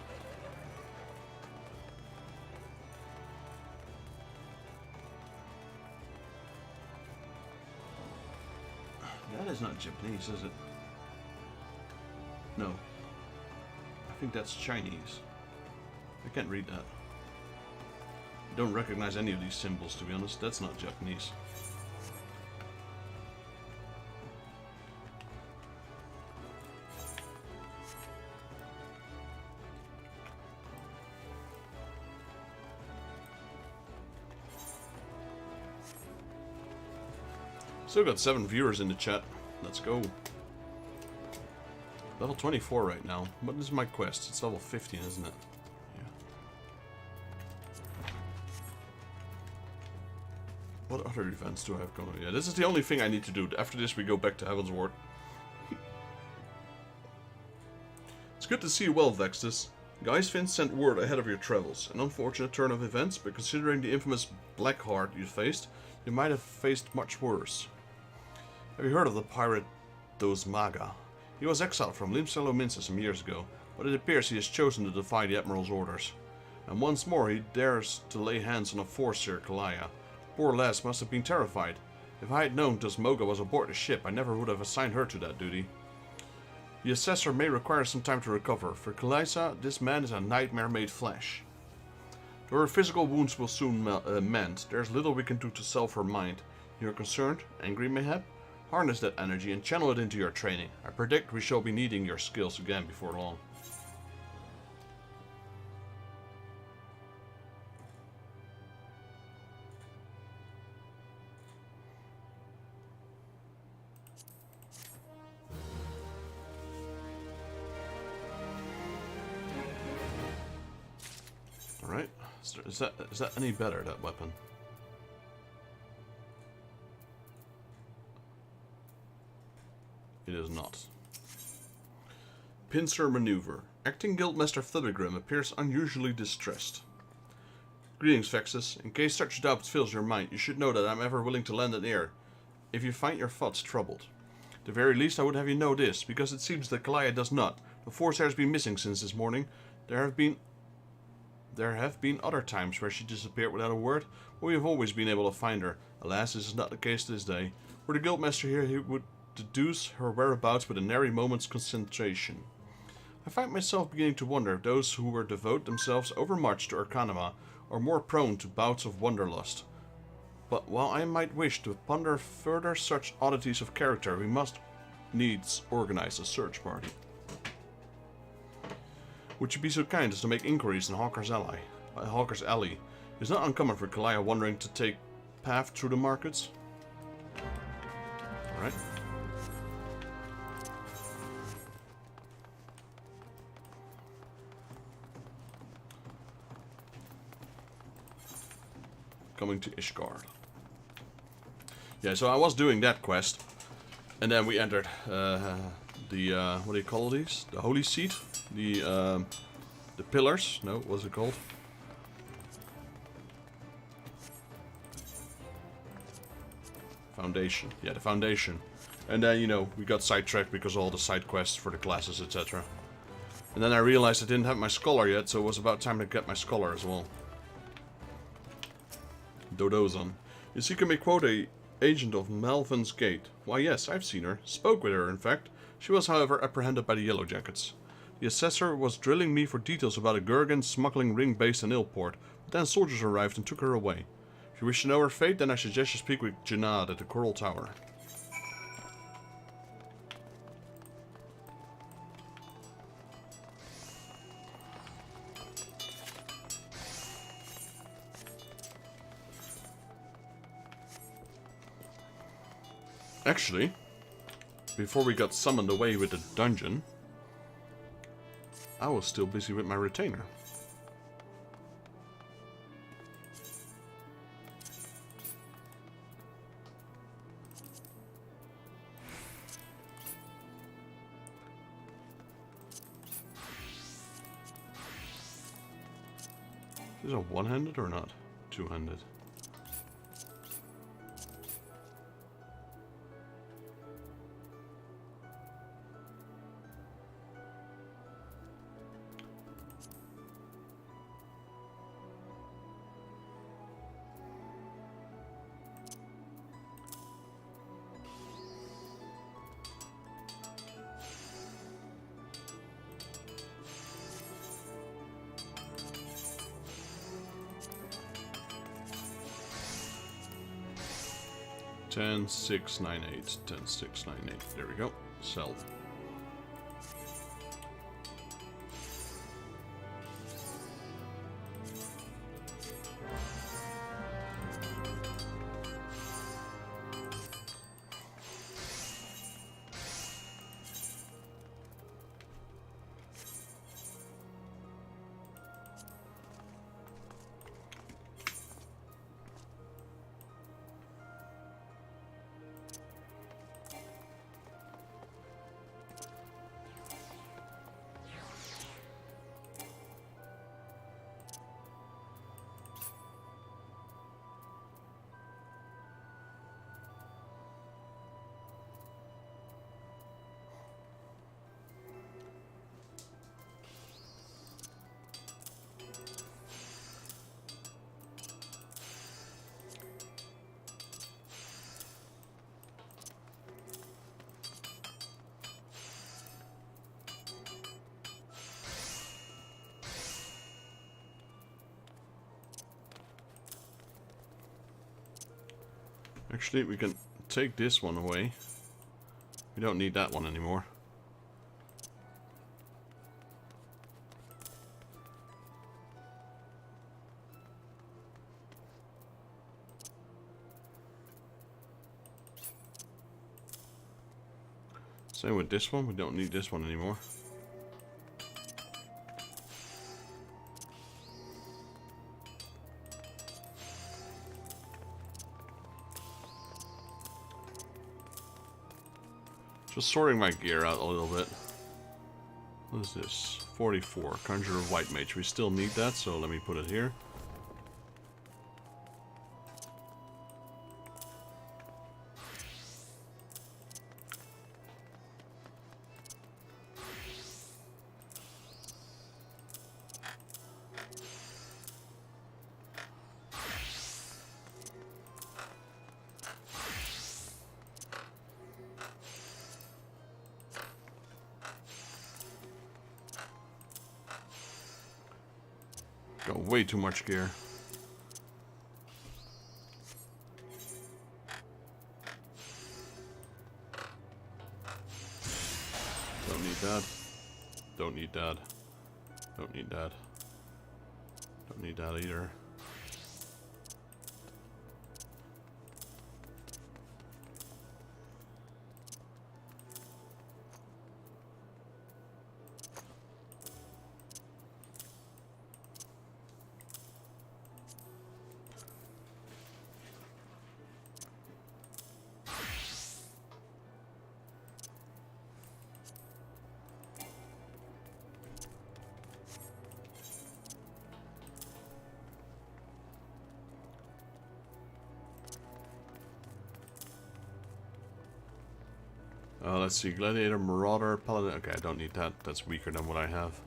That is not Japanese, is it? No. I think that's Chinese. I can't read that. I don't recognize any of these symbols, to be honest. That's not Japanese. Still got 7 viewers in the chat. Let's go. Level 24 right now. What is my quest? It's level 15, isn't it? Yeah. What other events do I have going on? Yeah, this is the only thing I need to do. After this, we go back to Heaven's Ward. It's good to see you well, Vextus. Guy's Finn sent word ahead of your travels. An unfortunate turn of events, but considering the infamous Blackheart you faced, you might have faced much worse. Have you heard of the pirate Dosmaga? He was exiled from Limsalo Minsa some years ago, but it appears he has chosen to defy the Admiral's orders. And once more he dares to lay hands on a Forcer Kalaya. Poor lass must have been terrified. If I had known Dosmoga was aboard the ship, I never would have assigned her to that duty. The assessor may require some time to recover. For Kalisa, this man is a nightmare made flesh. Though her physical wounds will soon mend, there's little we can do to salve her mind. You're concerned? Angry mayhap? Harness that energy and channel it into your training. I predict we shall be needing your skills again before long. Alright. Is that any better, that weapon? It is not. Pincer Maneuver. Acting Guildmaster Thubigrim appears unusually distressed. Greetings, Vexus. In case such doubt fills your mind, you should know that I'm ever willing to lend an ear, if you find your thoughts troubled. At the very least, I would have you know this, because it seems that Kalaya does not. The Forcer has been missing since this morning. There have been other times where she disappeared without a word, but we have always been able to find her. Alas, this is not the case this day. Were the Guildmaster here, he would deduce her whereabouts with a nary moment's concentration. I find myself beginning to wonder if those who were devote themselves overmuch to Arcanima are more prone to bouts of wanderlust. But while I might wish to ponder further such oddities of character, we must needs organize a search party. Would you be so kind as to make inquiries in Hawker's Alley? It is not uncommon for Kalaya wandering to take path through the markets. Alright. Coming to Ishgard. Yeah, so I was doing that quest, and then we entered the what do you call these? The Holy Seat, the pillars. No, what's it called? Foundation. Yeah, the Foundation. And then, you know, we got sidetracked because of all the side quests for the classes, etc. And then I realized I didn't have my scholar yet, so it was about time to get my scholar as well. Dodozan. Your seeker may quote a agent of Malvin's Gate. Why yes, I've seen her. Spoke with her, in fact. She was, however, apprehended by the Yellow Jackets. The assessor was drilling me for details about a Gurgan smuggling ring based in Ilport, but then soldiers arrived and took her away. If you wish to know her fate, then I suggest you speak with Jannad at the Coral Tower. Actually, before we got summoned away with the dungeon, I was still busy with my retainer. Is it one-handed or not? Two-handed. Ten, 6, 9, 8. 10, 6, 9, 8. There we go. Sell. Actually, we can take this one away. We don't need that one anymore. Same with this one, we don't need this one anymore. Just sorting my gear out a little bit. What is this? 44. Conjurer of White Mage. We still need that, so let me put it here. Got way too much gear. Don't need that. Don't need that. Don't need that. Don't need that either. Let's see, Gladiator, Marauder, Paladin. Okay, I don't need that. That's weaker than what I have.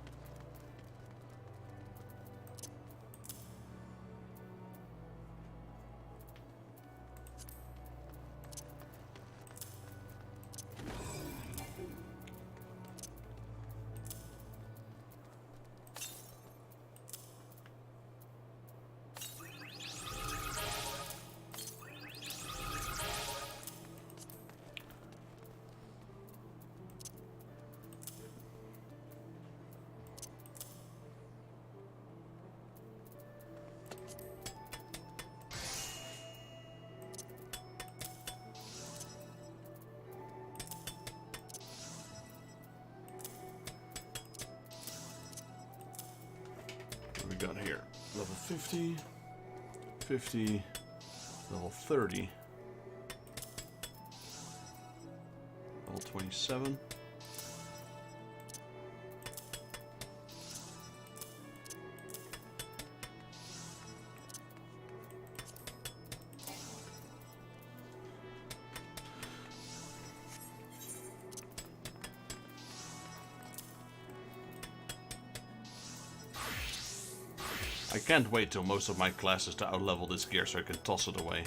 got here? Level 50, 50, level 30, level 27. I can't wait till most of my classes to outlevel this gear so I can toss it away.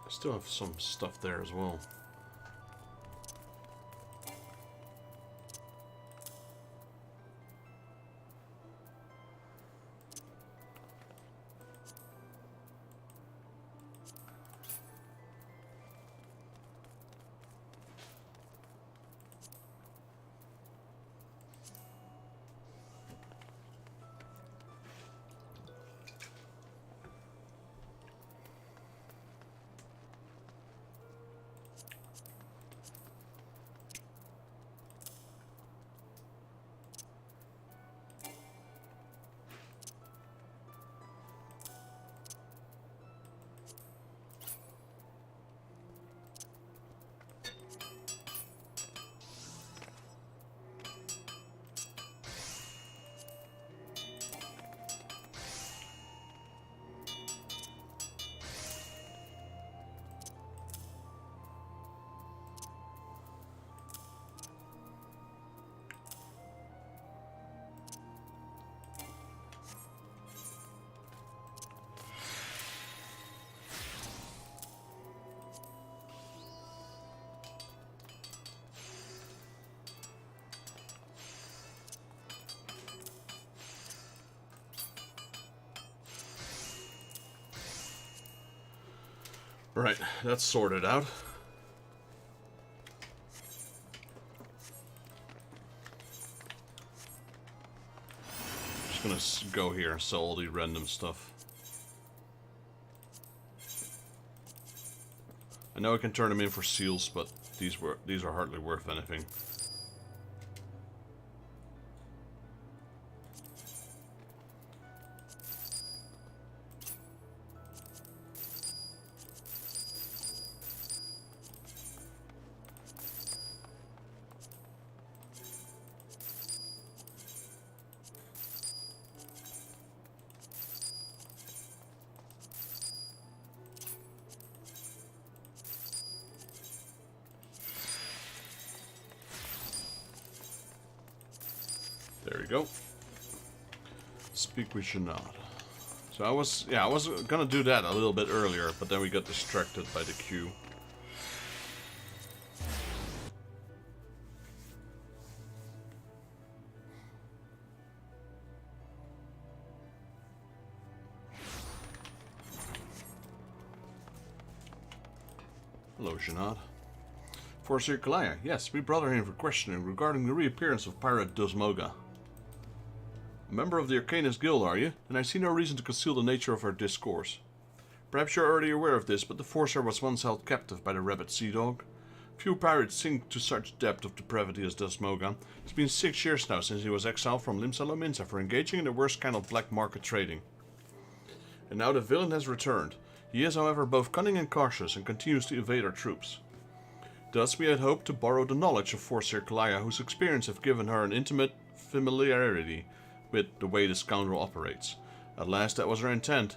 I still have some stuff there as well. Right, that's sorted out. Just gonna go here and sell all the random stuff. I know I can turn them in for seals, but these are hardly worth anything. There we go. Speak we should not. So I was gonna do that a little bit earlier, but then we got distracted by the queue. Hello, Janad. For Sir Kalaya, yes, we brought her in for questioning regarding the reappearance of pirate Dosmoga. A member of the Arcanist Guild, are you? And I see no reason to conceal the nature of her discourse. Perhaps you're already aware of this, but the Forcer was once held captive by the rabid sea dog. Few pirates sink to such depth of depravity as Dosmoga. It's been 6 years now since he was exiled from Limsa Lominsa for engaging in the worst kind of black market trading. And now the villain has returned. He is, however, both cunning and cautious, and continues to evade our troops. Thus we had hoped to borrow the knowledge of Forsyr Kalaya, whose experience have given her an intimate familiarity with the way the scoundrel operates. At last that was our intent.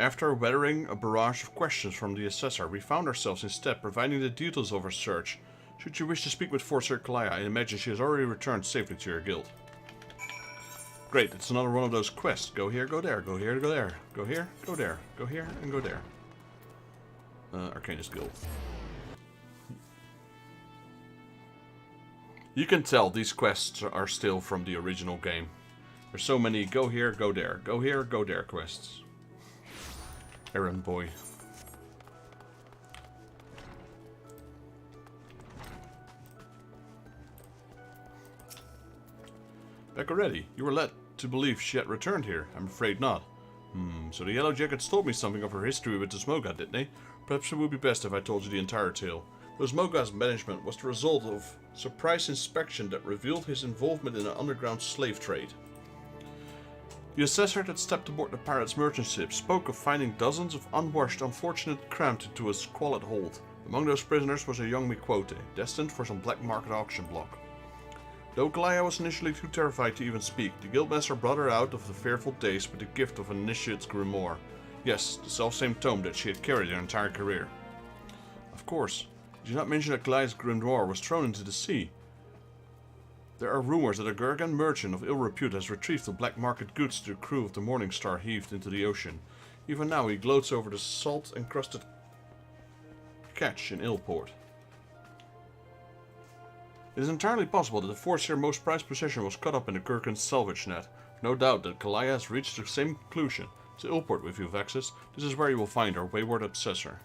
After weathering a barrage of questions from the assessor, we found ourselves instead providing the details of our search. Should you wish to speak with Forsyr Kalaya, I imagine she has already returned safely to your guild. Great, it's another one of those quests. Go here, go there, go here, go there. Go here, go there, go here, and go there. Arcanist Guild. You can tell these quests are still from the original game. There's so many go here, go there, go here, go there quests. Errand boy. Back already. You were led to believe she had returned here. I'm afraid not. So the Yellow Jackets told me something of her history with the Smoga, didn't they? Perhaps it would be best if I told you the entire tale. The Smoga's management was the result of surprise inspection that revealed his involvement in an underground slave trade. The assessor that stepped aboard the pirate's merchant ship spoke of finding dozens of unwashed unfortunate crammed into a squalid hold. Among those prisoners was a young Miquote, destined for some black market auction block. Though Kalaya was initially too terrified to even speak, the guildmaster brought her out of the fearful daze with the gift of an initiate's grimoire. Yes, the selfsame tome that she had carried her entire career. Of course, did you not mention that Kalaya's grimoire was thrown into the sea? There are rumors that a Garlean merchant of ill repute has retrieved the black market goods the crew of the Morning Star heaved into the ocean. Even now he gloats over the salt-encrusted catch in Illport. It is entirely possible that the Forsyr most prized possession was caught up in the Gurkhan's salvage net. No doubt that Kalaya has reached the same conclusion. To Illport with you, Vexus. This is where you will find our wayward obsessor.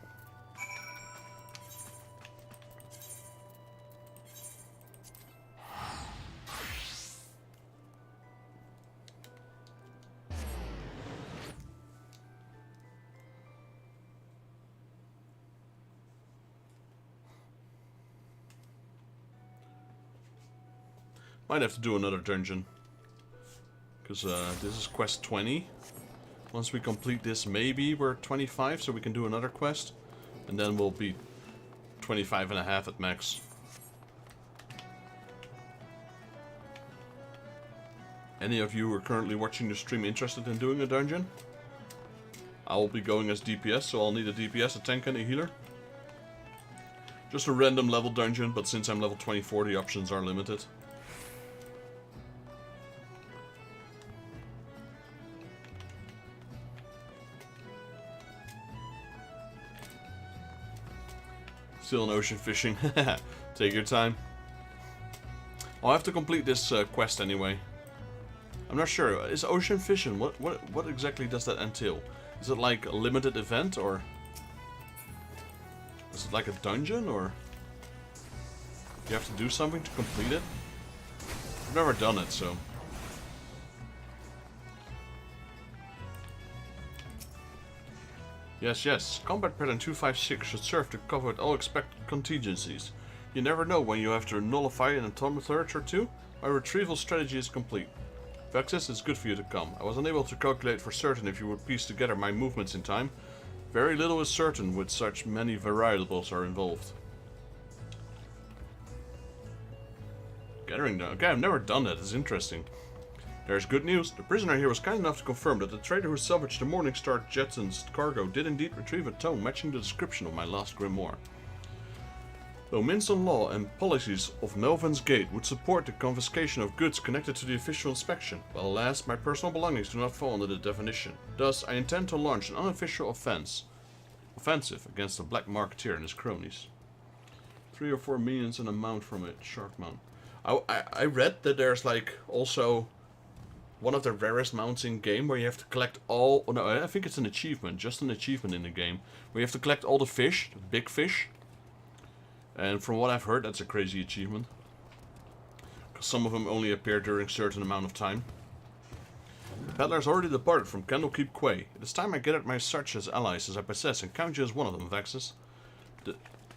Might have to do another dungeon. Because this is quest 20. Once we complete this, maybe we're 25, so we can do another quest. And then we'll be 25 and a half at max. Any of you who are currently watching the stream interested in doing a dungeon? I will be going as DPS, so I'll need a DPS, a tank, and a healer. Just a random level dungeon, but since I'm level 24, the options are limited. Still in ocean fishing. Take your time. I'll have to complete this quest anyway. I'm not sure. Is ocean fishing, what exactly does that entail? Is it like a limited event, or is it like a dungeon, or you have to do something to complete it? I've never done it, so. Yes. Combat pattern 256 should serve to cover all expected contingencies. You never know when you have to nullify an automaturge or two. My retrieval strategy is complete. Vexus, it's good for you to come. I was unable to calculate for certain if you would piece together my movements in time. Very little is certain with such many variables are involved. Gathering down. Okay, I've never done that. It's interesting. There's good news. The prisoner here was kind enough to confirm that the trader who salvaged the Morning Star Jetson's cargo did indeed retrieve a tome matching the description of my last grimoire. Though Minson law and policies of Melvin's Gate would support the confiscation of goods connected to the official inspection, well, alas, my personal belongings do not fall under the definition. Thus, I intend to launch an unofficial offensive against the black marketeer and his cronies. 3 or 4 minions and a mount from a shark mount. I read that there's like also one of the rarest mounts in game where you have to collect all. Oh no, I think it's an achievement, just an achievement in the game where you have to collect all the fish, the big fish. And from what I've heard, that's a crazy achievement. Because some of them only appear during a certain amount of time. The peddler has already departed from Candlekeep Quay. It is time I gathered my such as allies as I possess and count you as one of them, Vexus.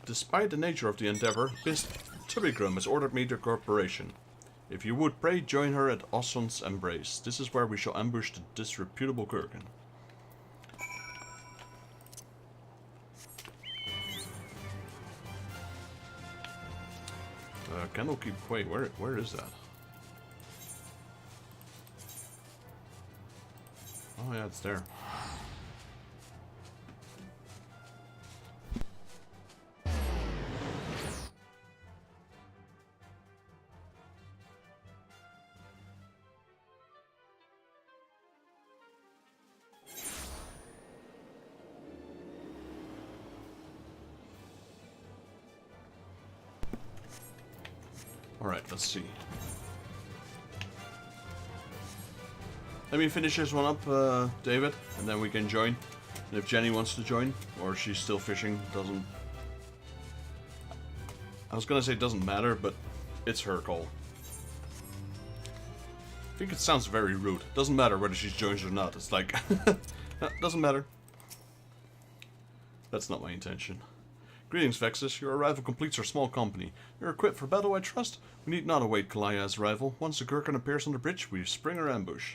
Despite the nature of the endeavor, Miss Tubigrum has ordered me to cooperation. If you would, pray join her at Osson's Embrace. This is where we shall ambush the disreputable Gurkhan. Candlekeep Quay, where is that? Oh yeah, it's there. Alright, let's see. Let me finish this one up, David, and then we can join. And if Jenny wants to join, or she's still fishing, doesn't... I was gonna say it doesn't matter, but it's her call. I think it sounds very rude. Doesn't matter whether she joins or not. It's like... no, doesn't matter. That's not my intention. Greetings, Vexus. Your arrival completes our small company. You're equipped for battle, I trust? We need not await Kalaya's arrival. Once the Gurkhan appears on the bridge, we spring our ambush.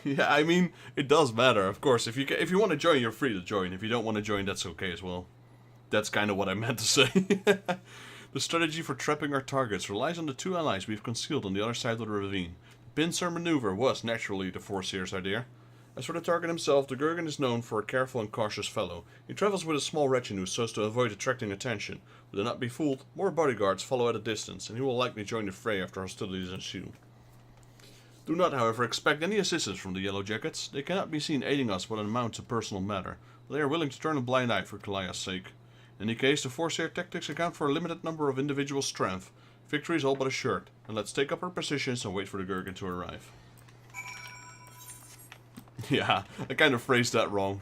Yeah, I mean, it does matter, of course. If you want to join, you're free to join. If you don't want to join, that's okay as well. That's kind of what I meant to say. The strategy for trapping our targets relies on the two allies we've concealed on the other side of the ravine. The pincer maneuver was, naturally, the Foreseer's idea. As for the target himself, the Gurkhan is known for a careful and cautious fellow. He travels with a small retinue so as to avoid attracting attention. But do not be fooled, more bodyguards follow at a distance, and he will likely join the fray after hostilities ensue. Do not, however, expect any assistance from the Yellow Jackets. They cannot be seen aiding us when it amounts to personal matter, but they are willing to turn a blind eye for Kalaya's sake. In any case, the Foreseer tactics account for a limited number of individual strength. Victory is all but assured, and let's take up our positions and wait for the Gurkhan to arrive. Yeah, I kind of phrased that wrong.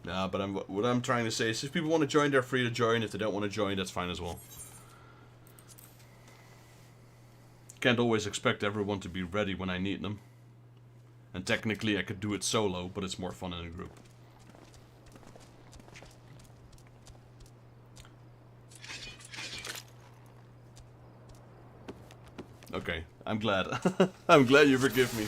Nah, but what I'm trying to say is if people want to join, they're free to join. If they don't want to join, that's fine as well. Can't always expect everyone to be ready when I need them. And technically I could do it solo, but it's more fun in a group. Okay, I'm glad. I'm glad you forgive me.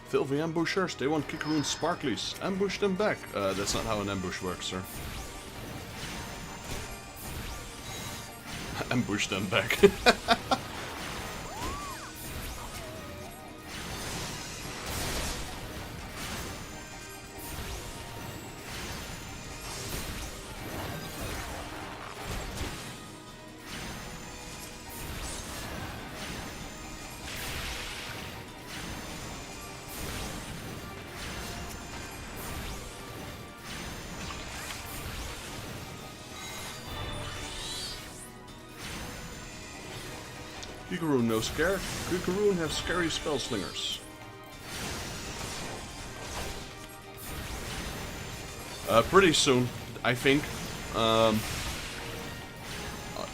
Filthy ambushers, they want Kikaroon's sparklies. Ambush them back. That's not how an ambush works, sir. Ambush them back. Kikaroon no scare. Kikaroon have scary spell slingers. Pretty soon, I think.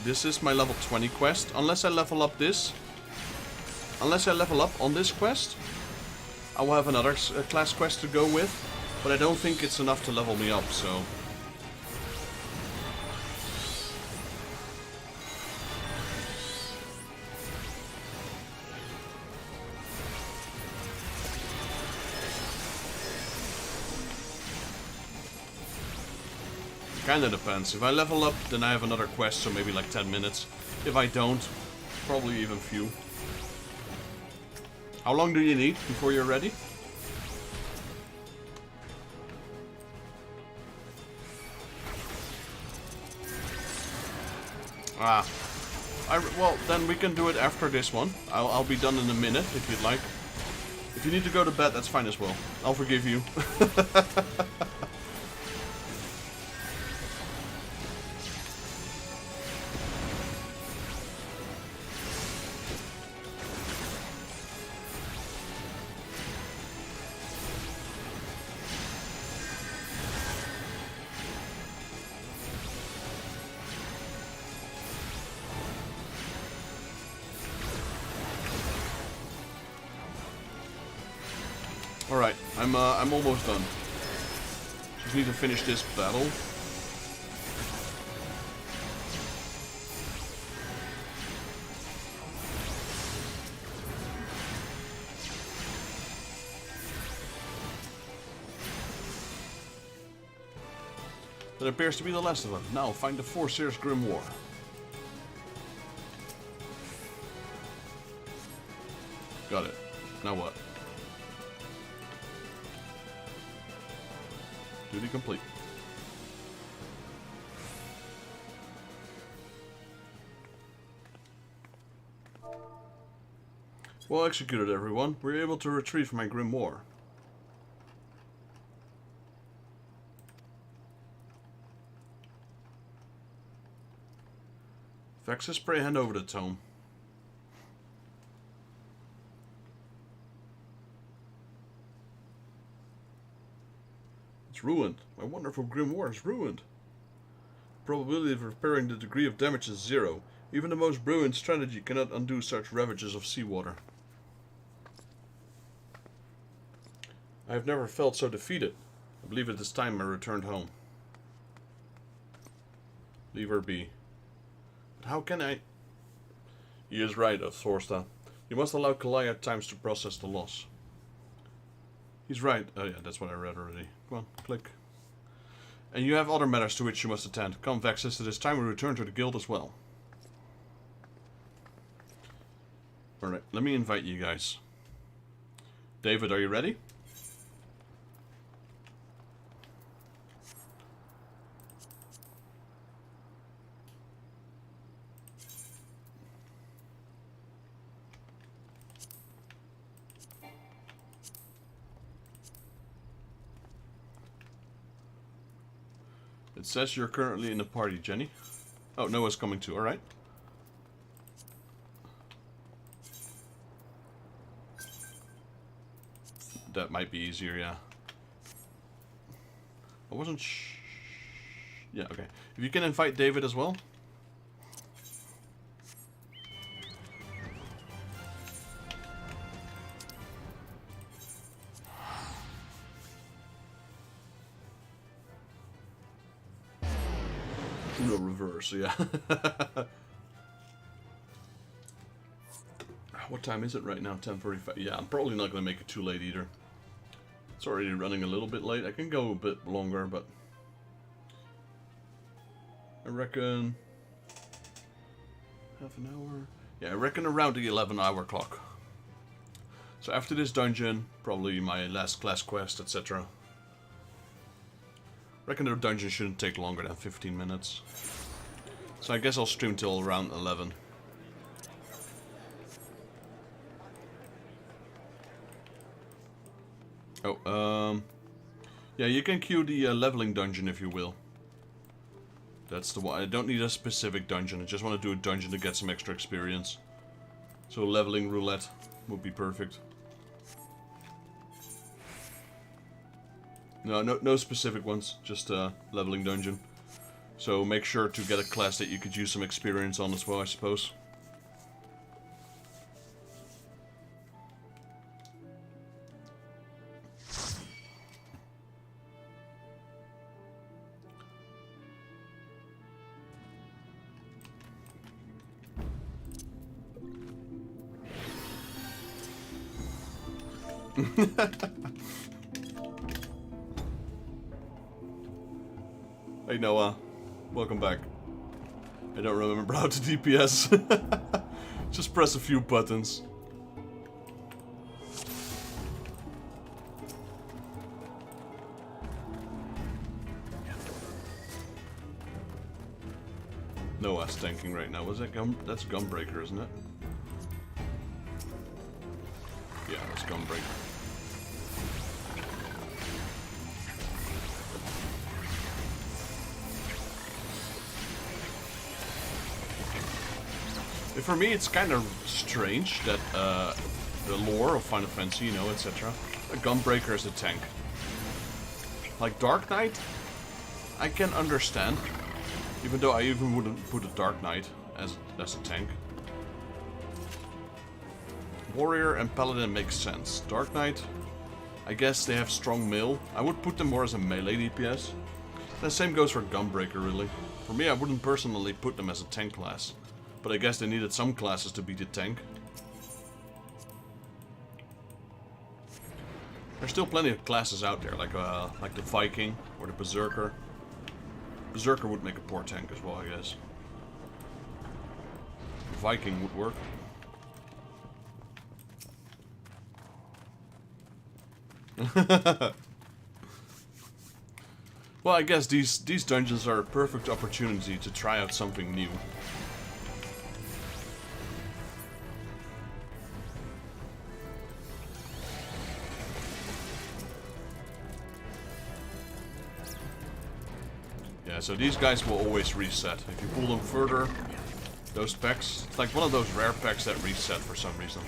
This is my level 20 quest. Unless I level up this. Unless I level up on this quest, I will have another class quest to go with. But I don't think it's enough to level me up, so... Kinda depends. If I level up, then I have another quest, so maybe like 10 minutes. If I don't, probably even few. How long do you need before you're ready? Ah. Well, then we can do it after this one. I'll be done in a minute, if you'd like. If you need to go to bed, that's fine as well. I'll forgive you. Alright, I'm almost done. Just need to finish this battle. That appears to be the last of them. Now find the Four Seers Grimoire. Got it. Now what? Duty complete. Well executed, everyone. We were able to retrieve my grimoire. Vexus, pray hand over the tome. It's ruined. My wonderful grimoire is ruined. Probability of repairing the degree of damage is 0. Even the most brilliant strategy cannot undo such ravages of seawater. I have never felt so defeated. I believe it is time I returned home. Leave her be. But how can I? He is right, Thorsta. You must allow Kalia times to process the loss. He's right. Oh yeah, that's what I read already. Come on, click. And you have other matters to which you must attend. Come, Vexus, it is time we return to the guild as well. Alright, let me invite you guys. David, are you ready? It says you're currently in the party, Jenny. Oh, Noah's coming too, alright. That might be easier, yeah. I wasn't yeah, okay. If you can invite David as well. No reverse, yeah. What time is it right now? 10:45. Yeah, I'm probably not going to make it too late either. It's already running a little bit late. I can go a bit longer, but I reckon half an hour. Yeah, I reckon around the 11-hour clock. So after this dungeon, probably my last class quest, etc. Reckon the dungeon shouldn't take longer than 15 minutes. So I guess I'll stream till around 11. Oh, yeah, you can queue the leveling dungeon if you will. That's the one. I don't need a specific dungeon. I just want to do a dungeon to get some extra experience. So leveling roulette would be perfect. No specific ones. Just a leveling dungeon. So make sure to get a class that you could use some experience on as well, I suppose. Hey Noah, welcome back. I don't remember how to DPS. Just press a few buttons. Noah's tanking right now. Was that that's Gunbreaker, isn't it? Yeah, that's Gunbreaker. For me, it's kind of strange that the lore of Final Fantasy, you know, etc. A Gunbreaker is a tank. Like Dark Knight, I can understand, even though I even wouldn't put a Dark Knight as a tank. Warrior and Paladin makes sense. Dark Knight, I guess they have strong melee. I would put them more as a melee DPS. The same goes for Gunbreaker, really. For me, I wouldn't personally put them as a tank class. But I guess they needed some classes to beat the tank. There's still plenty of classes out there, like the Viking or the Berserker. Berserker would make a poor tank as well, I guess. Viking would work. Well, I guess these dungeons are a perfect opportunity to try out something new. Yeah, so these guys will always reset. If you pull them further, those packs, it's like one of those rare packs that reset for some reason.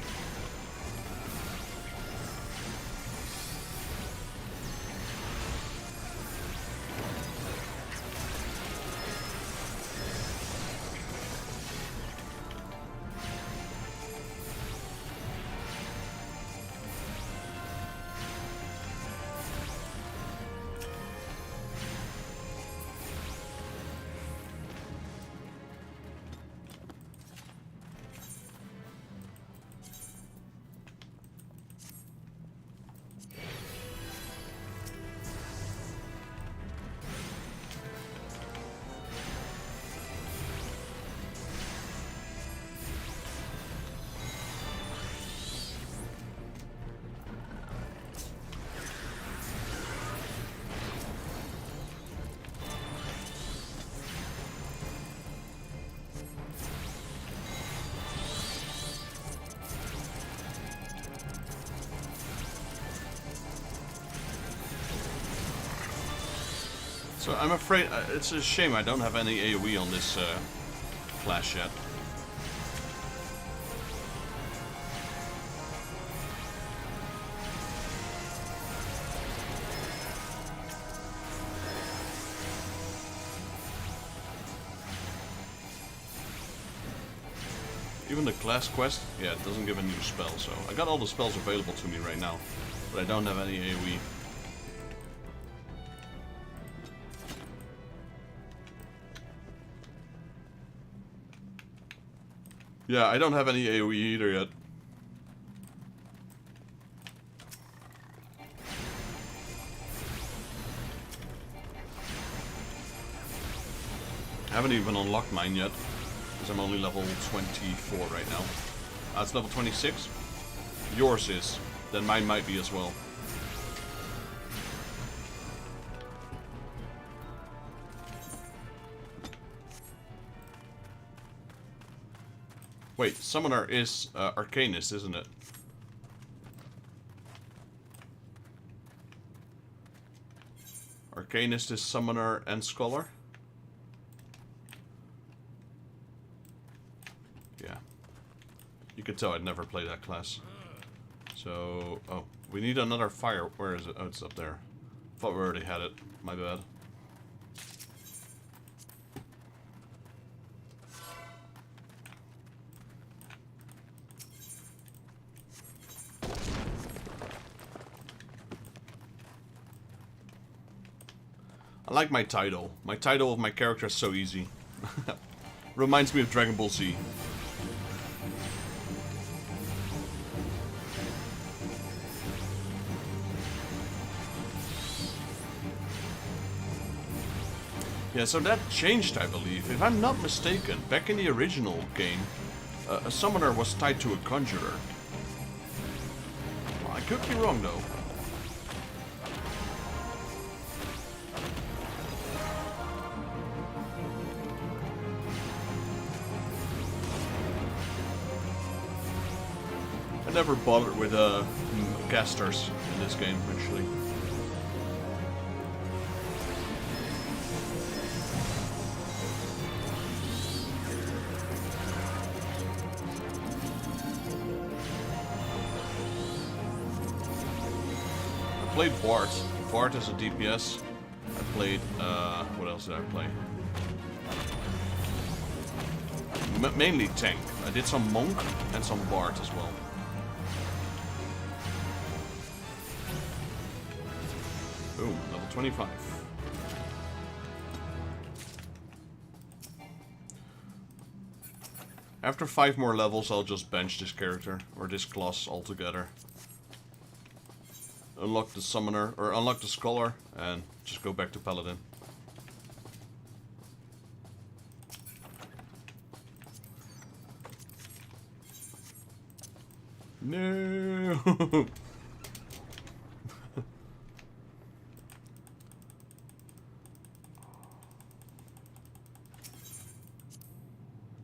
So I'm afraid it's a shame I don't have any AoE on this class yet. Even the class quest, yeah, it doesn't give a new spell, so I got all the spells available to me right now, but I don't have any AoE. Yeah, I don't have any AoE either yet. I haven't even unlocked mine yet, because I'm only level 24 right now. It's level 26. Yours is. Then mine might be as well. Wait, Summoner is Arcanist, isn't it? Arcanist is Summoner and Scholar? Yeah. You can tell I'd never played that class. So, oh, we need another fire. Where is it? Oh, it's up there. Thought we already had it. My bad. I like my title. My title of my character is so easy. Reminds me of Dragon Ball Z. Yeah, so that changed, I believe. If I'm not mistaken, back in the original game, a summoner was tied to a conjurer. Well, I could be wrong, though. I never bothered with casters in this game, actually. I played Bart. Bart as a DPS. I played, what else did I play? Mainly tank. I did some Monk and some Bart as well. Boom, level 25. After 5 more levels, I'll just bench this character, or this class altogether. Unlock the Summoner, or unlock the Scholar, and just go back to Paladin. No.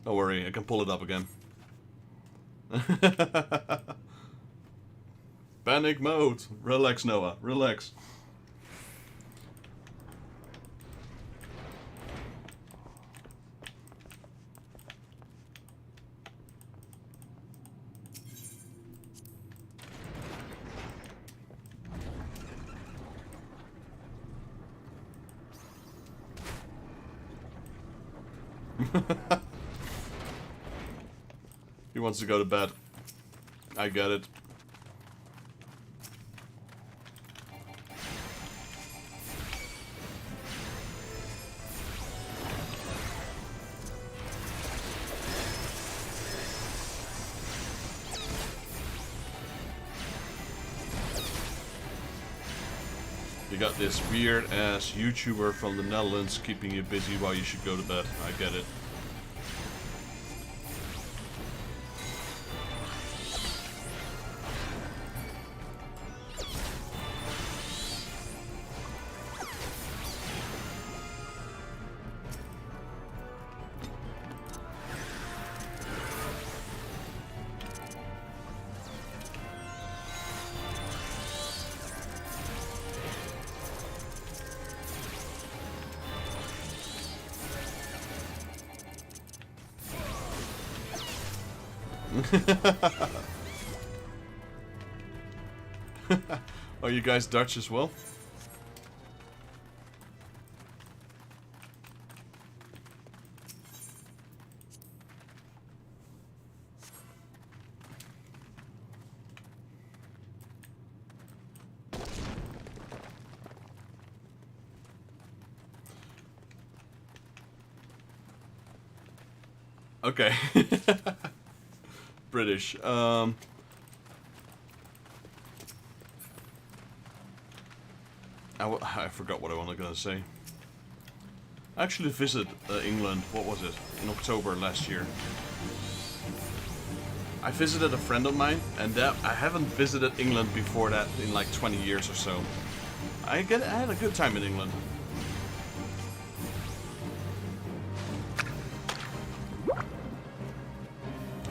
Don't worry, I can pull it up again. Panic mode. Relax, Noah. Relax. He wants to go to bed. I get it. You got this weird ass YouTuber from the Netherlands keeping you busy while you should go to bed. I get it. Are you guys Dutch as well? Okay. British. I forgot what I was gonna say. I actually visited England, what was it, in October last year. I visited a friend of mine, and I haven't visited England before that in like 20 years or so. I had a good time in England.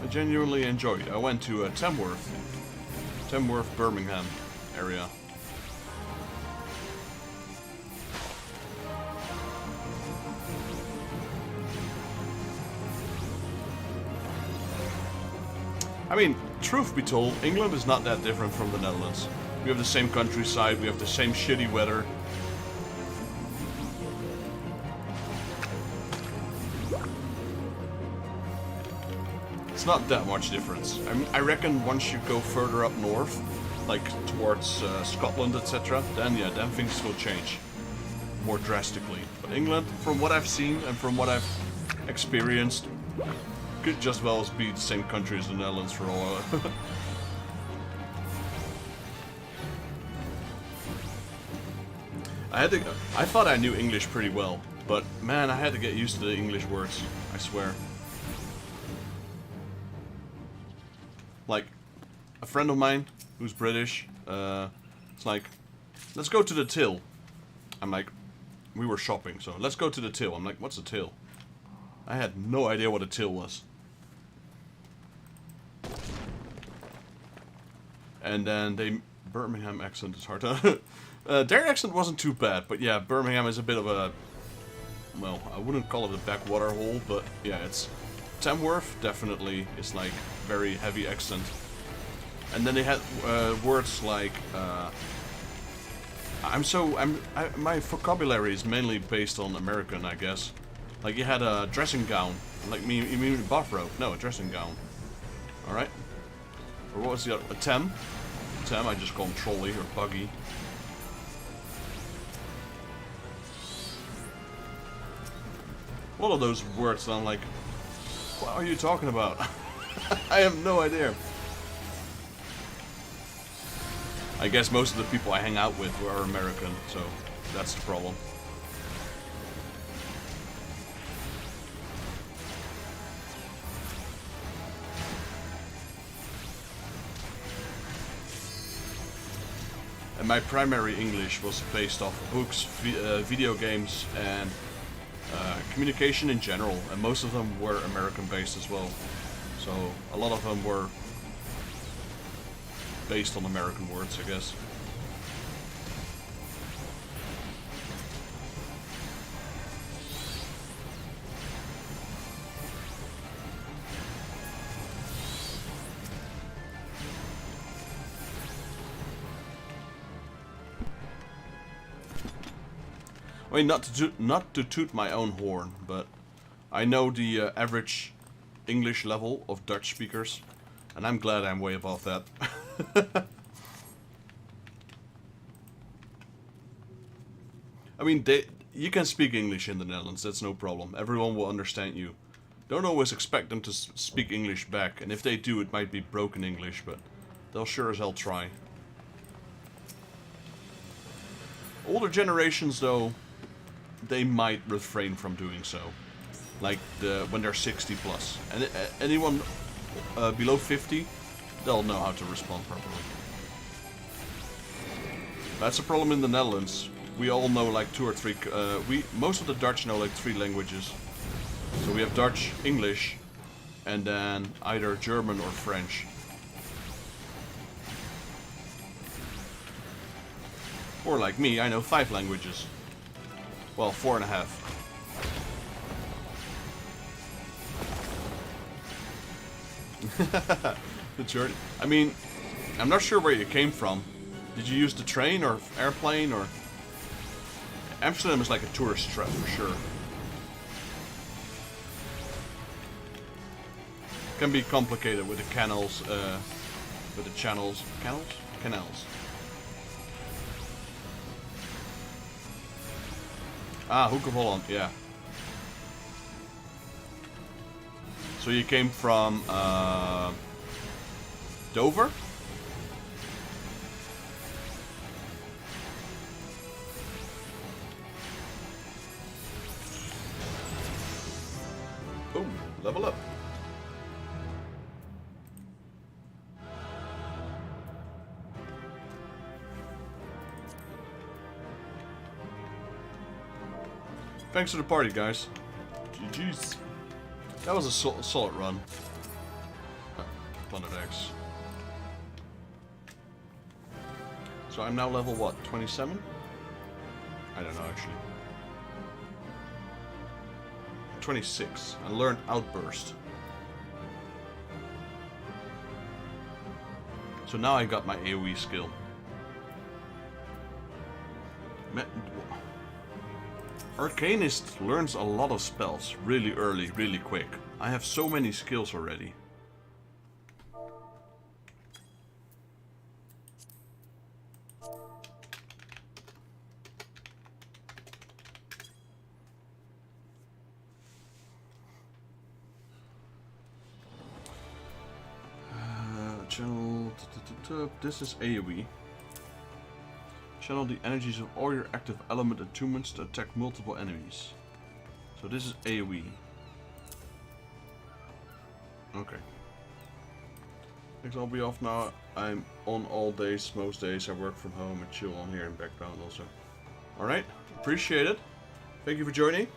I genuinely enjoyed it. I went to Tamworth, Birmingham area. I mean, truth be told, England is not that different from the Netherlands. We have the same countryside, we have the same shitty weather. It's not that much difference. I reckon once you go further up north, like towards Scotland, etc., then things will change more drastically. But England, from what I've seen and from what I've experienced, could just well as be the same country as the Netherlands for all. I thought I knew English pretty well, but man, I had to get used to the English words. I swear. Like, a friend of mine who's British, it's like, let's go to the till. I'm like, we were shopping, so let's go to the till. I'm like, what's a till? I had no idea what a till was. And then Birmingham accent is hard to... their accent wasn't too bad, but yeah, Birmingham is a bit of a... Well, I wouldn't call it a backwater hole, but yeah, it's... Tamworth, definitely, is like very heavy accent. And then they had words like... my vocabulary is mainly based on American, I guess. Like, you had a dressing gown. Like, you mean a bathrobe? No, a dressing gown. Alright? Or what was the other? A tem? Tem, I just call him trolley or buggy. A lot of those words, I'm like, what are you talking about? I have no idea. I guess most of the people I hang out with are American, so that's the problem. And my primary English was based off books, video games, and communication in general. And most of them were American based as well. So a lot of them were based on American words, I guess. I mean, not to toot my own horn, but I know the average English level of Dutch speakers, and I'm glad I'm way above that. I mean, you can speak English in the Netherlands, that's no problem. Everyone will understand you. Don't always expect them to speak English back, and if they do, it might be broken English, but they'll sure as hell try. Older generations, though, they might refrain from doing so, like when they're 60 plus. And anyone below 50, they'll know how to respond properly. That's a problem in the Netherlands. We all know like 2 or 3. Most of the Dutch know like 3 languages. So we have Dutch, English, and then either German or French. Or like me, I know 5 languages. Well, 4.5. The journey. I mean, I'm not sure where you came from. Did you use the train or airplane or? Amsterdam is like a tourist trap for sure. Can be complicated with the canals, with the channels. Canals. Ah, Hoek of Holland, yeah. So you came from Dover? Boom, level up. Thanks for the party, guys. GG's. That was a solid run. Planet X. So I'm now level what? 27? I don't know actually. 26. I learned Outburst. So now I got my AoE skill. Arcanist learns a lot of spells really early, really quick. I have so many skills already. Channel. This is AoE. Channel the energies of all your active element attunements to attack multiple enemies. So this is AoE. Okay. Thanks, I'll be off now. I'm on all days, most days. I work from home and chill on here in background also. Alright, appreciate it. Thank you for joining.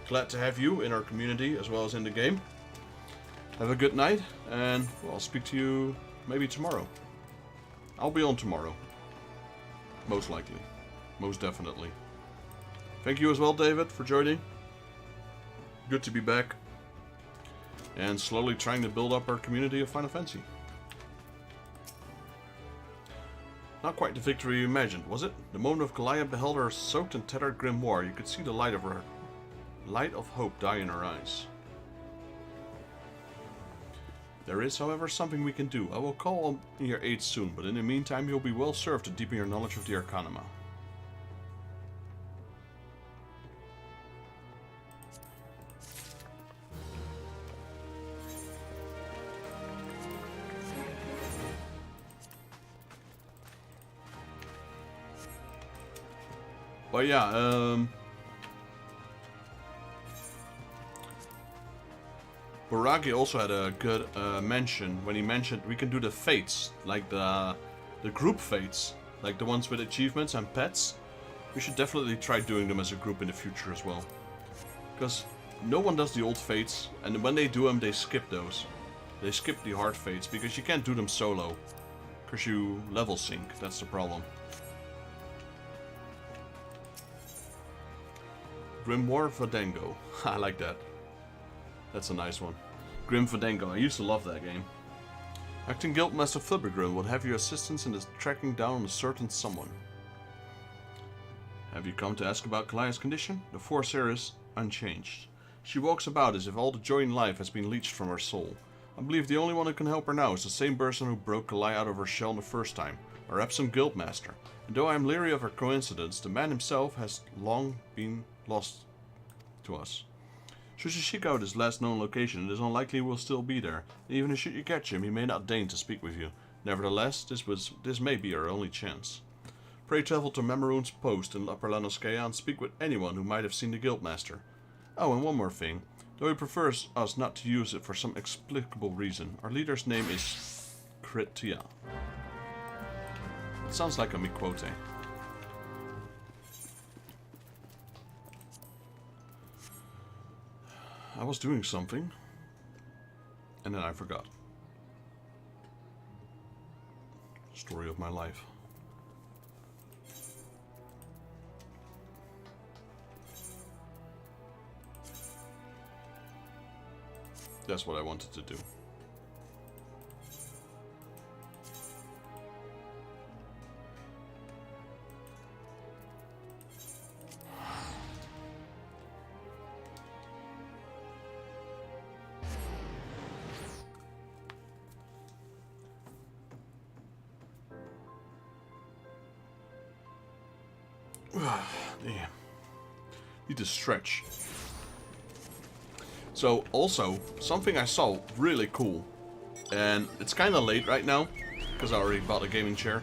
Glad to have you in our community as well as in the game. Have a good night, and well, I'll speak to you maybe tomorrow. I'll be on tomorrow. Most likely. Most definitely. Thank you as well, David, for joining. Good to be back. And slowly trying to build up our community of Final Fantasy. Not quite the victory you imagined, was it? The moment of Galia beheld her soaked and tattered grimoire. You could see the light of hope die in her eyes. There is, however, something we can do. I will call on your aid soon, but in the meantime you'll be well served to deepen your knowledge of the Arcanima. But yeah, Baragi also had a good mention when he mentioned we can do the fates, like the group fates. like the ones with achievements and pets. We should definitely try doing them as a group in the future as well. Because no one does the old fates, and when they do them, they skip those. They skip the hard fates, because you can't do them solo. Because you level sync, that's the problem. Grimoire Fandango. I like that. That's a nice one. Grim Fandango, I used to love that game. Acting Guildmaster Flibbergrim will have your assistance in the tracking down a certain someone. Have you come to ask about Kalia's condition? The force here is unchanged. She walks about as if all the joy in life has been leached from her soul. I believe the only one who can help her now is the same person who broke Kalia out of her shell the first time, our absent Guildmaster. And though I am leery of her coincidence, the man himself has long been lost to us. Should you seek out his last known location, it is unlikely he will still be there. And even should you catch him, he may not deign to speak with you. Nevertheless, this may be our only chance. Pray travel to Mamaroon's post in Upper Lanoskea and speak with anyone who might have seen the Guildmaster. Oh, and one more thing. Though he prefers us not to use it for some explicable reason, our leader's name is Kritia. It sounds like a Miquote. I was doing something, and then I forgot. Story of my life. That's what I wanted to do. Damn. Need to stretch. So, also, something I saw really cool, and it's kind of late right now, because I already bought a gaming chair.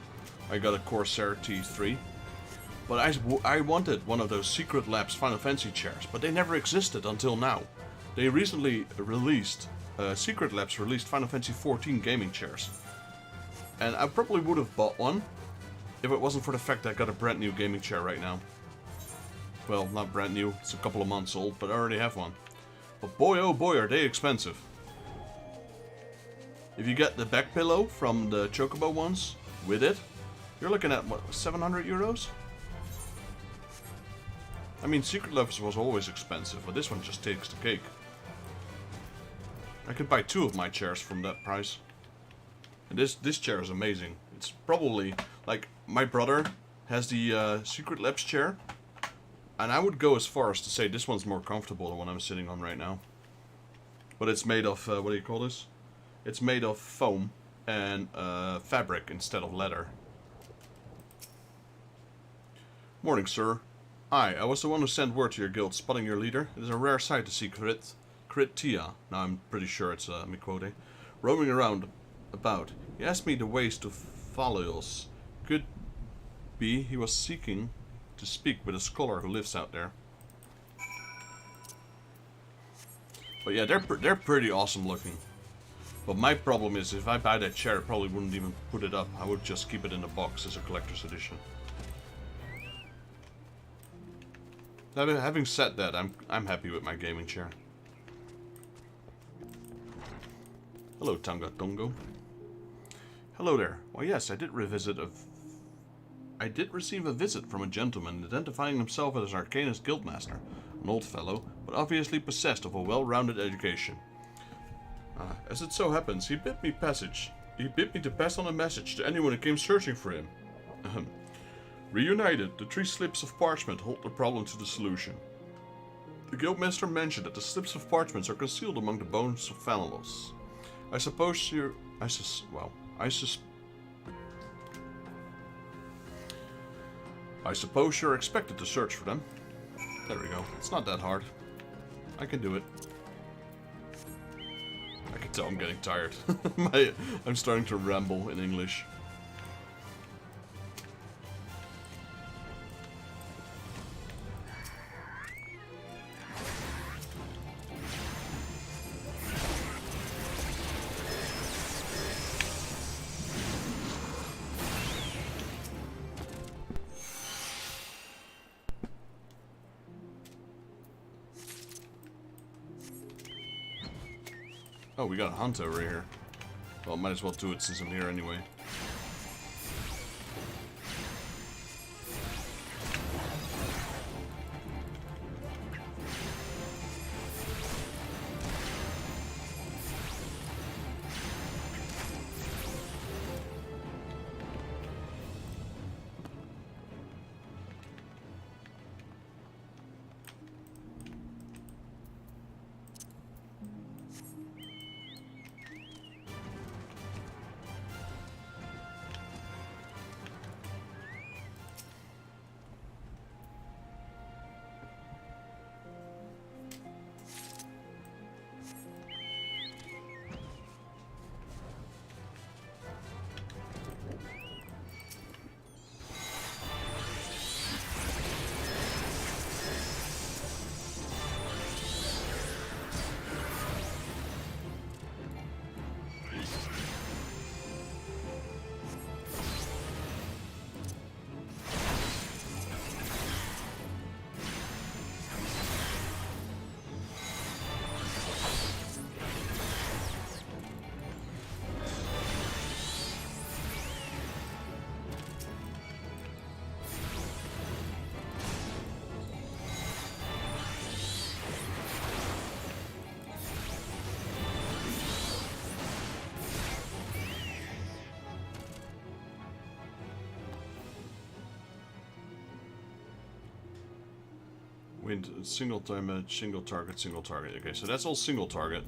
I got a Corsair T3, but I wanted one of those Secret Labs Final Fantasy chairs, but they never existed until now. They recently released, Secret Labs released Final Fantasy XIV gaming chairs, and I probably would have bought one, if it wasn't for the fact that I got a brand new gaming chair right now. Well, not brand new, it's a couple of months old, but I already have one. But boy oh boy are they expensive. If you get the back pillow from the Chocobo ones with it, you're looking at what, 700 euros? I mean, Secret Labs was always expensive, but this one just takes the cake. I could buy 2 of my chairs from that price. And this chair is amazing. It's probably, like, my brother has the Secret Labs chair. And I would go as far as to say this one's more comfortable than what I'm sitting on right now. But it's made of, what do you call this? It's made of foam and fabric instead of leather. Morning, sir. I was the one who sent word to your guild spotting your leader. It is a rare sight to see Kritia, now I'm pretty sure it's Miquote, roaming around about. He asked me the ways to Phalios. Could be he was seeking to speak with a scholar who lives out there. But yeah, they're pretty awesome looking. But my problem is, if I buy that chair, I probably wouldn't even put it up. I would just keep it in the box as a collector's edition. Having said that, I'm happy with my gaming chair. Hello, Tanga Tongo. Hello there. Well, yes, I did receive a visit from a gentleman identifying himself as Arcanus Guildmaster, an old fellow, but obviously possessed of a well-rounded education. As it so happens, he bid me to pass on a message to anyone who came searching for him. Reunited, the 3 slips of parchment hold the problem to the solution. The Guildmaster mentioned that the slips of parchments are concealed among the bones of Phalalos. I suppose you're... I suppose you're expected to search for them. There we go. It's not that hard. I can do it. I can tell I'm getting tired. I'm starting to ramble in English. Oh, we got a hunt over here. Well, might as well do it since I'm here anyway. Single damage, single target, single target. Okay, so that's all single target.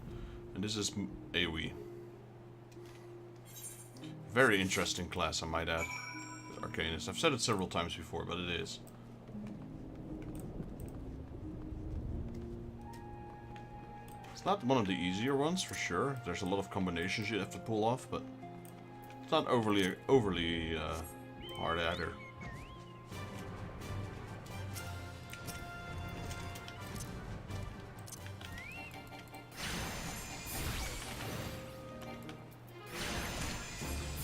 And this is AoE. Very interesting class, I might add. Arcanist. I've said it several times before, but it is. It's not one of the easier ones, for sure. There's a lot of combinations you have to pull off, but it's not overly hard either.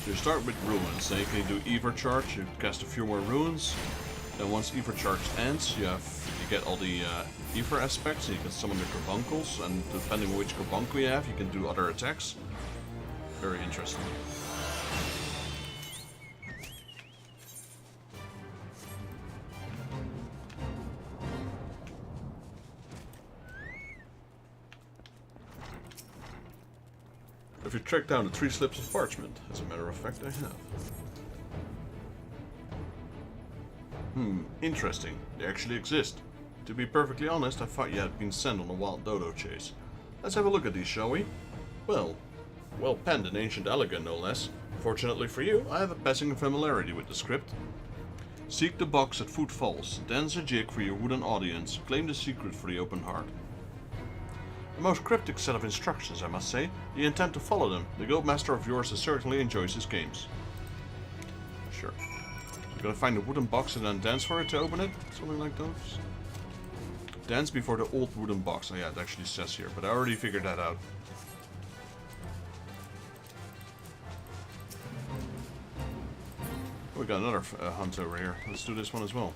You start with ruins, then you can do Ever Charge, you cast a few more ruins. Then once Ever Charge ends, you get all the Ever aspects, and you can summon the carbuncles, and depending on which carbuncle you have, you can do other attacks. Very interesting. If you track down the 3 slips of parchment, as a matter of fact, I have. Interesting. They actually exist. To be perfectly honest, I thought you had been sent on a wild dodo chase. Let's have a look at these, shall we? Well penned in ancient elegant, no less. Fortunately for you, I have a passing familiarity with the script. Seek the box at Foot Falls, dance a jig for your wooden audience, claim the secret for the open heart. A most cryptic set of instructions, I must say. You intend to follow them. The guildmaster of yours certainly enjoys his games. Sure. You're gonna find a wooden box and then dance for it to open it? Something like those? Dance before the old wooden box. Oh yeah, it actually says here, but I already figured that out. Oh, we got another hunt over here. Let's do this one as well.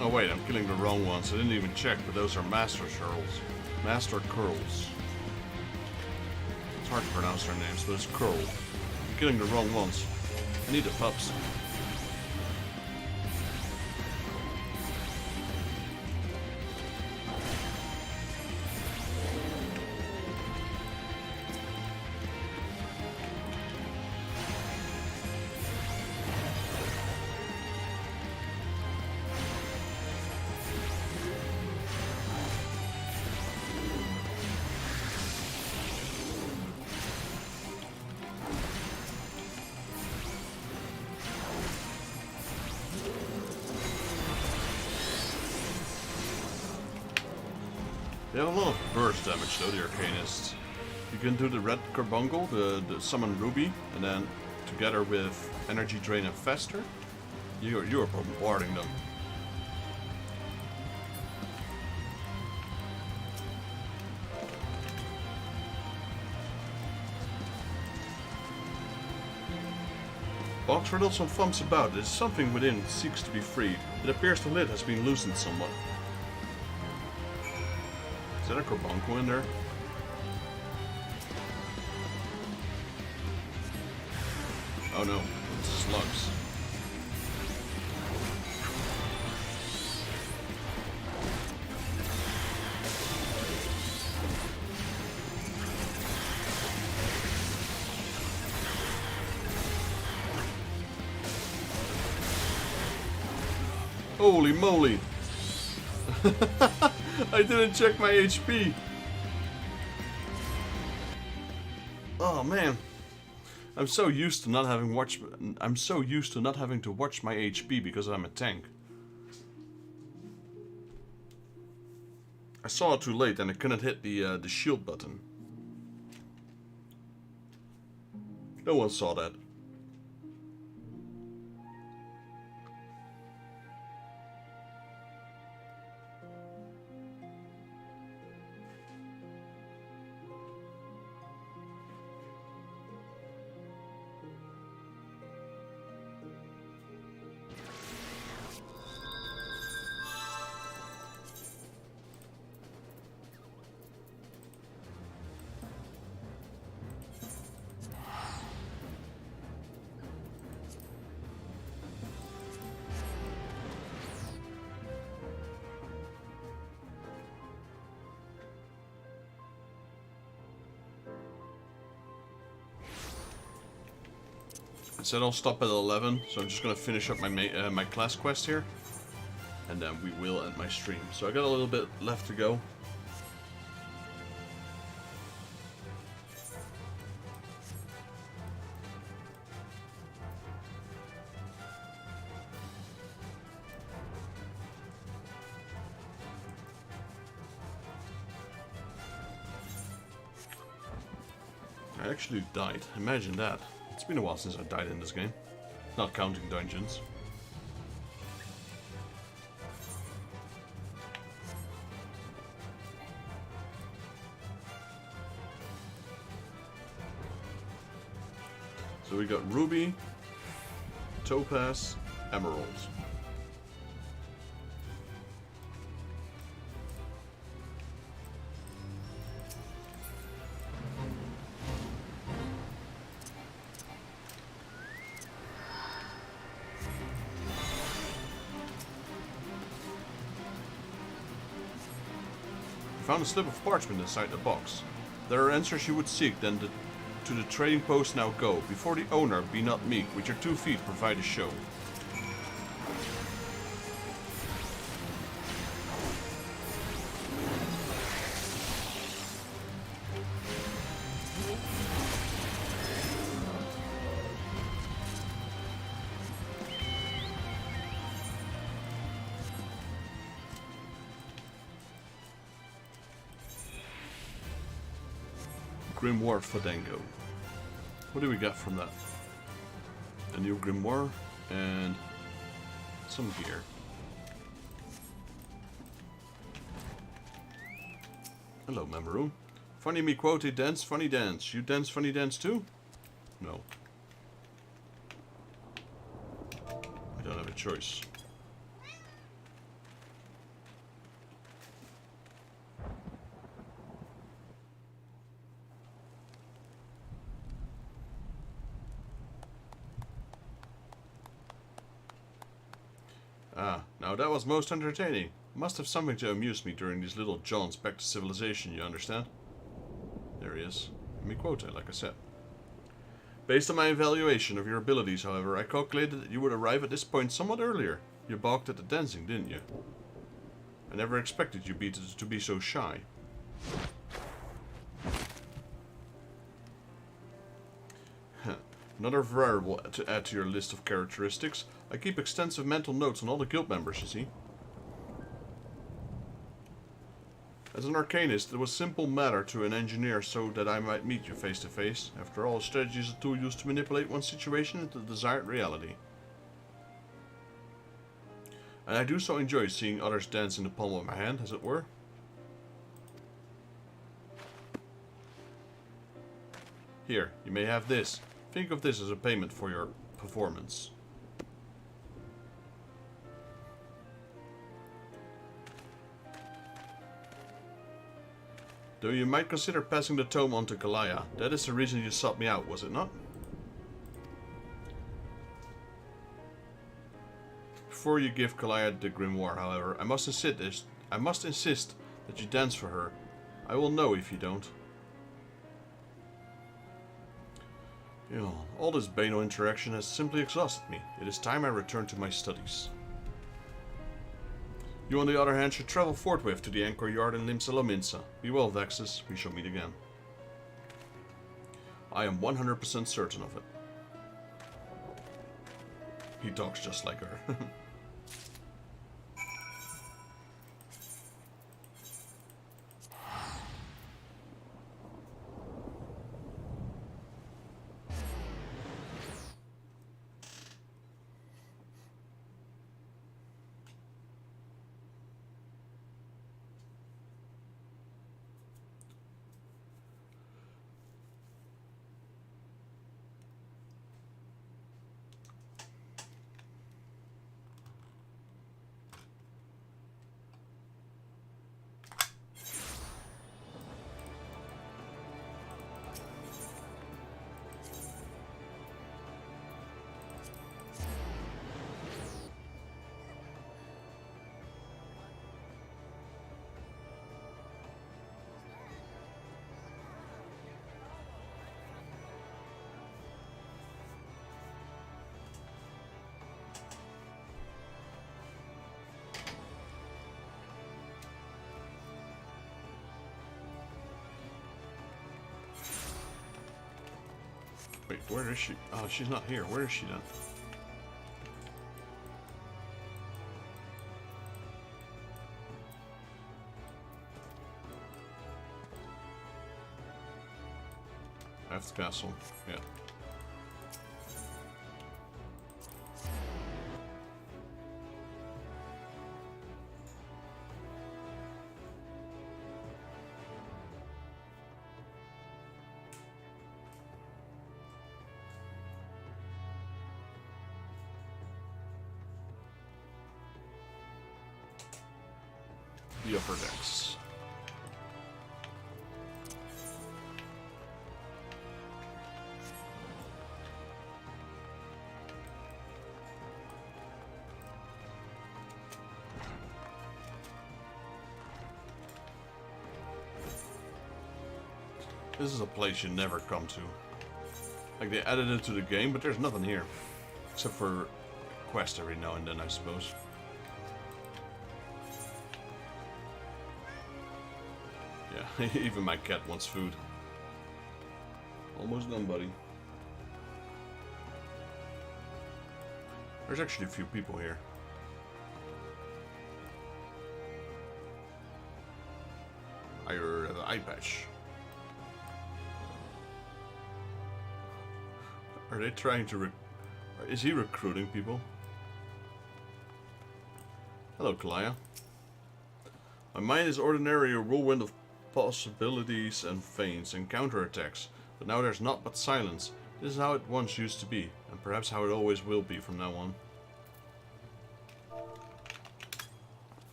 Oh wait, I'm killing the wrong ones. I didn't even check, but those are Master Curls. Master Curls. It's hard to pronounce their names, but it's Curl. I'm killing the wrong ones. I need the pups. They have a lot of burst damage though, the Arcanists. You can do the Red Carbuncle, the Summon Ruby, and then together with Energy Drain and Fester, you're bombarding them. Box riddles some thumps about. There's something within seeks to be freed. It appears the lid has been loosened somewhat. Is that a Carbuncle in there? Oh no, it's slugs. Holy moly! I didn't check my HP. Oh man, I'm so used to not having to watch my HP because I'm a tank. I saw it too late and I couldn't hit the shield button. No one saw that. I said I'll stop at 11, so I'm just gonna finish up my class quest here, and then we will end my stream. So I got a little bit left to go. I actually died. Imagine that. It's been a while since I died in this game. Not counting dungeons. So we got Ruby, Topaz, Emerald. Found a slip of parchment inside the box. There are answers you would seek, then to the trading post now go. Before the owner, be not meek. With your 2 feet, provide a show. Grimoire Fandango. What do we get from that? A new Grimoire and some gear. Hello, Mamoru. Funny me quote, dance, funny dance. You dance, funny dance too? No. I don't have a choice. Ah, now that was most entertaining. Must have something to amuse me during these little jaunts back to civilization, you understand? There he is. Mi quote, like I said. Based on my evaluation of your abilities, however, I calculated that you would arrive at this point somewhat earlier. You balked at the dancing, didn't you? I never expected you to be so shy. Another variable to add to your list of characteristics. I keep extensive mental notes on all the guild members, you see. As an arcanist, it was simple matter to an engineer so that I might meet you face to face. After all, strategy is a tool used to manipulate one situation into the desired reality. And I do so enjoy seeing others dance in the palm of my hand, as it were. Here, you may have this. Think of this as a payment for your performance. Though you might consider passing the tome on to Kalaya. That is the reason you sought me out, was it not? Before you give Kalaya the grimoire, however, I must insist that you dance for her. I will know if you don't. You know, all this Bano interaction has simply exhausted me. It is time I return to my studies. You, on the other hand, should travel forthwith to the anchor yard in Limsa. Be well, Vexus. We shall meet again. I am 100% certain of it. He talks just like her. Wait, where is she? Oh, she's not here. Where is she then? That's the castle. Yeah. The upper decks. This is a place you never come to. Like, they added it to the game, but there's nothing here. Except for quest every now and then, I suppose. Yeah, even my cat wants food. Almost done, buddy. There's actually a few people here. I have an eye patch. Are they trying to is he recruiting people? Hello, Kalaya. My mind is ordinarily a whirlwind of possibilities and feints and counterattacks, but now there's naught but silence. This is how it once used to be, and perhaps how it always will be from now on.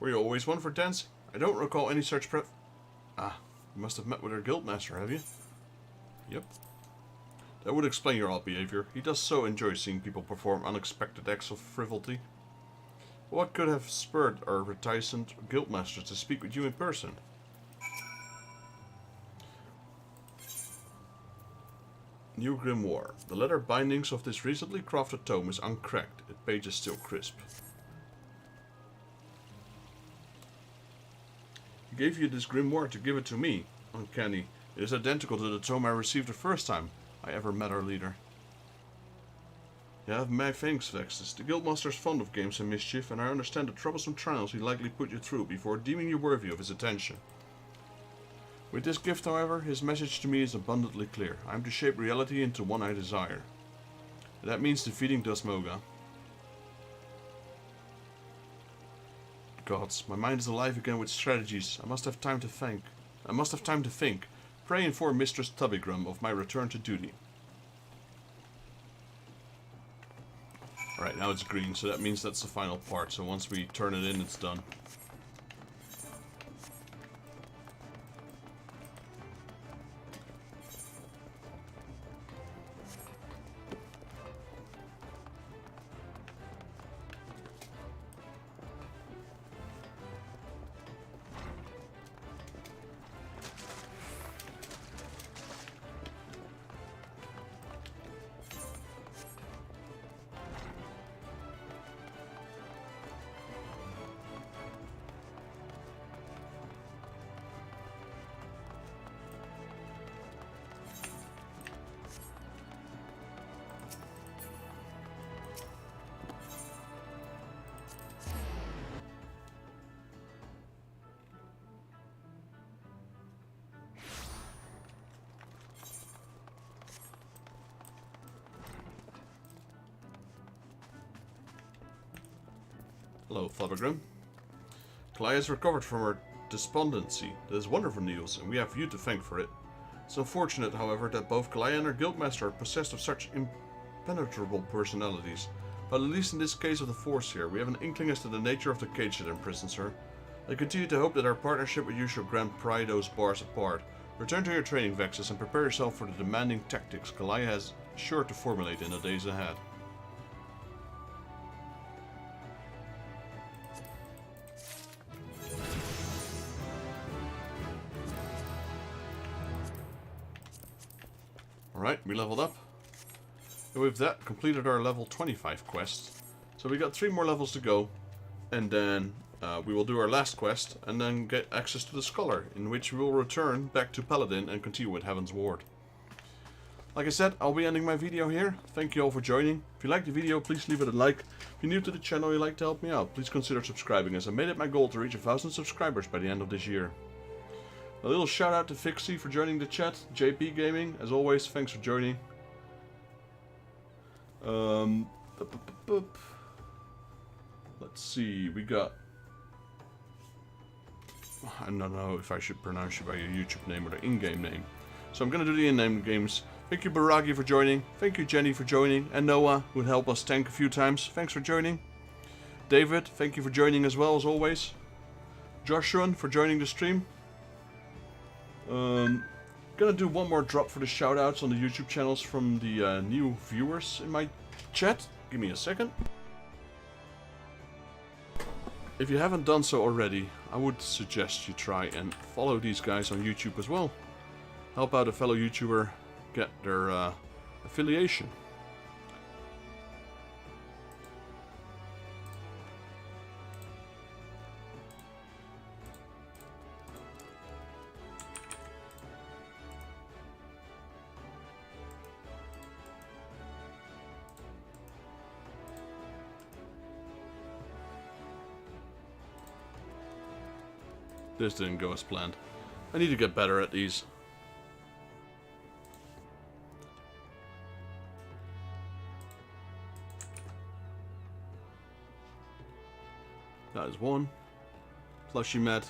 Were you always one for dancing? I don't recall any such Ah, you must have met with our guildmaster, have you? Yep. That would explain your odd behavior. He does so enjoy seeing people perform unexpected acts of frivolity. What could have spurred our reticent guildmaster to speak with you in person? New grimoire. The leather bindings of this recently crafted tome is uncracked. Its page is still crisp. He gave you this grimoire to give it to me. Uncanny. It is identical to the tome I received the first time I ever met our leader. Yeah, my thanks, Vexus. The Guildmaster's fond of games and mischief, and I understand the troublesome trials he likely put you through before deeming you worthy of his attention. With this gift, however, his message to me is abundantly clear. I am to shape reality into one I desire. That means defeating Dusmoga. Gods, my mind is alive again with strategies. I must have time to think. Pray inform Mistress Tubbygrum of my return to duty. Alright, now it's green, so that means that's the final part. So once we turn it in, it's done. Hello, Flubbergrim. Kalaya has recovered from her despondency. That is wonderful news, and we have you to thank for it. It's unfortunate, however, that both Kalaya and her guildmaster are possessed of such impenetrable personalities. But at least in this case of the Force here, we have an inkling as to the nature of the cage that imprisons her. I continue to hope that our partnership with you shall grant pry those bars apart. Return to your training, Vexus, and prepare yourself for the demanding tactics Kalaya has sure to formulate in the days ahead. Alright, we leveled up. And with that, completed our level 25 quest. So we got 3 more levels to go. And then we will do our last quest. And then get access to the Scholar, in which we will return back to Paladin and continue with Heaven's Ward. Like I said, I'll be ending my video here. Thank you all for joining. If you liked the video, please leave it a like. If you're new to the channel and you'd like to help me out, please consider subscribing, as I made it my goal to reach 1,000 subscribers by the end of this year. A little shout out to Fixie for joining the chat. JP Gaming, as always, thanks for joining. Let's see, we got... I don't know if I should pronounce you by your YouTube name or the in-game name. So I'm gonna do the in-game games. Thank you Baragi for joining. Thank you Jenny for joining. And Noah, who helped us tank a few times. Thanks for joining. David, thank you for joining as well, as always. Joshua for joining the stream. Gonna do one more drop for the shoutouts on the YouTube channels from the new viewers in my chat. Give me a second. If you haven't done so already, I would suggest you try and follow these guys on YouTube as well. Help out a fellow YouTuber get their affiliation. This didn't go as planned. I need to get better at these. That is one. Plushie met.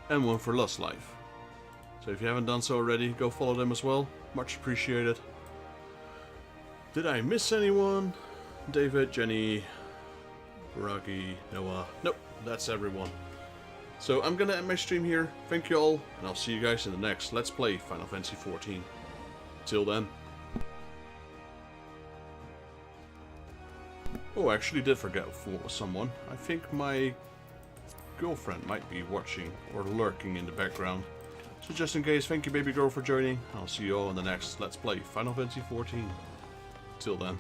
And one for Lust Life. So if you haven't done so already, go follow them as well. Much appreciated. Did I miss anyone? David, Jenny, Baragi, Noah. Nope, that's everyone. So I'm gonna end my stream here. Thank you all, and I'll see you guys in the next Let's Play Final Fantasy XIV. Till then. Oh, I actually did forget someone. I think my girlfriend might be watching or lurking in the background. So just in case, thank you baby girl for joining. I'll see you all in the next Let's Play Final Fantasy XIV. Till then.